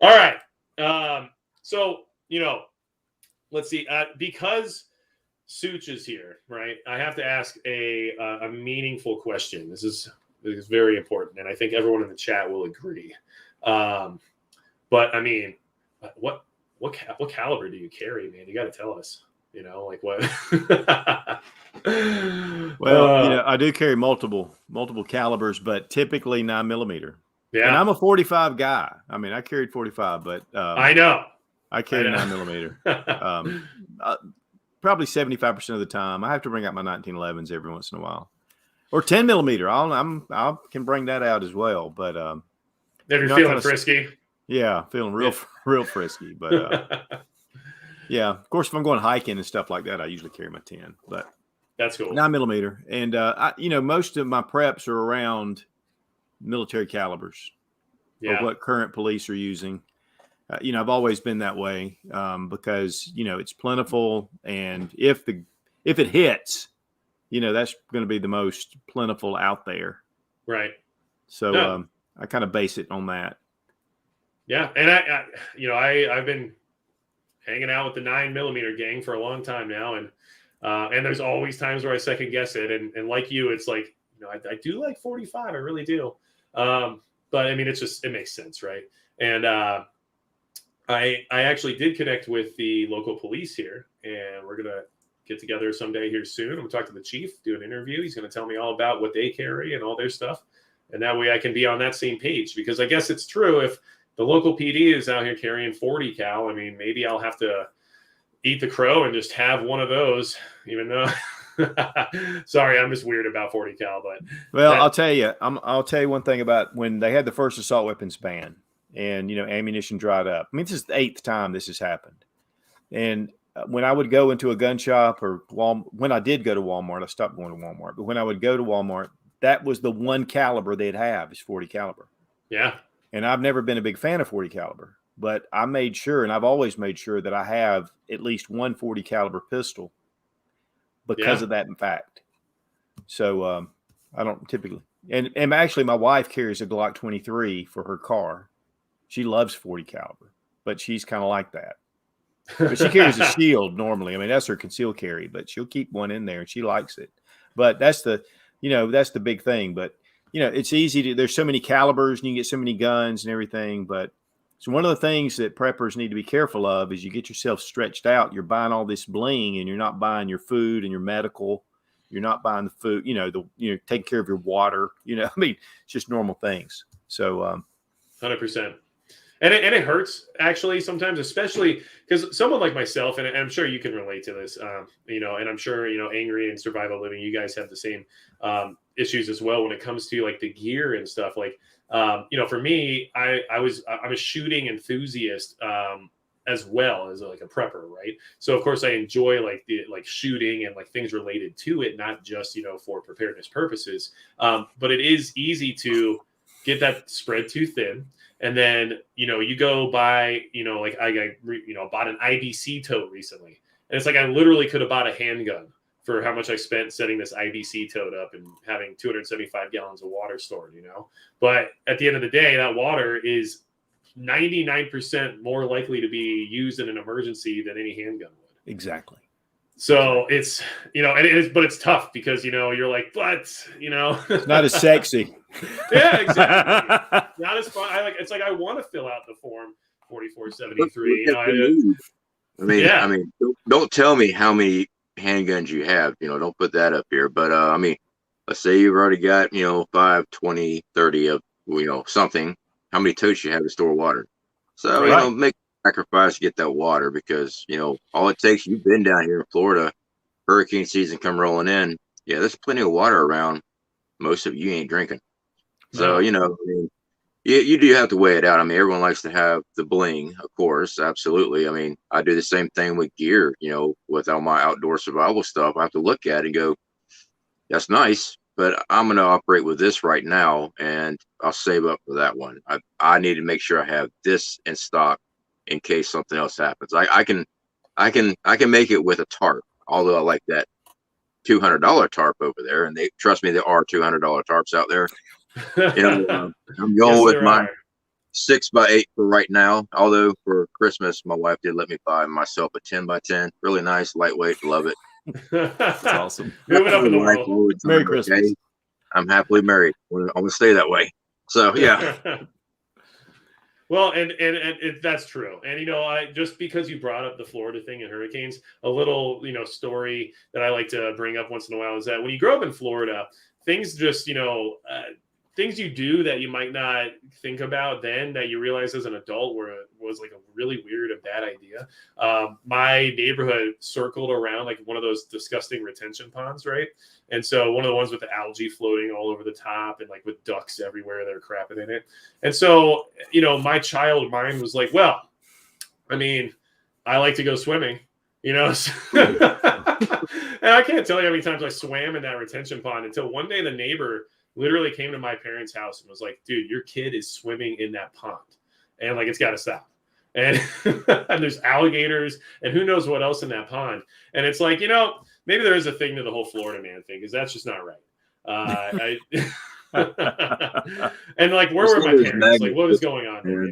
All right. So let's see. Because Such is here, right? I have to ask a meaningful question. This is very important, and I think everyone in the chat will agree. But I mean, what caliber do you carry, man? You got to tell us. Like what? Well, I do carry multiple calibers, but typically 9mm. Yeah, and I'm a 45 guy. I mean, I carried 45, but I know I carry 9mm. probably 75% of the time. I have to bring out my 1911s every once in a while, or 10 millimeter. I can bring that out as well. But If you're I feeling kinda, frisky. yeah, feeling real frisky. But yeah, of course, if I'm going hiking and stuff like that, I usually carry my 10. But that's cool. 9 millimeter, and most of my preps are around military calibers, or what current police are using. I've always been that way because it's plentiful, and if it hits, that's going to be the most plentiful out there. Right. So I kind of base it on that. Yeah, and I've been hanging out with the 9 millimeter gang for a long time now, and there's always times where I second guess it, and like you, it's like I do like 45, I really do, but I mean it makes sense, right? And I actually did connect with the local police here, and we're gonna get together someday here soon. I'm gonna talk to the chief, do an interview. He's gonna tell me all about what they carry and all their stuff, and that way I can be on that same page, because I guess it's true, if the local PD is out here carrying 40 cal, I mean, maybe I'll have to eat the crow and just have one of those, even though sorry, I'm just weird about 40 cal, but I'll tell you one thing about when they had the first assault weapons ban, and ammunition dried up. I mean, this is the 8th time this has happened. And when I would go into a gun shop, or when I did go to Walmart, I stopped going to Walmart, but when I would go to Walmart, that was the one caliber they'd have, is 40 caliber. Yeah. And I've never been a big fan of 40 caliber, but I made sure, and I've always made sure, that I have at least one 40 caliber pistol because of that, in fact. So I don't typically, and actually my wife carries a Glock 23 for her car. She loves 40 caliber, but she's kind of like that. But she carries a shield normally. I mean, that's her concealed carry, but she'll keep one in there and she likes it. But that's the big thing. But it's easy to, there's so many calibers and you can get so many guns and everything. But so one of the things that preppers need to be careful of is you get yourself stretched out. You're buying all this bling, and you're not buying your food and your medical. You're not buying the food, taking care of your water. I mean, it's just normal things. So 100%. And it hurts, actually, sometimes, especially because someone like myself, and I'm sure you can relate to this, and I'm sure, Angry and Survival Living, you guys have the same issues as well when it comes to like the gear and stuff. Like, for me, I'm a shooting enthusiast as well as like a prepper, right? So of course I enjoy like shooting and like things related to it, not just, for preparedness purposes. But it is easy to get that spread too thin. And then, you go buy, like I bought an IBC tote recently. And it's like I literally could have bought a handgun for how much I spent setting this IBC tote up and having 275 gallons of water stored, But at the end of the day, that water is 99% more likely to be used in an emergency than any handgun would. exactly. So it's, and it is, but it's tough because, you're like, but, It's not as sexy. Yeah, exactly. Not as fun. It's like I want to fill out the form 4473. I mean, don't tell me how many handguns you have. Don't put that up here. But I mean, let's say you've already got 5, 20, 30 of something. How many totes you have to store water? So make a sacrifice to get that water, because all it takes. You've been down here in Florida, hurricane season come rolling in. Yeah, there's plenty of water around. Most of you ain't drinking. So, I mean, you do have to weigh it out. I mean, everyone likes to have the bling, of course. Absolutely. I mean, I do the same thing with gear, with all my outdoor survival stuff. I have to look at it and go, that's nice, but I'm going to operate with this right now, and I'll save up for that one. I need to make sure I have this in stock in case something else happens. I can make it with a tarp, although I like that $200 tarp over there, and trust me, there are $200 tarps out there. I'm going with my 6x8 for right now. Although for Christmas, my wife did let me buy myself a 10x10. Really nice, lightweight, love it. That's awesome. Moving up in the world. Merry Christmas. Okay? I'm happily married. I'm gonna stay that way. So yeah. Well, and that's true. And, I just because you brought up the Florida thing and hurricanes, a little, story that I like to bring up once in a while is that when you grow up in Florida, things just, things you do that you might not think about then that you realize as an adult was like a really weird and bad idea. My neighborhood circled around like one of those disgusting retention ponds, right? And so one of the ones with the algae floating all over the top and like with ducks everywhere, they're crapping in it. And so, my child mind was like, well, I mean, I like to go swimming, and I can't tell you how many times I swam in that retention pond until one day the neighbor literally came to my parents' house and was like, dude, your kid is swimming in that pond. And like, it's got to stop. And, and there's alligators and who knows what else in that pond. And it's like, maybe there is a thing to the whole Florida man thing because that's just not right. And like, where were my parents? Like, what was going on there,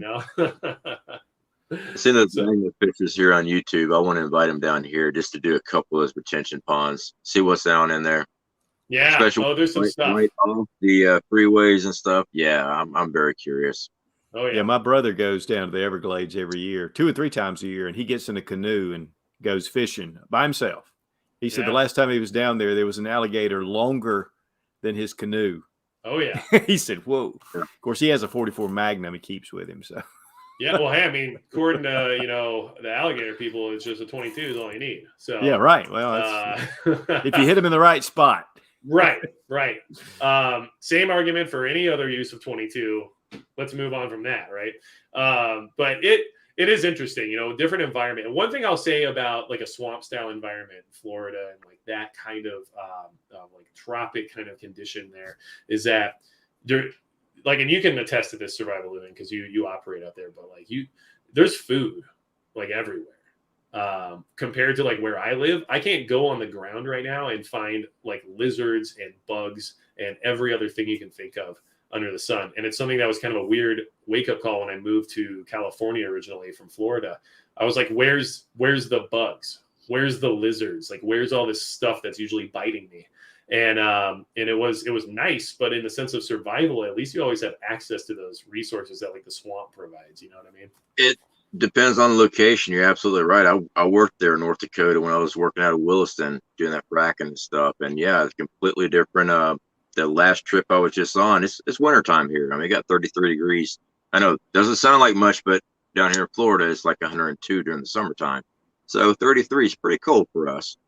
Seeing those magnet pictures here on YouTube, I want to invite them down here just to do a couple of those retention ponds, see what's down in there. Yeah. Especially there's some stuff. Right off the freeways and stuff. Yeah, I'm very curious. Oh yeah. Yeah, my brother goes down to the Everglades every year, 2 or 3 times a year, and he gets in a canoe and goes fishing by himself. He said the last time he was down there was an alligator longer than his canoe. Oh yeah. He said, "Whoa!" Of course, he has a 44 Magnum he keeps with him. So. Yeah, well, hey, I mean, according to the alligator people, it's just a 22 is all you need. So yeah, right. Well, if you hit him in the right spot. Right. Same argument for any other use of 22. Let's move on from that, right? But it is interesting, different environment. And one thing I'll say about like a swamp style environment in Florida and like that kind of like tropic kind of condition there is that there. Like, and you can attest to this survival living because you operate out there, but like there's food like everywhere. Compared to like where I live, I can't go on the ground right now and find like lizards and bugs and every other thing you can think of under the sun. And it's something that was kind of a weird wake up call when I moved to California originally from Florida. I was like, where's the bugs? Where's the lizards? Like, where's all this stuff that's usually biting me? And it was nice, but in the sense of survival, at least you always have access to those resources that like the swamp provides. You know what I mean? It depends on the location. You're absolutely right. I worked there in North Dakota when I was working out of Williston doing that fracking and stuff. And yeah, it's completely different. The last trip I was just on, it's wintertime here. I mean, it got 33 degrees. I know it doesn't sound like much, but down here in Florida, it's like 102 during the summertime. So 33 is pretty cold for us.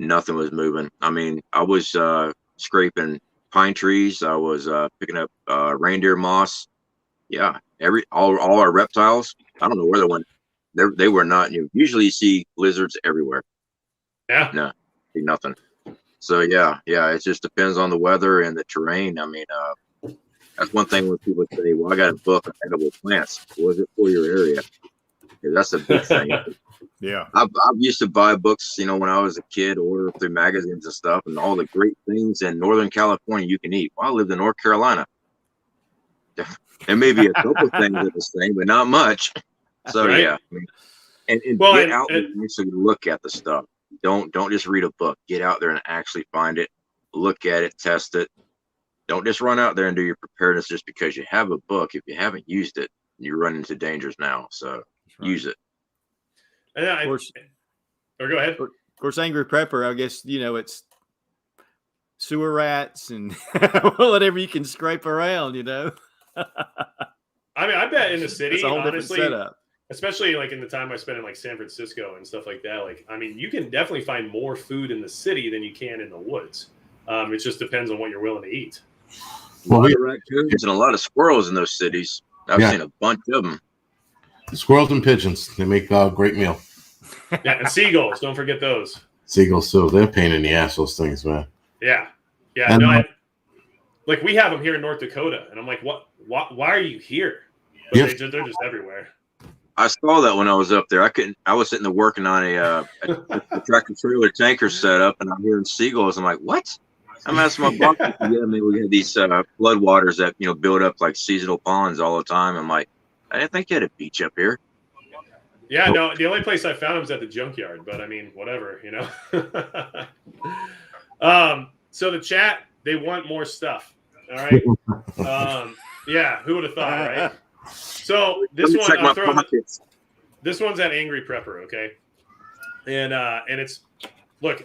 Nothing was moving. I mean, I was scraping pine trees. I was picking up reindeer moss. Yeah, all our reptiles. I don't know where they went. They were not. Usually you see lizards everywhere. Yeah. No, see nothing. So yeah. It just depends on the weather and the terrain. I mean, that's one thing when people say, "Well, I got a book on edible plants." What is it for your area? Yeah, that's a big thing. Yeah, I've used to buy books, when I was a kid, order through magazines and stuff, and all the great things in Northern California you can eat. Well, I lived in North Carolina. There may be a couple things that are the same, but not much. So right. yeah, I mean, and get out there and actually look at the stuff. Don't just read a book. Get out there and actually find it, look at it, test it. Don't just run out there and do your preparedness just because you have a book. If you haven't used it, you run into dangers now. So use it. Of course, or go ahead. Of course, Angry Prepper, I guess, it's sewer rats and whatever you can scrape around, I mean, I bet in the city, it's a whole honestly, different setup. Especially like in the time I spent in like San Francisco and stuff like that. Like, I mean, you can definitely find more food in the city than you can in the woods. It just depends on what you're willing to eat. Well, we have raccoons and a lot of squirrels in those cities. I've seen a bunch of them. The squirrels and pigeons, they make a great meal. Yeah, and seagulls, don't forget those. Seagulls too. They're a pain in the ass, those things, man. Yeah. And, No, like we have them here in North Dakota, and I'm like, what? Why are you here? But they're just everywhere. I saw that when I was up there. I was sitting there working on a tractor trailer tanker setup, and I'm hearing seagulls. I'm like, what? I'm asking my boss. Yeah, I mean, we had these flood waters that build up like seasonal ponds all the time. I'm like, I didn't think you had a beach up here. Yeah, no, the only place I found them was at the junkyard, but I mean, whatever, So the chat, they want more stuff. All right. Yeah, who would have thought, right? So this one, this one's at Angry Prepper, okay? And it's, look,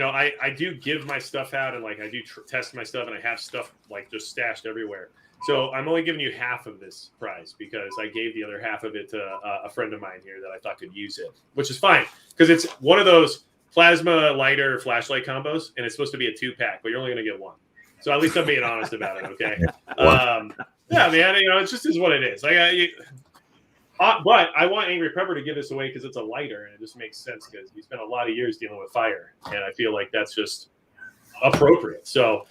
I do give my stuff out and like I do test my stuff and I have stuff like just stashed everywhere. So I'm only giving you half of this prize because I gave the other half of it to a friend of mine here that I thought could use it, which is fine because it's one of those plasma lighter flashlight combos and it's supposed to be a 2-pack, but you're only going to get one. So at least I'm being honest about it. Okay. Yeah, man, it just is what it is. But I want Angry Prepper to give this away because it's a lighter and it just makes sense because he spent a lot of years dealing with fire and I feel like that's just appropriate. So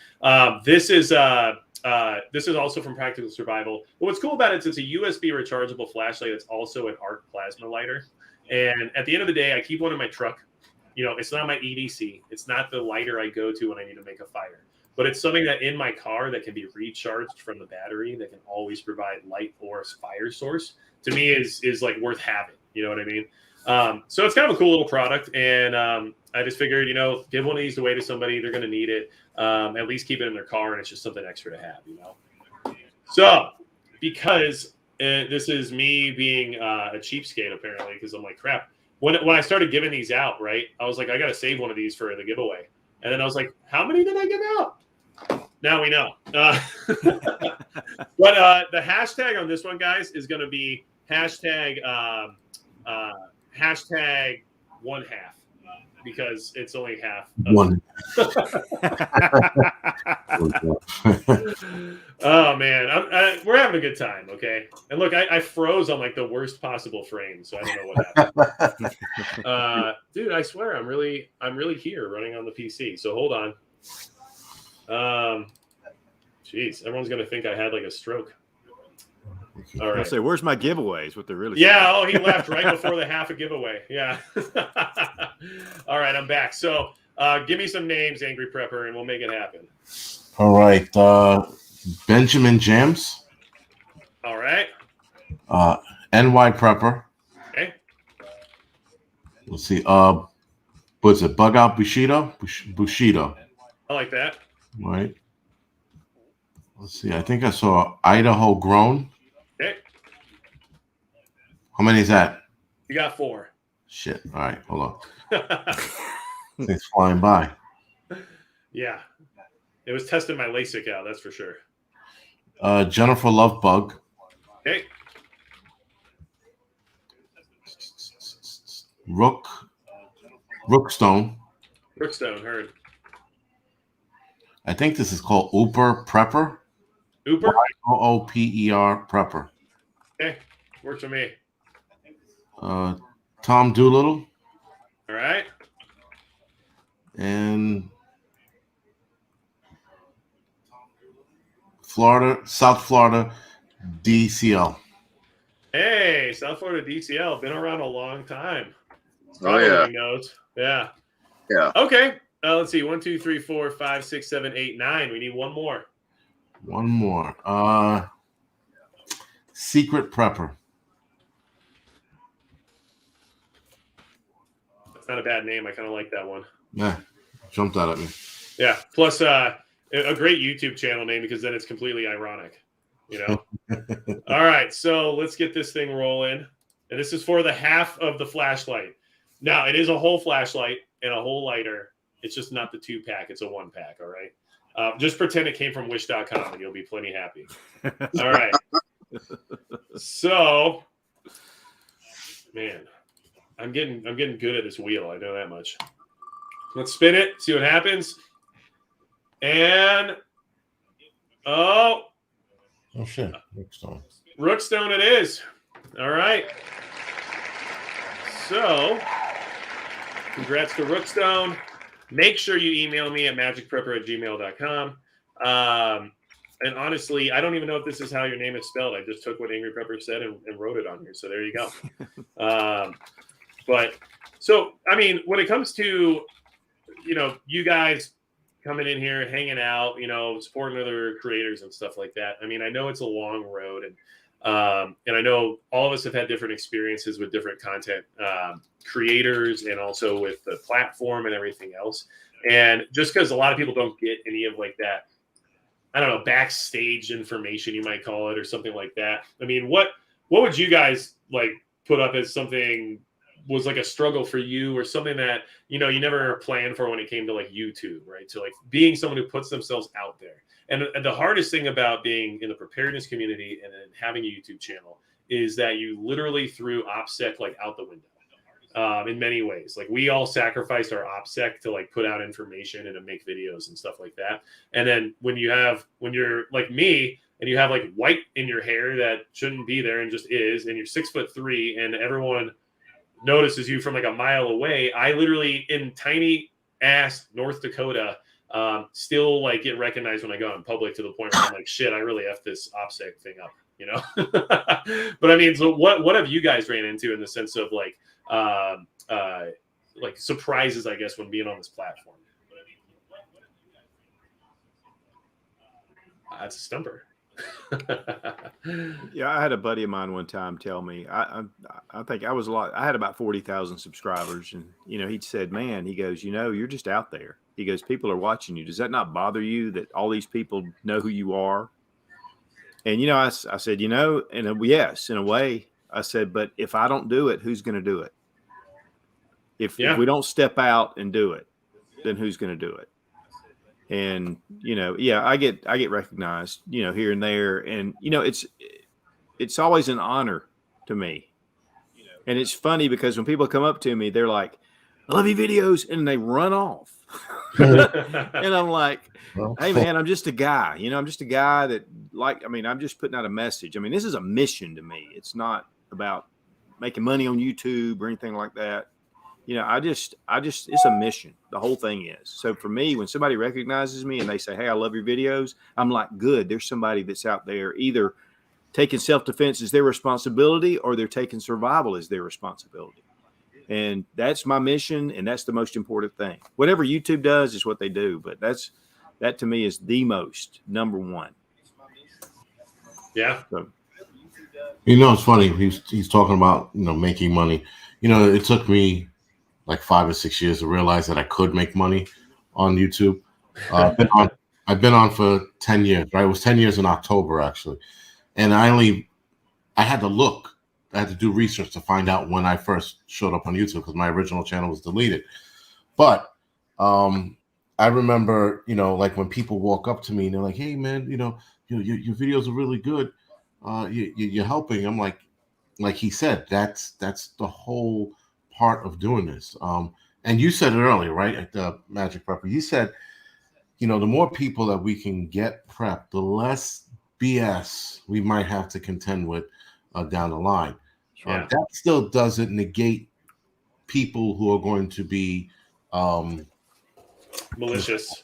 this is also from Practical Survival. But what's cool about it is it's a USB rechargeable flashlight. It's also an arc plasma lighter. And at the end of the day, I keep one in my truck. It's not my EDC. It's not the lighter I go to when I need to make a fire. But it's something that in my car that can be recharged from the battery that can always provide light or a fire source. To me is like worth having. You know what I mean? So it's kind of a cool little product. And I just figured, give one of these away to somebody. They're going to need it. At least keep it in their car. And it's just something extra to have, So because this is me being a cheapskate, apparently, because I'm like, crap. When I started giving these out, right, I was like, I got to save one of these for the giveaway. And then I was like, how many did I give out? Now we know. But the hashtag on this one, guys, is going to be hashtag 1/2 because it's only half. One. Oh man, we're having a good time. Okay, and look, I froze on like the worst possible frame, so I don't know what happened. Dude, I swear, I'm really here running on the PC. So hold on. Jeez, everyone's gonna think I had like a stroke. All right. I say, where's my giveaways? What they're really Yeah. Oh, he left right before the half a giveaway. Yeah. All right, I'm back. So give me some names, Angry Prepper, and we'll make it happen. All right. Benjamin James. All right. NY Prepper. Okay. Let's see. What's it? Bug Out Bushido? Bushido. I like that. All right. Let's see. I think I saw Idaho Grown. Okay. How many is that? You got 4. Shit. All right. Hold on. Things flying by. Yeah. It was testing my LASIK out, that's for sure. Jennifer Lovebug. Okay. Rookstone. Brookstone, heard. I think this is called Ooper Prepper. Ooper? OOPER Prepper. Okay. Works for me. Tom Doolittle. All right. And South Florida DCL. Hey, South Florida DCL. Been around a long time. Oh, yeah. Knows. Yeah. Yeah. Okay. Let's see. 1, 2, 3, 4, 5, 6, 7, 8, 9. We need one more. One more. Secret Prepper. That's not a bad name. I kind of like that one. Yeah. Jumped out at me. Yeah. Plus, a great YouTube channel name because then it's completely ironic. All right. So let's get this thing rolling. And this is for the half of the flashlight. Now, it is a whole flashlight and a whole lighter. It's just not the 2-pack. It's a 1-pack. All right. Just pretend it came from wish.com and you'll be plenty happy. All right. So, man, I'm getting good at this wheel. I know that much. Let's spin it, see what happens. And oh shit. Rookstone. Rookstone it is. All right. So, congrats to Rookstone. Make sure you email me at magicprepper@gmail.com. And honestly, I don't even know if this is how your name is spelled. I just took what Angry Prepper said and wrote it on here. So there you go. But so, I mean, when it comes to, you guys coming in here, hanging out, supporting other creators and stuff like that. I mean, I know it's a long road and I know all of us have had different experiences with different content creators and also with the platform and everything else. And just because a lot of people don't get any of like that, I don't know, backstage information, you might call it, or something like that. I mean, what would you guys like put up as something was like a struggle for you, or something that, you know, you never planned for when it came to like YouTube, right? So like being someone who puts themselves out there. And the hardest thing about being in the preparedness community and then having a YouTube channel is that you literally threw OPSEC like out the window. In many ways, like we all sacrificed our OPSEC to like put out information and to make videos and stuff like that. And then when you're like me and you have like white in your hair that shouldn't be there and just is, and you're 6'3" and everyone notices you from like a mile away, I literally in tiny ass North Dakota still like get recognized when I go out in public, to the point where I'm like, shit, I really F this OPSEC thing up, you know? But I mean, so what have you guys ran into in the sense of like surprises, I guess, when being on this platform? That's a stumper. Yeah, I had a buddy of mine one time tell me, I think I had about 40,000 subscribers, and you know, he said, man, he goes, you know, you're just out there. He goes, people are watching you. Does that not bother you that all these people know who you are? And you know, I said, you know, yes, in a way. I said, but if I don't do it, who's going to do it? If we don't step out and do it, then who's going to do it? And, you know, yeah, I get recognized, you know, here and there. And, you know, it's always an honor to me. And it's funny because when people come up to me, they're like, I love your videos, and they run off. And I'm like, hey man, I'm just a guy, you know, I'm just a guy that I'm just putting out a message. I mean, this is a mission to me. It's not about making money on YouTube or anything like that. You know, I just, it's a mission. The whole thing is. So for me, when somebody recognizes me and they say, hey, I love your videos, I'm like, good. There's somebody that's out there either taking self-defense as their responsibility, or they're taking survival as their responsibility. And that's my mission. And that's the most important thing. Whatever YouTube does is what they do. But that to me is the most number one. Yeah. So, You know, it's funny. He's talking about, you know, making money. You know, it took me like 5 or 6 years to realize that I could make money on YouTube. I've been on for 10 years, right? It was 10 years in October, actually. And I had to look. I had to do research to find out when I first showed up on YouTube, because my original channel was deleted. But I remember, you know, like when people walk up to me and they're like, hey, man, you know, your videos are really good. You're helping. I'm like he said, that's the whole part of doing this. And you said it earlier, right? At the Magic Prepper, you said, you know, the more people that we can get prepped, the less BS we might have to contend with down the line. Yeah. That still doesn't negate people who are going to be malicious.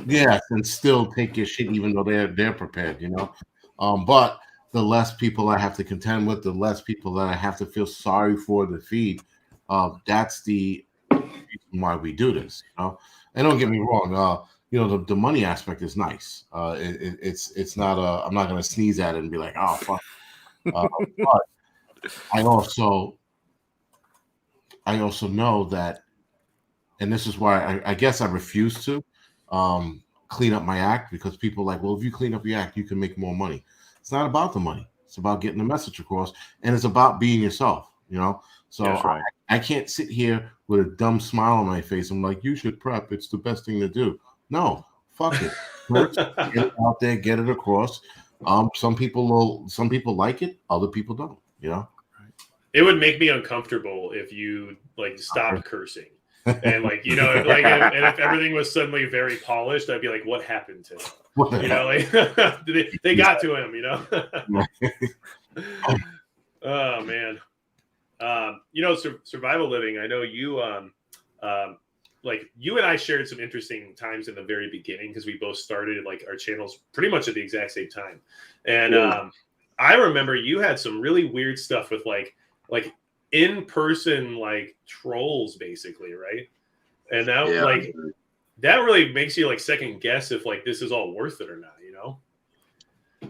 Yes, and still take your shit, even though they're prepared, you know. But the less people I have to contend with, the less people that I have to feel sorry for to feed. That's the reason why we do this, you know. And don't get me wrong, you know, the money aspect is nice. It's not I'm not gonna sneeze at it and be like, oh fuck. But I also know that, and this is why I guess I refuse to clean up my act, because people are like, well, if you clean up your act, you can make more money. It's not about the money. It's about getting the message across, and it's about being yourself, you know. So that's right. I can't sit here with a dumb smile on my face. I'm like, you should prep. It's the best thing to do. No, fuck it. First, get it out there, get it across. Some people like it, other people don't, you know. It would make me uncomfortable if you like stopped cursing. And like, you know, like, and if everything was suddenly very polished, I'd be like, what happened to him? You know, like they got to him, you know? Oh man. You know, survival living. I know you, like you and I shared some interesting times in the very beginning, because we both started like our channels pretty much at the exact same time. And I remember you had some really weird stuff with like in-person like trolls, basically, right? And that like that really makes you like second guess if like this is all worth it or not, you know?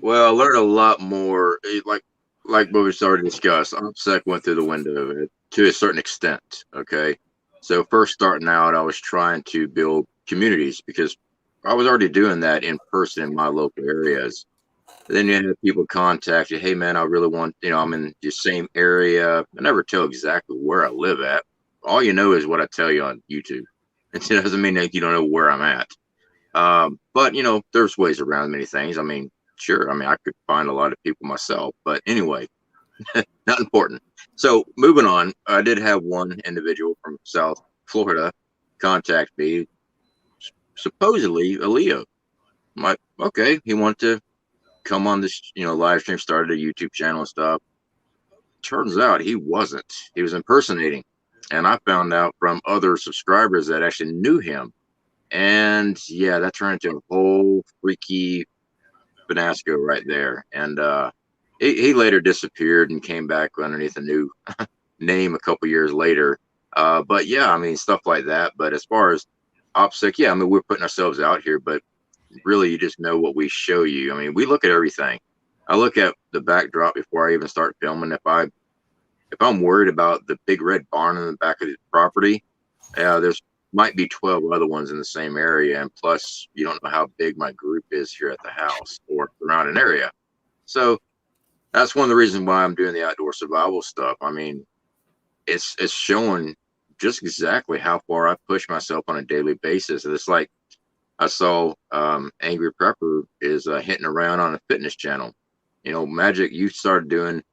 Well, I learned a lot more. Like what we started to discuss, OPSEC went through the window of it to a certain extent. Okay. So first starting out, I was trying to build communities, because I was already doing that in person in my local areas. Then you have people contact you. Hey, man, I really want, I'm in your same area. I never tell exactly where I live at. All you know is what I tell you on YouTube. It doesn't mean that you don't know where I'm at. But, there's ways around many things. I mean, sure. I mean, I could find a lot of people myself. But anyway, not important. So moving on, I did have one individual from South Florida contact me, supposedly a Leo. I'm like, okay, he wanted to come on this, live stream, started a YouTube channel and stuff. Turns out he wasn't. He was impersonating. And I found out from other subscribers that actually knew him. And yeah, that turned into a whole freaky finasco right there. And he later disappeared and came back underneath a new name a couple years later. But yeah, I mean, stuff like that. But as far as OPSEC, yeah, I mean, we're putting ourselves out here, but really you just know what we show you. I mean, we look at everything. I look at the backdrop before I even start filming. If I'm worried about the big red barn in the back of the property, there's might be 12 other ones in the same area, and plus you don't know how big my group is here at the house or around an area. So that's one of the reasons why I'm doing the outdoor survival stuff. I mean, it's showing just exactly how far I push myself on a daily basis. And it's like I saw Angry Prepper is hitting around on a fitness channel. Magic, you started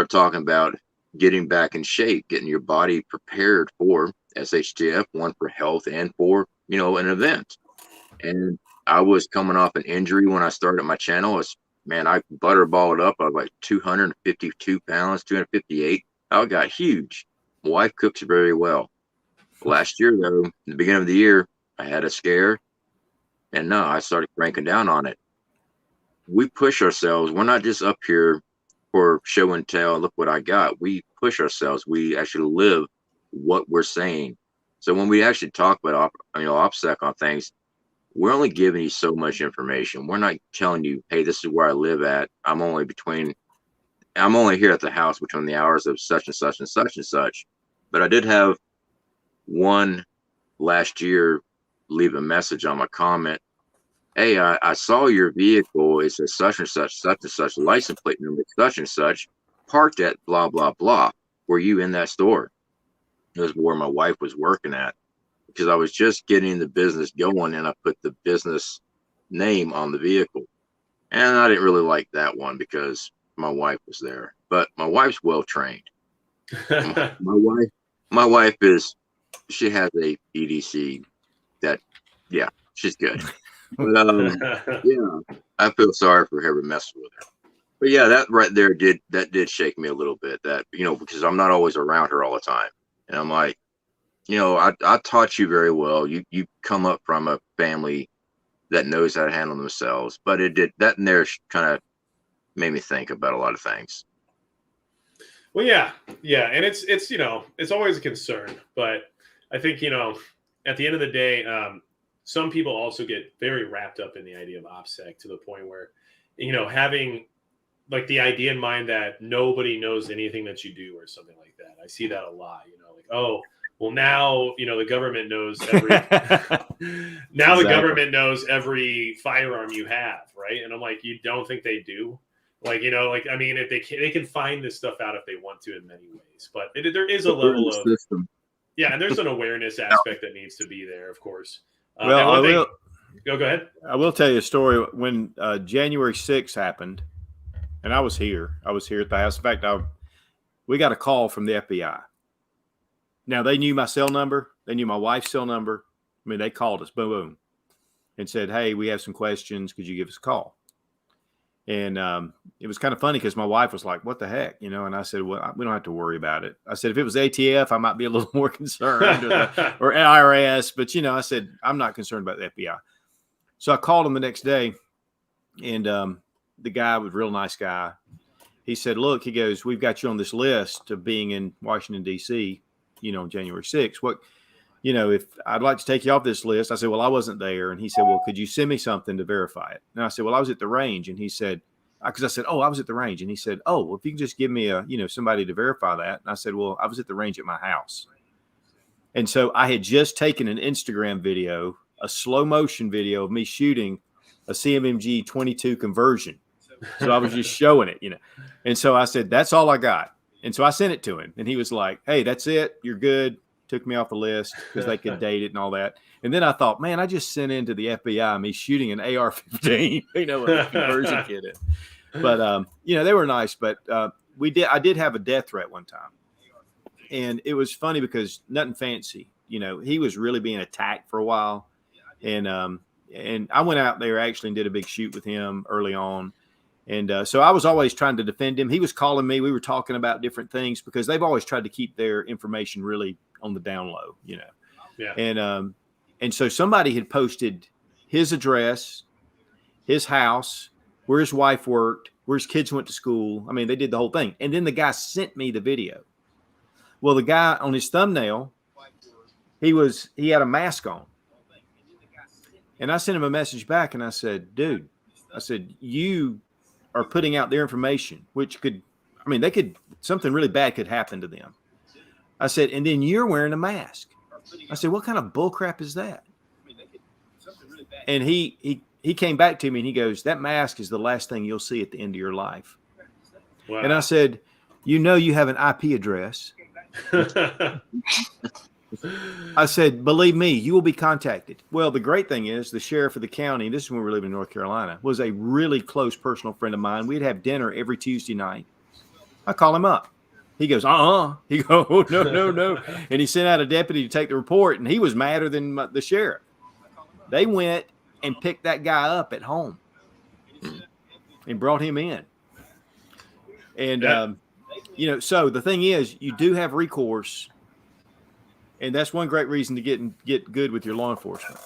talking about getting back in shape, getting your body prepared for SHTF, one for health and for, an event. And I was coming off an injury when I started my channel. I butterballed up. I was like 252 pounds, 258. I got huge. My wife cooks very well. Last year, though, in the beginning of the year, I had a scare. And no, I started cranking down on it. We push ourselves. We're not just up here for show and tell. Look what I got. We push ourselves. We actually live what we're saying. So when we actually talk about OPSEC on things, we're only giving you so much information. We're not telling you, hey, this is where I live at. I'm only here at the house between the hours of such and such and such and such. But I did have one last year leave a message on my comment. Hey, I saw your vehicle. It says such and such, license plate number such and such, parked at blah, blah, blah. Were you in that store? It was where my wife was working at, because I was just getting the business going and I put the business name on the vehicle. And I didn't really like that one because my wife was there. But my wife's well trained. my wife she has a EDC that, yeah, she's good. But yeah, I feel sorry for ever messing with her. But yeah, that right there did shake me a little bit. That, because I'm not always around her all the time, and I'm like, I taught you very well. You come up from a family that knows how to handle themselves. But it did that, and there kind of made me think about a lot of things. Well, yeah, and it's always a concern, but I think at the end of the day, some people also get very wrapped up in the idea of OPSEC to the point where, having like the idea in mind that nobody knows anything that you do or something like that. I see that a lot, like, oh, well, now, the government knows the government knows every firearm you have. Right. And I'm like, you don't think they do? Like, I mean, if they can find this stuff out if they want to in many ways, but there is a level of system. Yeah. And there's an awareness aspect that needs to be there, of course. Well, go ahead. I will tell you a story. When January 6th happened, and I was here at the house. In fact, we got a call from the FBI. Now, they knew my cell number. They knew my wife's cell number. I mean, they called us, boom, boom, and said, hey, we have some questions. Could you give us a call? And it was kind of funny because my wife was like, what the heck? And I said, well, we don't have to worry about it. I said, if it was ATF, I might be a little more concerned or IRS. But, I said, I'm not concerned about the FBI. So I called him the next day, and the guy was a real nice guy. He said, look, he goes, we've got you on this list of being in Washington, D.C., January 6th. What, if I'd like to take you off this list. I said, well, I wasn't there. And he said, well, could you send me something to verify it? And I said, well, I was at the range. And he said, because I said, oh, I was at the range. And he said, oh, well, if you can just give me somebody to verify that. And I said, well, I was at the range at my house. And so I had just taken an Instagram video, a slow motion video of me shooting a CMMG 22 conversion. So I was just showing it, And so I said, that's all I got. And so I sent it to him, and he was like, hey, that's it. You're good. Took me off the list because they could date it and all that. And then I thought, man, I just sent into the FBI me shooting an AR-15, with a conversion kit in. But they were nice. But I did have a death threat one time, and it was funny because nothing fancy. He was really being attacked for a while, and I went out there actually and did a big shoot with him early on. And so I was always trying to defend him. He was calling me. We were talking about different things because they've always tried to keep their information really on the down low, Yeah. And so somebody had posted his address, his house, where his wife worked, where his kids went to school. I mean, they did the whole thing. And then the guy sent me the video. Well, the guy on his thumbnail, he had a mask on. And I sent him a message back and I said, dude, you are putting out their information, which something really bad could happen to them. I said, and then you're wearing a mask. I said, what kind of bull crap is that? And he came back to me and he goes, that mask is the last thing you'll see at the end of your life. Wow. And I said, you have an IP address. I said, believe me, you will be contacted. Well, the great thing is the sheriff of the county, this is when we were living in North Carolina, was a really close personal friend of mine. We'd have dinner every Tuesday night. I call him up. He goes, He goes, oh, no. And he sent out a deputy to take the report, and he was madder than the sheriff. They went and picked that guy up at home and brought him in. And, so the thing is, you do have recourse. And that's one great reason to get good with your law enforcement,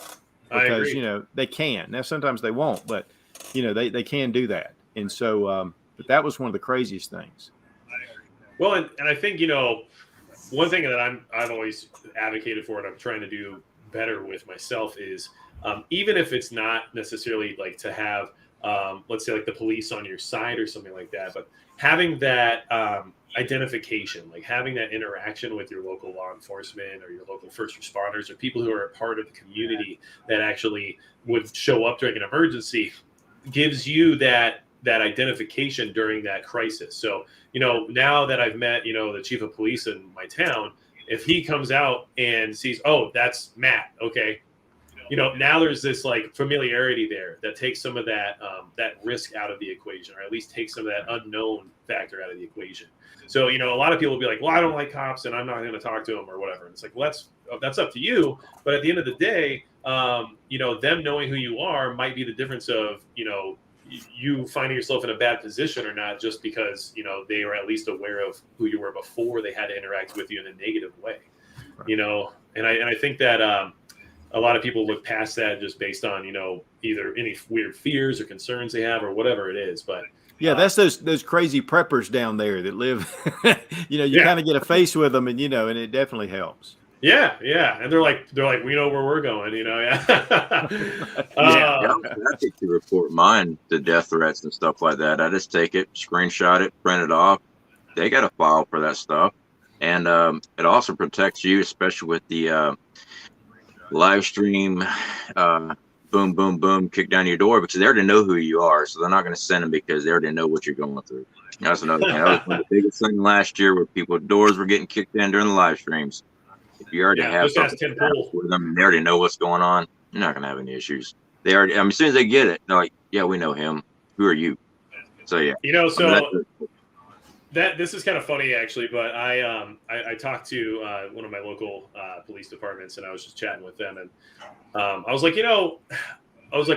because they can. Now sometimes they won't, but they can do that. And so, but that was one of the craziest things. Well, and I think one thing that I've always advocated for, and I'm trying to do better with myself is even if it's not necessarily like to have let's say like the police on your side or something like that, but having that identification, like having that interaction with your local law enforcement or your local first responders or people who are a part of the community that actually would show up during an emergency, gives you that identification during that crisis. So, now that I've met, the chief of police in my town, if he comes out and sees, oh, that's Matt, okay, now there's this like familiarity there that takes some of that risk out of the equation, or at least takes some of that unknown factor out of the equation. So, a lot of people will be like, well, I don't like cops and I'm not going to talk to them or whatever. And it's like, well, that's up to you. But at the end of the day, them knowing who you are might be the difference of, you finding yourself in a bad position or not, just because, they were at least aware of who you were before they had to interact with you in a negative way, and I think that a lot of people look past that just based on, either any weird fears or concerns they have or whatever it is. But yeah, that's those crazy preppers down there that live, you kind of get a face with them and, and it definitely helps. Yeah. And they're like, we know where we're going, yeah. I take to report mine, the death threats and stuff like that. I just take it, screenshot it, print it off. They got a file for that stuff. And it also protects you, especially with the live stream, boom, boom, boom, kick down your door, because they already know who you are. So they're not going to send them because they already know what you're going through. That's another thing. That was one of the biggest things last year, where people's doors were getting kicked in during the live streams. If you already have something with them and they already know what's going on, you're not going to have any issues. They already, as soon as they get it, they're like, yeah, we know him. Who are you? So, yeah. This is kind of funny, actually, but I talked to one of my local police departments, and I was just chatting with them, and I was like,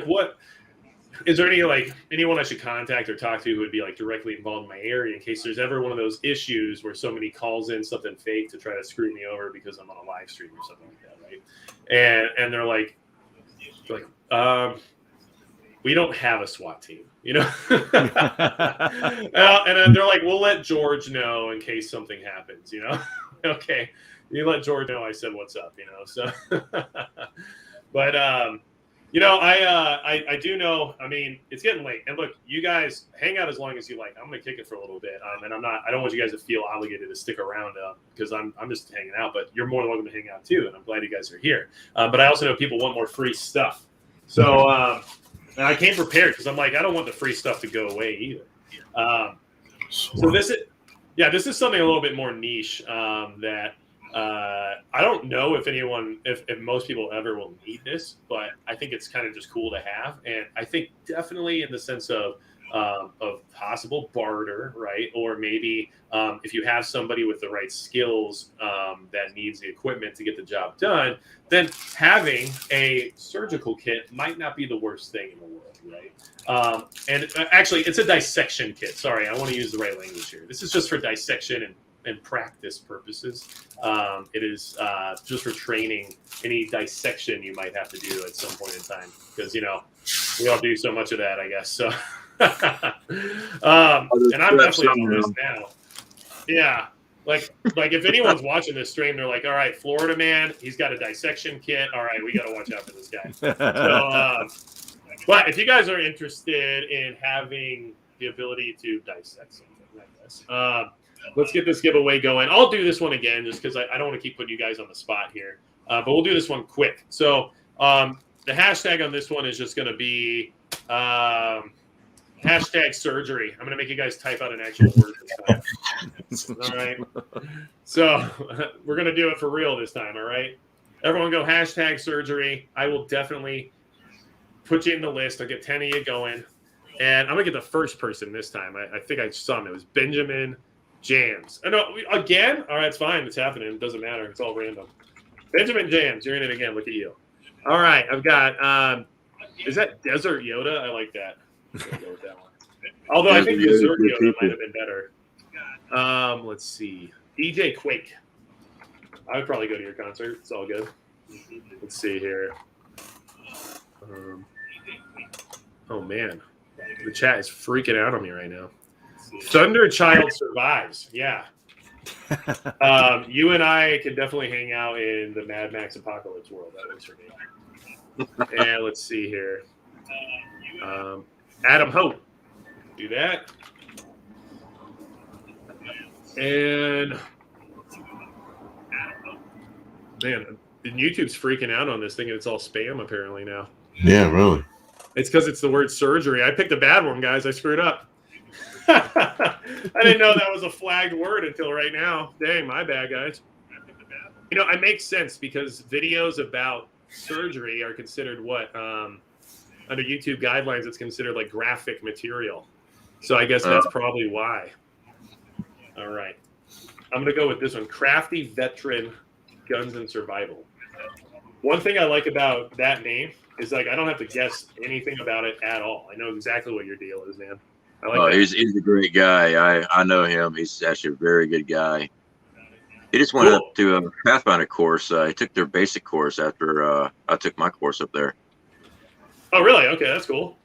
what is there anyone I should contact or talk to who would be like directly involved in my area in case there's ever one of those issues where somebody calls in something fake to try to screw me over because I'm on a live stream or something like that, right? And they're like, we don't have a SWAT team, and then they're like, we'll let George know in case something happens, Okay, you let George know I said what's up, so but I do know, I mean, it's getting late, and look, you guys hang out as long as you like. I'm gonna kick it for a little bit, and I don't want you guys to feel obligated to stick around because I'm just hanging out, but you're more than welcome to hang out too, and I'm glad you guys are here. But I also know people want more free stuff, so And I came prepared because I'm like, I don't want the free stuff to go away either. So this is something a little bit more niche that I don't know if most people ever will need this, but I think it's kind of just cool to have. And I think definitely in the sense of possible barter, right? Or maybe if you have somebody with the right skills that needs the equipment to get the job done, then having a surgical kit might not be the worst thing in the world, right? And actually, it's a dissection kit. Sorry, I want to use the right language here. This is just for dissection and practice purposes. It is just for training any dissection you might have to do at some point in time, because we all do so much of that, I guess. So, and I'm definitely on this now. Yeah, like if anyone's watching this stream, they're like, "All right, Florida man, he's got a dissection kit. All right, we got to watch out for this guy." So, but if you guys are interested in having the ability to dissect something like this, let's get this giveaway going. I'll do this one again just because I don't want to keep putting you guys on the spot here. But we'll do this one quick. So the hashtag on this one is just going to be hashtag surgery. I'm going to make you guys type out an actual word this time. All right. So we're going to do it for real this time. All right. Everyone go hashtag surgery. I will definitely put you in the list. I'll get 10 of you going. And I'm going to get the first person this time. I think I saw him. It was Benjamin Jams. Oh, no, again? All right, it's fine. It's happening. It doesn't matter. It's all random. Benjamin Jams, you're in it again. Look at you. All right, I've got, is that Desert Yoda? I like that. I'm gonna go with that one. Although I think Desert Yoda might have been better. Let's see. DJ Quake. I would probably go to your concert. It's all good. Let's see here. Oh, man. The chat is freaking out on me right now. Thunderchild survives. Yeah. You and I can definitely hang out in the Mad Max Apocalypse world. That works for me. And let's see here. Adam Hope. Do that. And man, YouTube's freaking out on this, thinking it's all spam apparently now. Yeah, really. It's because it's the word surgery. I picked a bad one, guys. I screwed up. I didn't know that was a flagged word until right now. Dang, my bad, guys. It makes sense because videos about surgery are considered what? Under YouTube guidelines, it's considered like graphic material. So I guess that's probably why. All right. I'm going to go with this one. Crafty Veteran Guns and Survival. One thing I like about that name is like I don't have to guess anything about it at all. I know exactly what your deal is, man. I like that. He's a great guy. I know him. He's actually a very good guy. He just went up to a Pathfinder course. He took their basic course after I took my course up there. Oh, really? Okay, that's cool.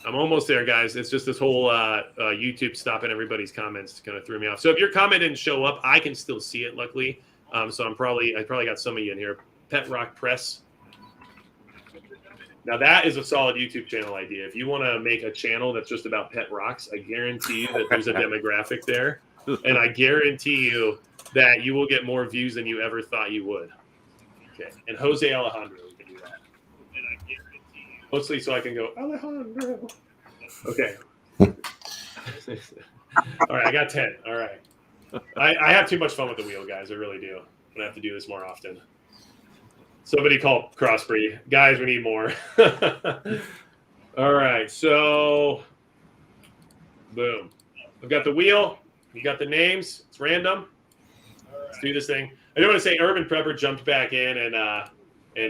I'm almost there, guys. It's just this whole YouTube stopping everybody's comments kind of threw me off. So if your comment didn't show up, I can still see it, luckily. So I probably got some of you in here. Pet Rock Press. Now that is a solid YouTube channel idea. If you want to make a channel that's just about pet rocks, I guarantee you that there's a demographic there, and I guarantee you that you will get more views than you ever thought you would. Okay, and Jose Alejandro, we can do that. And I guarantee you, mostly so I can go Alejandro. Okay. All right, I got 10. All right. I have too much fun with the wheel, guys. I really do. I'm gonna have to do this more often. Somebody call Crossbreed. Guys, we need more. All right, so boom. I've got the wheel. You got the names. It's random. Let's do this thing. I do want to say Urban Prepper jumped back in and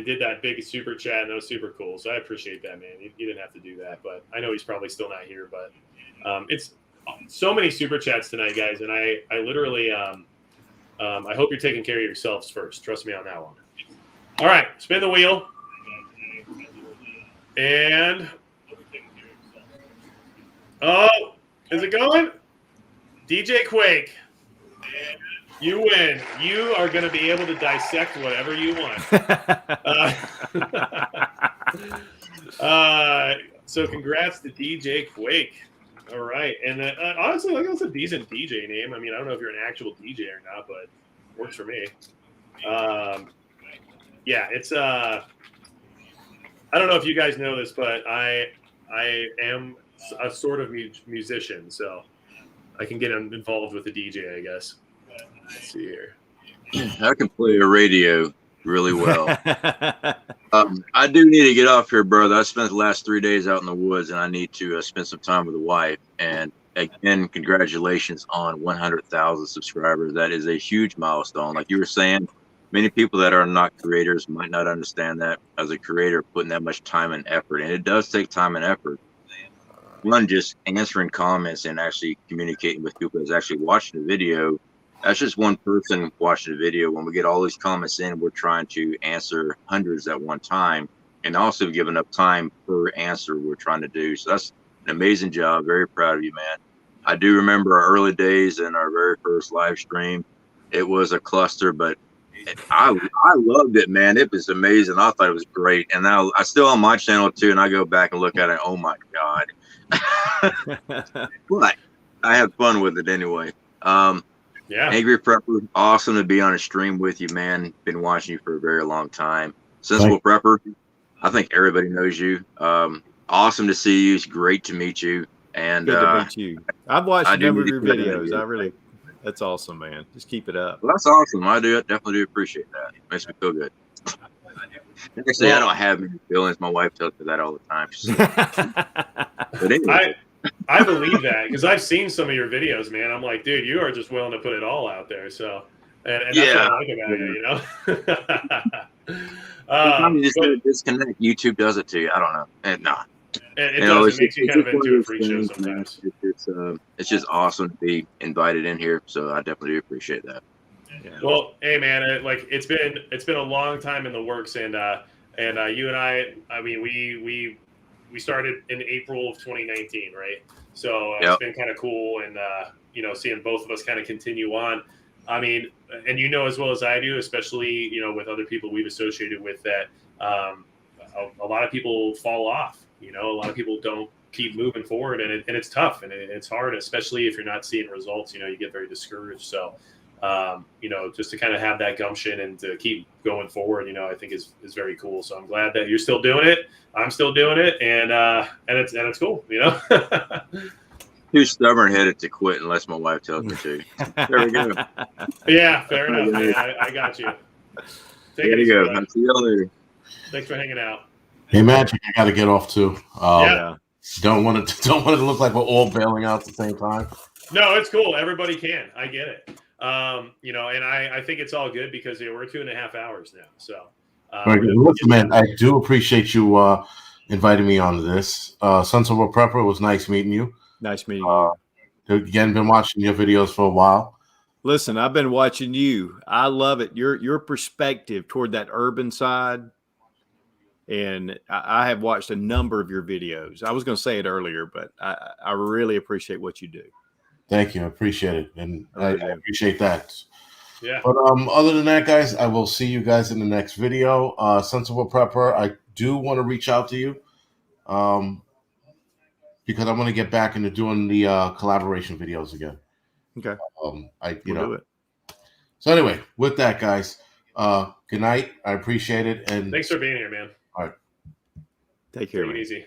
did that big super chat, and that was super cool. So I appreciate that, man. You didn't have to do that, but I know he's probably still not here. But it's so many super chats tonight, guys, and I literally I hope you're taking care of yourselves first. Trust me on that one. All right, spin the wheel. And oh, is it going? DJ Quake, you win. You are going to be able to dissect whatever you want. So congrats to DJ Quake. All right. And honestly, like, that's a decent DJ name. I mean, I don't know if you're an actual DJ or not, but it works for me. Yeah, it's I don't know if you guys know this, but I am a sort of musician, so I can get involved with the DJ, I guess. Let's see here. I can play a radio really well. I do need to get off here, brother. I spent the last 3 days out in the woods, and I need to spend some time with the wife. And again, congratulations on 100,000 subscribers. That is a huge milestone. Like you were saying, many people that are not creators might not understand that as a creator, putting that much time and effort. And it does take time and effort. One, just answering comments and actually communicating with people that's actually watching the video. That's just one person watching the video. When we get all these comments in, we're trying to answer hundreds at one time, and also give enough time per answer we're trying to do. So that's an amazing job. Very proud of you, man. I do remember our early days in our very first live stream. It was a cluster, but I loved it, man. It was amazing. I thought it was great. And now I still on my channel too, and I go back and look at it. Oh my God. But I had fun with it anyway. Yeah. Angry Prepper, awesome to be on a stream with you, man. Been watching you for a very long time. Sensible Prepper, I think everybody knows you. Awesome to see you. It's great to meet you. And good to meet you. I've watched a number of your videos. That's awesome, man. Just keep it up. Well, that's awesome. I definitely do appreciate that. It makes me feel good. Actually, I don't have many feelings. My wife tells me that all the time. But anyway. I believe that because I've seen some of your videos, man. I'm like, dude, you are just willing to put it all out there. So, and that's what I like about you, you know. Sometimes you just gotta disconnect. YouTube does it to you. I don't know. And no. It does. It makes you kind of into a freak show sometimes. It's just awesome to be invited in here. So I definitely do appreciate that. Yeah. Well, hey, man, it's been a long time in the works, and you and I mean, we started in April of 2019, right? So it's been kind of cool, and seeing both of us kind of continue on. I mean, and you know as well as I do, especially with other people we've associated with, that a lot of people fall off. A lot of people don't keep moving forward, and it's tough and it's hard, especially if you're not seeing results. You get very discouraged. So just to kind of have that gumption and to keep going forward, I think is very cool. So I'm glad that you're still doing it. I'm still doing it, and it's cool. Too stubborn-headed to quit unless my wife tells me to. There we go. Yeah, fair enough. Man. I got you. There you go. I'll see you later. Thanks for hanging out. Hey, Magic, I got to get off too. Don't want it to look like we're all bailing out at the same time. No, it's cool. Everybody can. I get it. And I think it's all good because we're 2.5 hours now. So, listen, man, I do appreciate you inviting me on this. Sensible Prepper, it was nice meeting you. Nice meeting you. Again, been watching your videos for a while. Listen, I've been watching you. I love it. Your perspective toward that urban side. And I have watched a number of your videos. I was going to say it earlier, but I really appreciate what you do. Thank you. I appreciate it. And I appreciate that. Yeah. But other than that, guys, I will see you guys in the next video. Sensible Prepper, I do want to reach out to you because I want to get back into doing the collaboration videos again. Okay. Do it. So anyway, with that, guys, good night. I appreciate it. And thanks for being here, man. All right. Take care. Take it easy.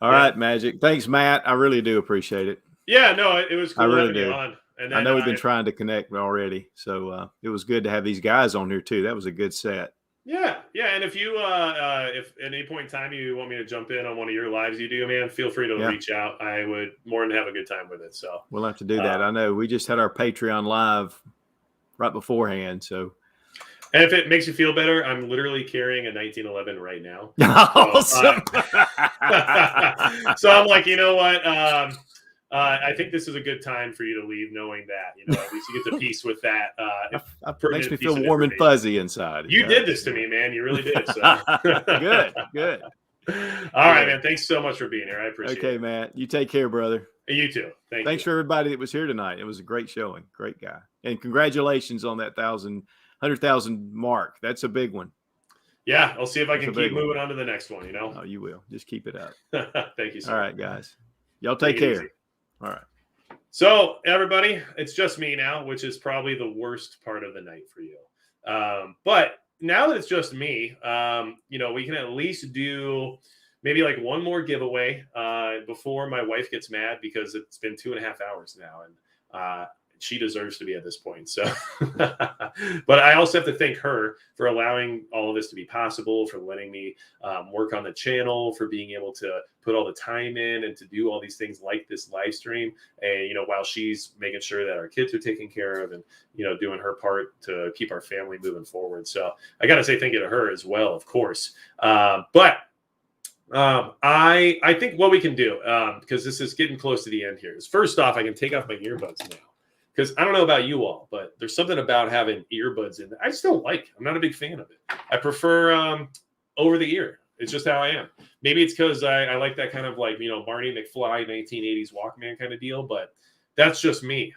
All right, Magic. Thanks, Matt. I really do appreciate it. Yeah, no, it was cool I really having do. you on. And then I know we've been trying to connect already, so it was good to have these guys on here too. That was a good set. Yeah, and if you if at any point in time you want me to jump in on one of your lives you do, man, feel free to reach out. I would more than have a good time with it. So we'll have to do that. I know we just had our Patreon live right beforehand, so. And if it makes you feel better, I'm literally carrying a 1911 right now. Awesome. So I'm like, you know what? I think this is a good time for you to leave, knowing that at least you get to peace with that. It makes me feel warm and fuzzy inside. You did this to me, man. You really did. So. Good. All right, man. Thanks so much for being here. I appreciate it. Okay, Matt. You take care, brother. You too. Thanks for everybody that was here tonight. It was a great showing. Great guy. And congratulations on that 100,000 mark. That's a big one. Yeah, I'll see if I can keep moving on to the next one, Oh, you will. Just keep it up. Thank you, sir. All right, guys. Y'all take care. Easy. All right. So, everybody, it's just me now, which is probably the worst part of the night for you. But now that it's just me, we can at least do maybe like one more giveaway before my wife gets mad, because it's been 2.5 hours now, and she deserves to be at this point. So, but I also have to thank her for allowing all of this to be possible, for letting me work on the channel, for being able to put all the time in and to do all these things like this live stream. And, while she's making sure that our kids are taken care of and, doing her part to keep our family moving forward. So I got to say thank you to her as well, of course. But I think what we can do, because this is getting close to the end here, is first off, I can take off my earbuds now. Because I don't know about you all, but there's something about having earbuds in there I just don't like. I'm not a big fan of it. I prefer over the ear. It's just how I am. Maybe it's because I like that kind of like, Barney McFly 1980s Walkman kind of deal, but that's just me.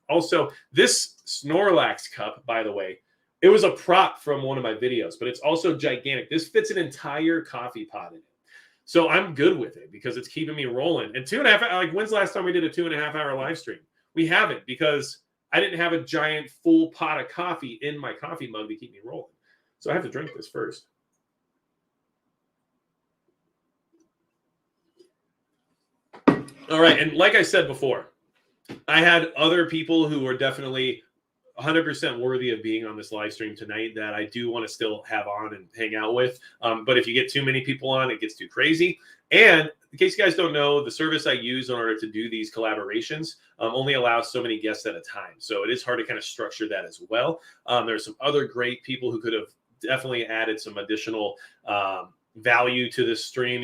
Also, this Snorlax cup, by the way, it was a prop from one of my videos, but it's also gigantic. This fits an entire coffee pot in it. So I'm good with it because it's keeping me rolling. And 2.5 hours, like when's the last time we did a 2.5 hour live stream? We haven't, because I didn't have a giant full pot of coffee in my coffee mug to keep me rolling. So I have to drink this first. All right. And like I said before, I had other people who were definitely 100% worthy of being on this live stream tonight that I do want to still have on and hang out with. But if you get too many people on, it gets too crazy. And in case you guys don't know, the service I use in order to do these collaborations only allows so many guests at a time. So it is hard to kind of structure that as well. There's some other great people who could have definitely added some additional value to this stream,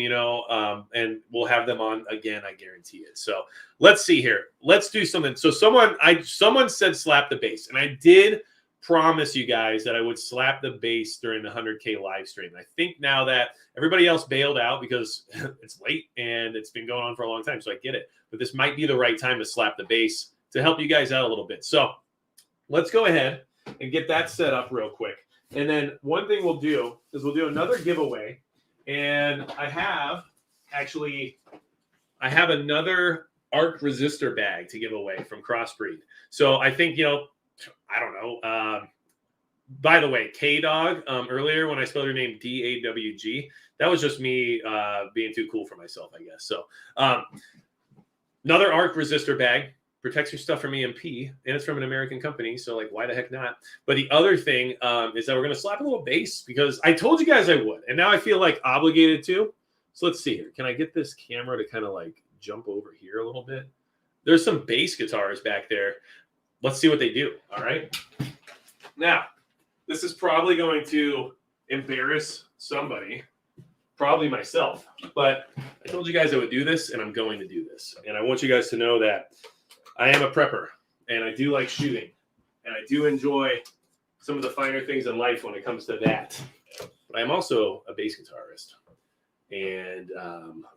and we'll have them on again, I guarantee it. So let's see here. Let's do something. So someone said slap the bass, and I did promise you guys that I would slap the bass during the 100K live stream. I think now that everybody else bailed out because it's late and it's been going on for a long time, so I get it. But this might be the right time to slap the bass to help you guys out a little bit. So let's go ahead and get that set up real quick. And then one thing we'll do is we'll do another giveaway. And I have another arc resistor bag to give away from Crossbreed. So I think, I don't know. By the way, K-Dog, earlier when I spelled your name D-A-W-G, that was just me being too cool for myself, I guess. So another arc resistor bag protects your stuff from EMP, and it's from an American company, so like why the heck not? But the other thing is that we're going to slap a little bass, because I told you guys I would, and now I feel like obligated to. So let's see here. Can I get this camera to kind of like jump over here a little bit? There's some bass guitars back there. Let's see what they do. All right. Now, this is probably going to embarrass somebody, probably myself, but I told you guys I would do this, and I'm going to do this. And I want you guys to know that I am a prepper, and I do like shooting, and I do enjoy some of the finer things in life when it comes to that. But I'm also a bass guitarist, and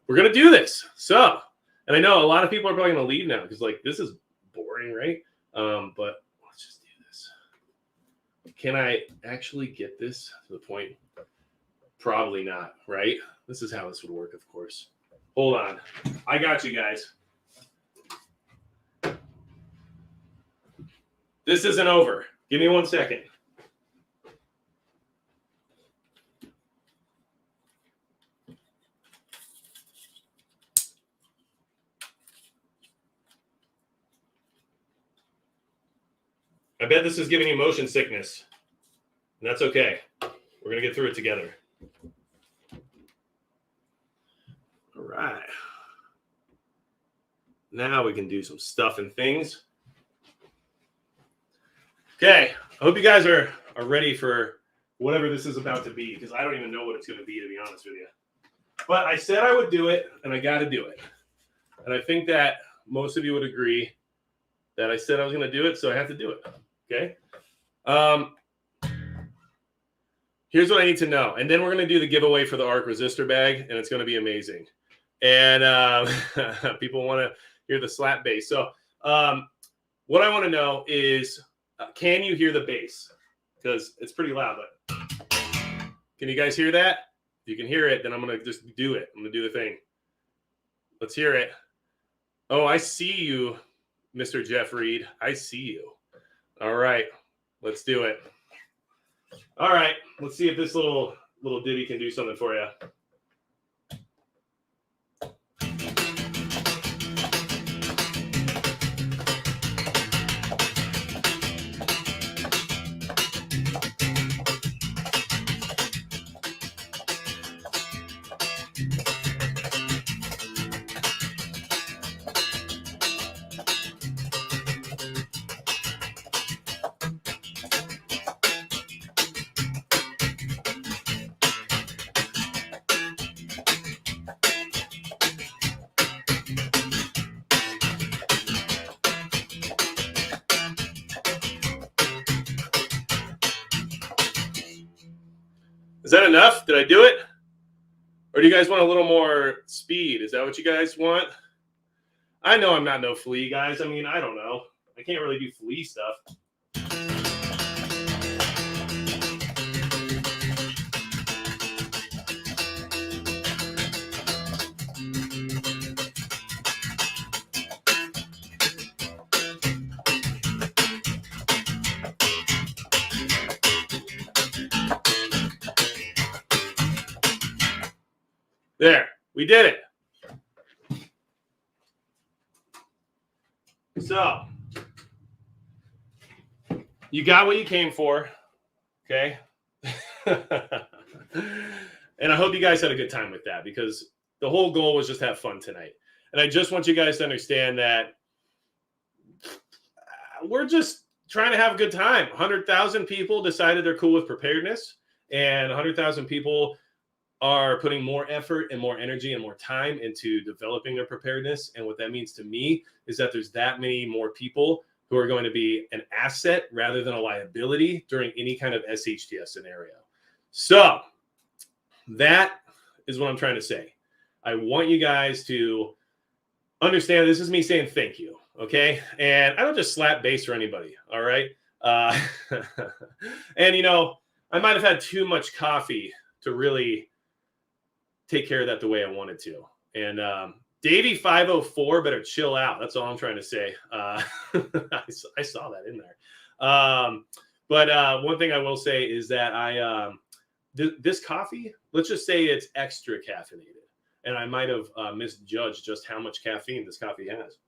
we're going to do this. So, and I know a lot of people are probably going to leave now because, like, this is boring, right? But let's just do this. Can I actually get this to the point? Probably not, right? This is how this would work, of course. Hold on. I got you guys. This isn't over. Give me 1 second. I bet this is giving you motion sickness. And that's okay. We're going to get through it together. All right. Now we can do some stuff and things. Okay, I hope you guys are ready for whatever this is about to be, because I don't even know what it's going to be honest with you. But I said I would do it, and I got to do it. And I think that most of you would agree that I said I was going to do it, so I have to do it. Okay? Here's what I need to know. And then we're going to do the giveaway for the arc resistor bag, and it's going to be amazing. And people want to hear the slap bass. So what I want to know is, can you hear the bass? Because it's pretty loud. But can you guys hear that? If you can hear it, then I'm going to just do it. I'm going to do the thing. Let's hear it. Oh, I see you, Mr. Jeff Reed. I see you. All right. Let's do it. All right, let's see if this little ditty can do something for you. Is that enough? Did I do it? Or do you guys want a little more speed? Is that what you guys want? I know I'm not no flea, guys. I mean, I don't know. I can't really do flea stuff. There, we did it. So, you got what you came for, okay? And I hope you guys had a good time with that, because the whole goal was just to have fun tonight. And I just want you guys to understand that we're just trying to have a good time. 100,000 people decided they're cool with preparedness, and 100,000 people are putting more effort and more energy and more time into developing their preparedness. And what that means to me is that there's that many more people who are going to be an asset rather than a liability during any kind of SHTF scenario. So that is what I'm trying to say. I want you guys to understand this is me saying thank you, okay? And I don't just slap bass for anybody, all right? And, you know, I might have had too much coffee to really take care of that the way I wanted to. And Davey 504 better chill out. That's all I'm trying to say. I saw that in there. But one thing I will say is that this coffee, let's just say it's extra caffeinated. And I might have misjudged just how much caffeine this coffee has.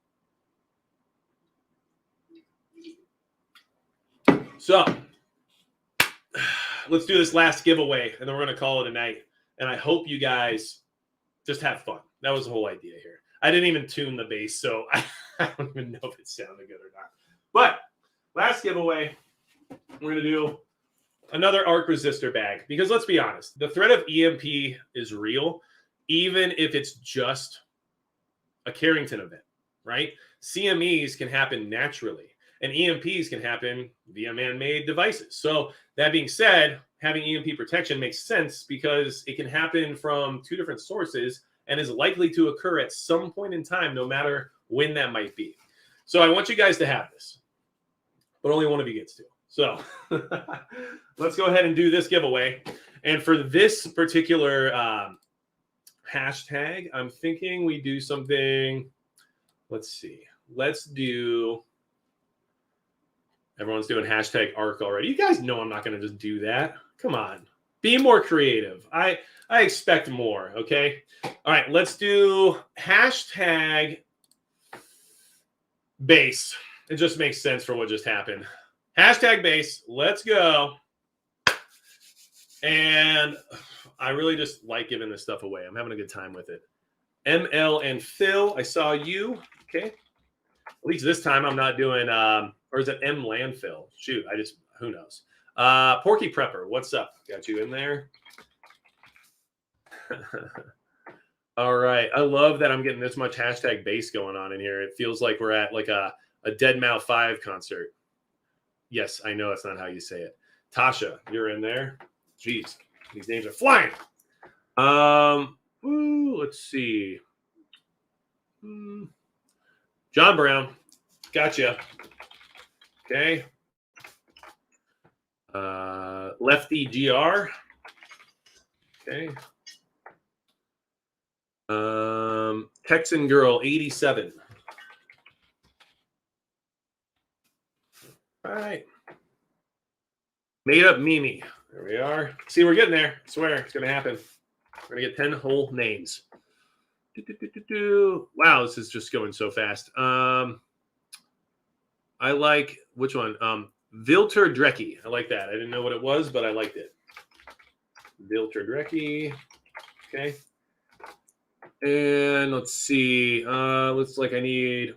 So let's do this last giveaway, and then we're going to call it a night. And I hope you guys just have fun. That was the whole idea here. I didn't even tune the bass, so I don't even know if it sounded good or not. But last giveaway, we're going to do another arc resistor bag. Because let's be honest, the threat of EMP is real, even if it's just a Carrington event, right? CMEs can happen naturally, and EMPs can happen via man-made devices. So that being said, having EMP protection makes sense because it can happen from two different sources and is likely to occur at some point in time, no matter when that might be. So I want you guys to have this, but only one of you gets to. So let's go ahead and do this giveaway. And for this particular hashtag, I'm thinking we do something. Let's see. Let's do. Everyone's doing hashtag ARC already. You guys know I'm not going to just do that. Come on. Be more creative. I expect more, okay? All right, let's do hashtag base. It just makes sense for what just happened. Hashtag base. Let's go. And I really just like giving this stuff away. I'm having a good time with it. ML and Phil, I saw you. Okay. At least this time I'm not doing, or is it M Landfill? Shoot, who knows? Porky Prepper, what's up? Got you in there. All right. I love that I'm getting this much hashtag bass going on in here. It feels like we're at like a Deadmau 5 concert. Yes, I know that's not how you say it. Tasha, you're in there. Jeez, these names are flying. Let's see. John Brown, gotcha. Okay. Lefty GR. Okay. Texan Girl 87. All right. Made up Mimi. There we are. See, we're getting there. I swear it's going to happen. We're going to get 10 whole names. Wow, this is just going so fast. I like, which one? Vilter Drecky. I like that. I didn't know what it was, but I liked it. Vilter Drecky. Okay. And let's see. Looks like I need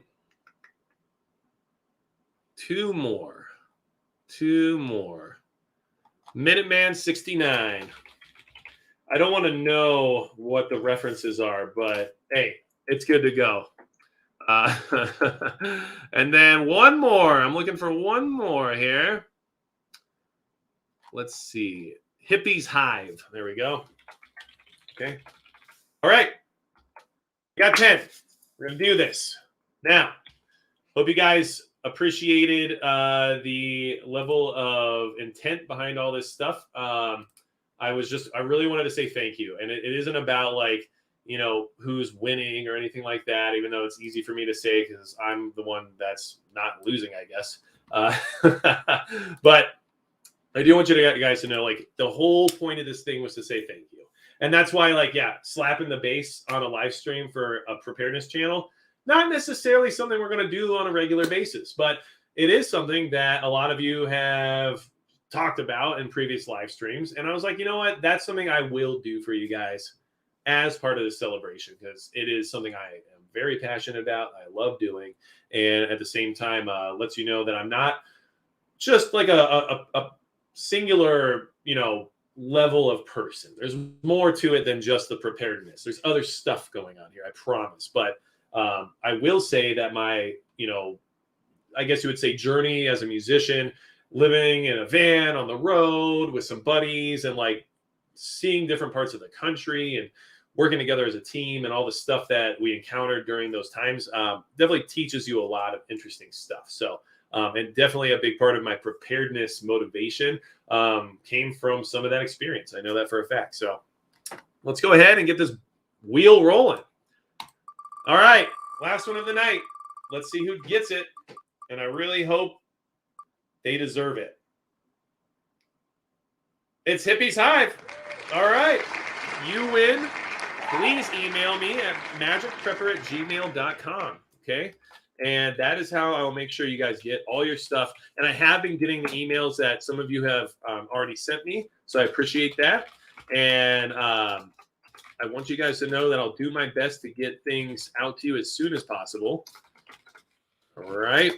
two more. Minuteman 69. I don't want to know what the references are, but hey, it's good to go. And then one more. I'm looking for one more here. Let's see. Hippies Hive. There we go. Okay. All right. Got 10. We're going to do this. Now, hope you guys appreciated the level of intent behind all this stuff. I really wanted to say thank you. And it isn't about like, you know, who's winning or anything like that, even though it's easy for me to say because I'm the one that's not losing, I guess. But I do want you guys to know, like, the whole point of this thing was to say thank you. And that's why, like, yeah, slapping the bass on a live stream for a preparedness channel, not necessarily something we're going to do on a regular basis, but it is something that a lot of you have talked about in previous live streams. And I was like, you know what? That's something I will do for you guys as part of the celebration, because it is something I am very passionate about. I love doing. And at the same time, lets you know that I'm not just like a singular, you know, level of person. There's more to it than just the preparedness. There's other stuff going on here, I promise. But I will say that my, you know, I guess you would say journey as a musician, living in a van on the road with some buddies and like seeing different parts of the country and working together as a team and all the stuff that we encountered during those times definitely teaches you a lot of interesting stuff. So, and definitely a big part of my preparedness motivation came from some of that experience. I know that for a fact. So let's go ahead and get this wheel rolling. All right, last one of the night. Let's see who gets it. And I really hope they deserve it. It's Hippies Hive. All right, you win. Please email me at magicprepper@gmail.com. Okay. And that is how I'll make sure you guys get all your stuff. And I have been getting the emails that some of you have already sent me. So I appreciate that. And I want you guys to know that I'll do my best to get things out to you as soon as possible. All right.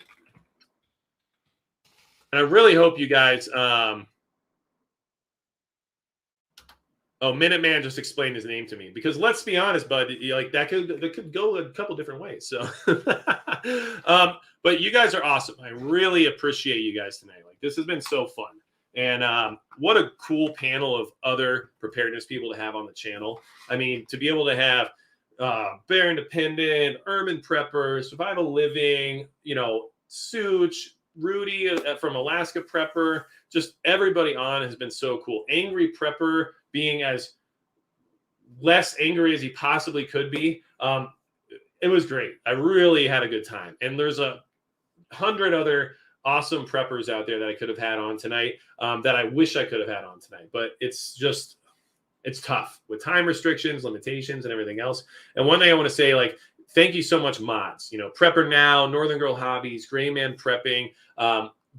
And I really hope you guys... Oh, Minuteman just explained his name to me, because let's be honest, bud, like that could go a couple different ways. So, but you guys are awesome. I really appreciate you guys tonight. Like, this has been so fun, and what a cool panel of other preparedness people to have on the channel. I mean, to be able to have Bear Independent, Urban Prepper, Survival Living, you know, Such, Rudy from Alaska Prepper, just everybody on has been so cool. Angry Prepper being as less angry as he possibly could be. It was great. I really had a good time. And there's 100 other awesome preppers out there that I could have had on tonight that I wish I could have had on tonight. But it's tough with time restrictions, limitations, and everything else. And one thing I want to say, like, thank you so much, mods. You know, Prepper Now, Northern Girl Hobbies, Gray Man Prepping,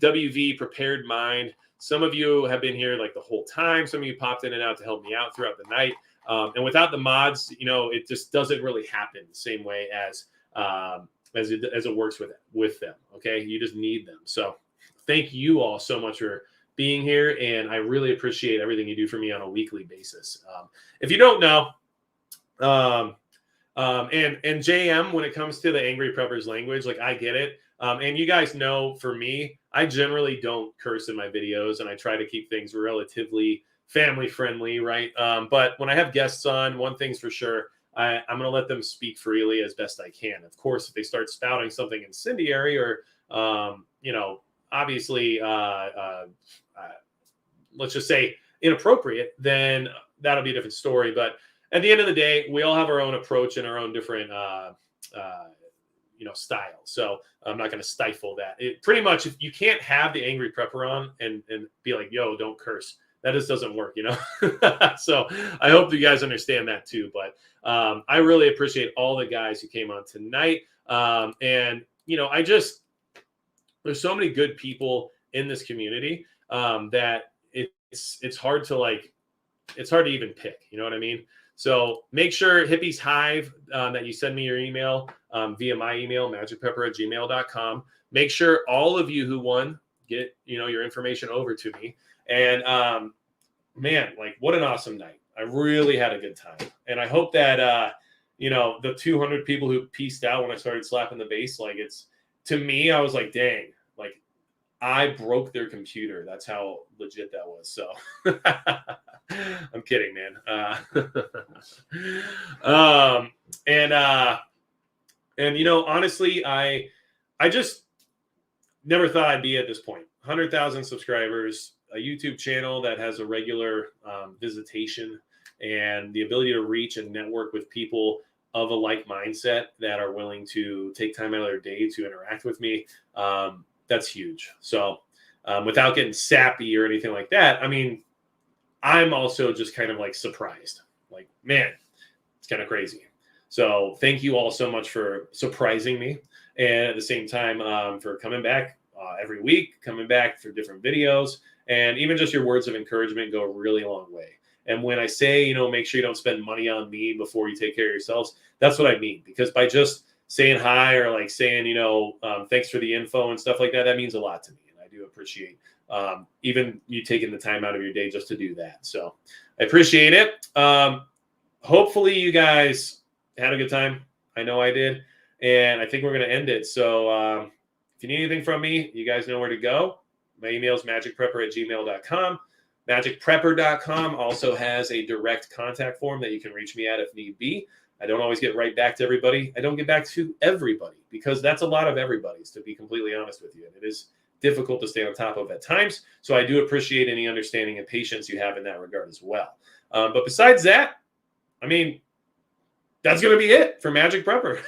WV Prepared Mind. Some of you have been here like the whole time. Some of you popped in and out to help me out throughout the night. And without the mods, you know, it just doesn't really happen the same way as it works with them. Okay, you just need them. So thank you all so much for being here, and I really appreciate everything you do for me on a weekly basis. If you don't know, and JM, when it comes to the Angry Preppers language, like, I get it. And you guys know, for me, I generally don't curse in my videos, and I try to keep things relatively family friendly, right? But when I have guests on, one thing's for sure, I'm going to let them speak freely as best I can. Of course, if they start spouting something incendiary or, you know, obviously, let's just say inappropriate, then that'll be a different story. But at the end of the day, we all have our own approach and our own different, style. So I'm not going to stifle that. It pretty much, if you can't have the angry prepper on and be like, yo, don't curse. That just doesn't work, So I hope you guys understand that too. But I really appreciate all the guys who came on tonight. And there's so many good people in this community that it's hard to it's hard to even pick. You know what I mean? So make sure Hippies Hive that you send me your email via my email, magicpepper@gmail.com. Make sure all of you who won get your information over to me. And man, what an awesome night. I really had a good time. And I hope that, the 200 people who pieced out when I started slapping the bass, to me, I was like, dang, I broke their computer. That's how legit that was. So I'm kidding, man. Honestly, I just never thought I'd be at this point. 100,000 subscribers, a YouTube channel that has a regular visitation, and the ability to reach and network with people of a like mindset that are willing to take time out of their day to interact with me. That's huge. So without getting sappy or anything like that, I mean, I'm also just kind of surprised. Man, it's kind of crazy. So thank you all so much for surprising me. And at the same time, for coming back every week, coming back for different videos. And even just your words of encouragement go a really long way. And when I say, make sure you don't spend money on me before you take care of yourselves, that's what I mean. Because by just saying hi or saying, thanks for the info and stuff like that, that means a lot to me. And I do appreciate even you taking the time out of your day just to do that. So I appreciate it. Hopefully you guys had a good time. I know I did. And I think we're going to end it. So if you need anything from me, you guys know where to go. My email is magicprepper@gmail.com. Magicprepper.com also has a direct contact form that you can reach me at if need be. I don't always get right back to everybody. I don't get back to everybody because that's a lot of everybody's, to be completely honest with you. And it is difficult to stay on top of at times. So I do appreciate any understanding and patience you have in that regard as well. But besides that, I mean, that's going to be it for Magic Prepper.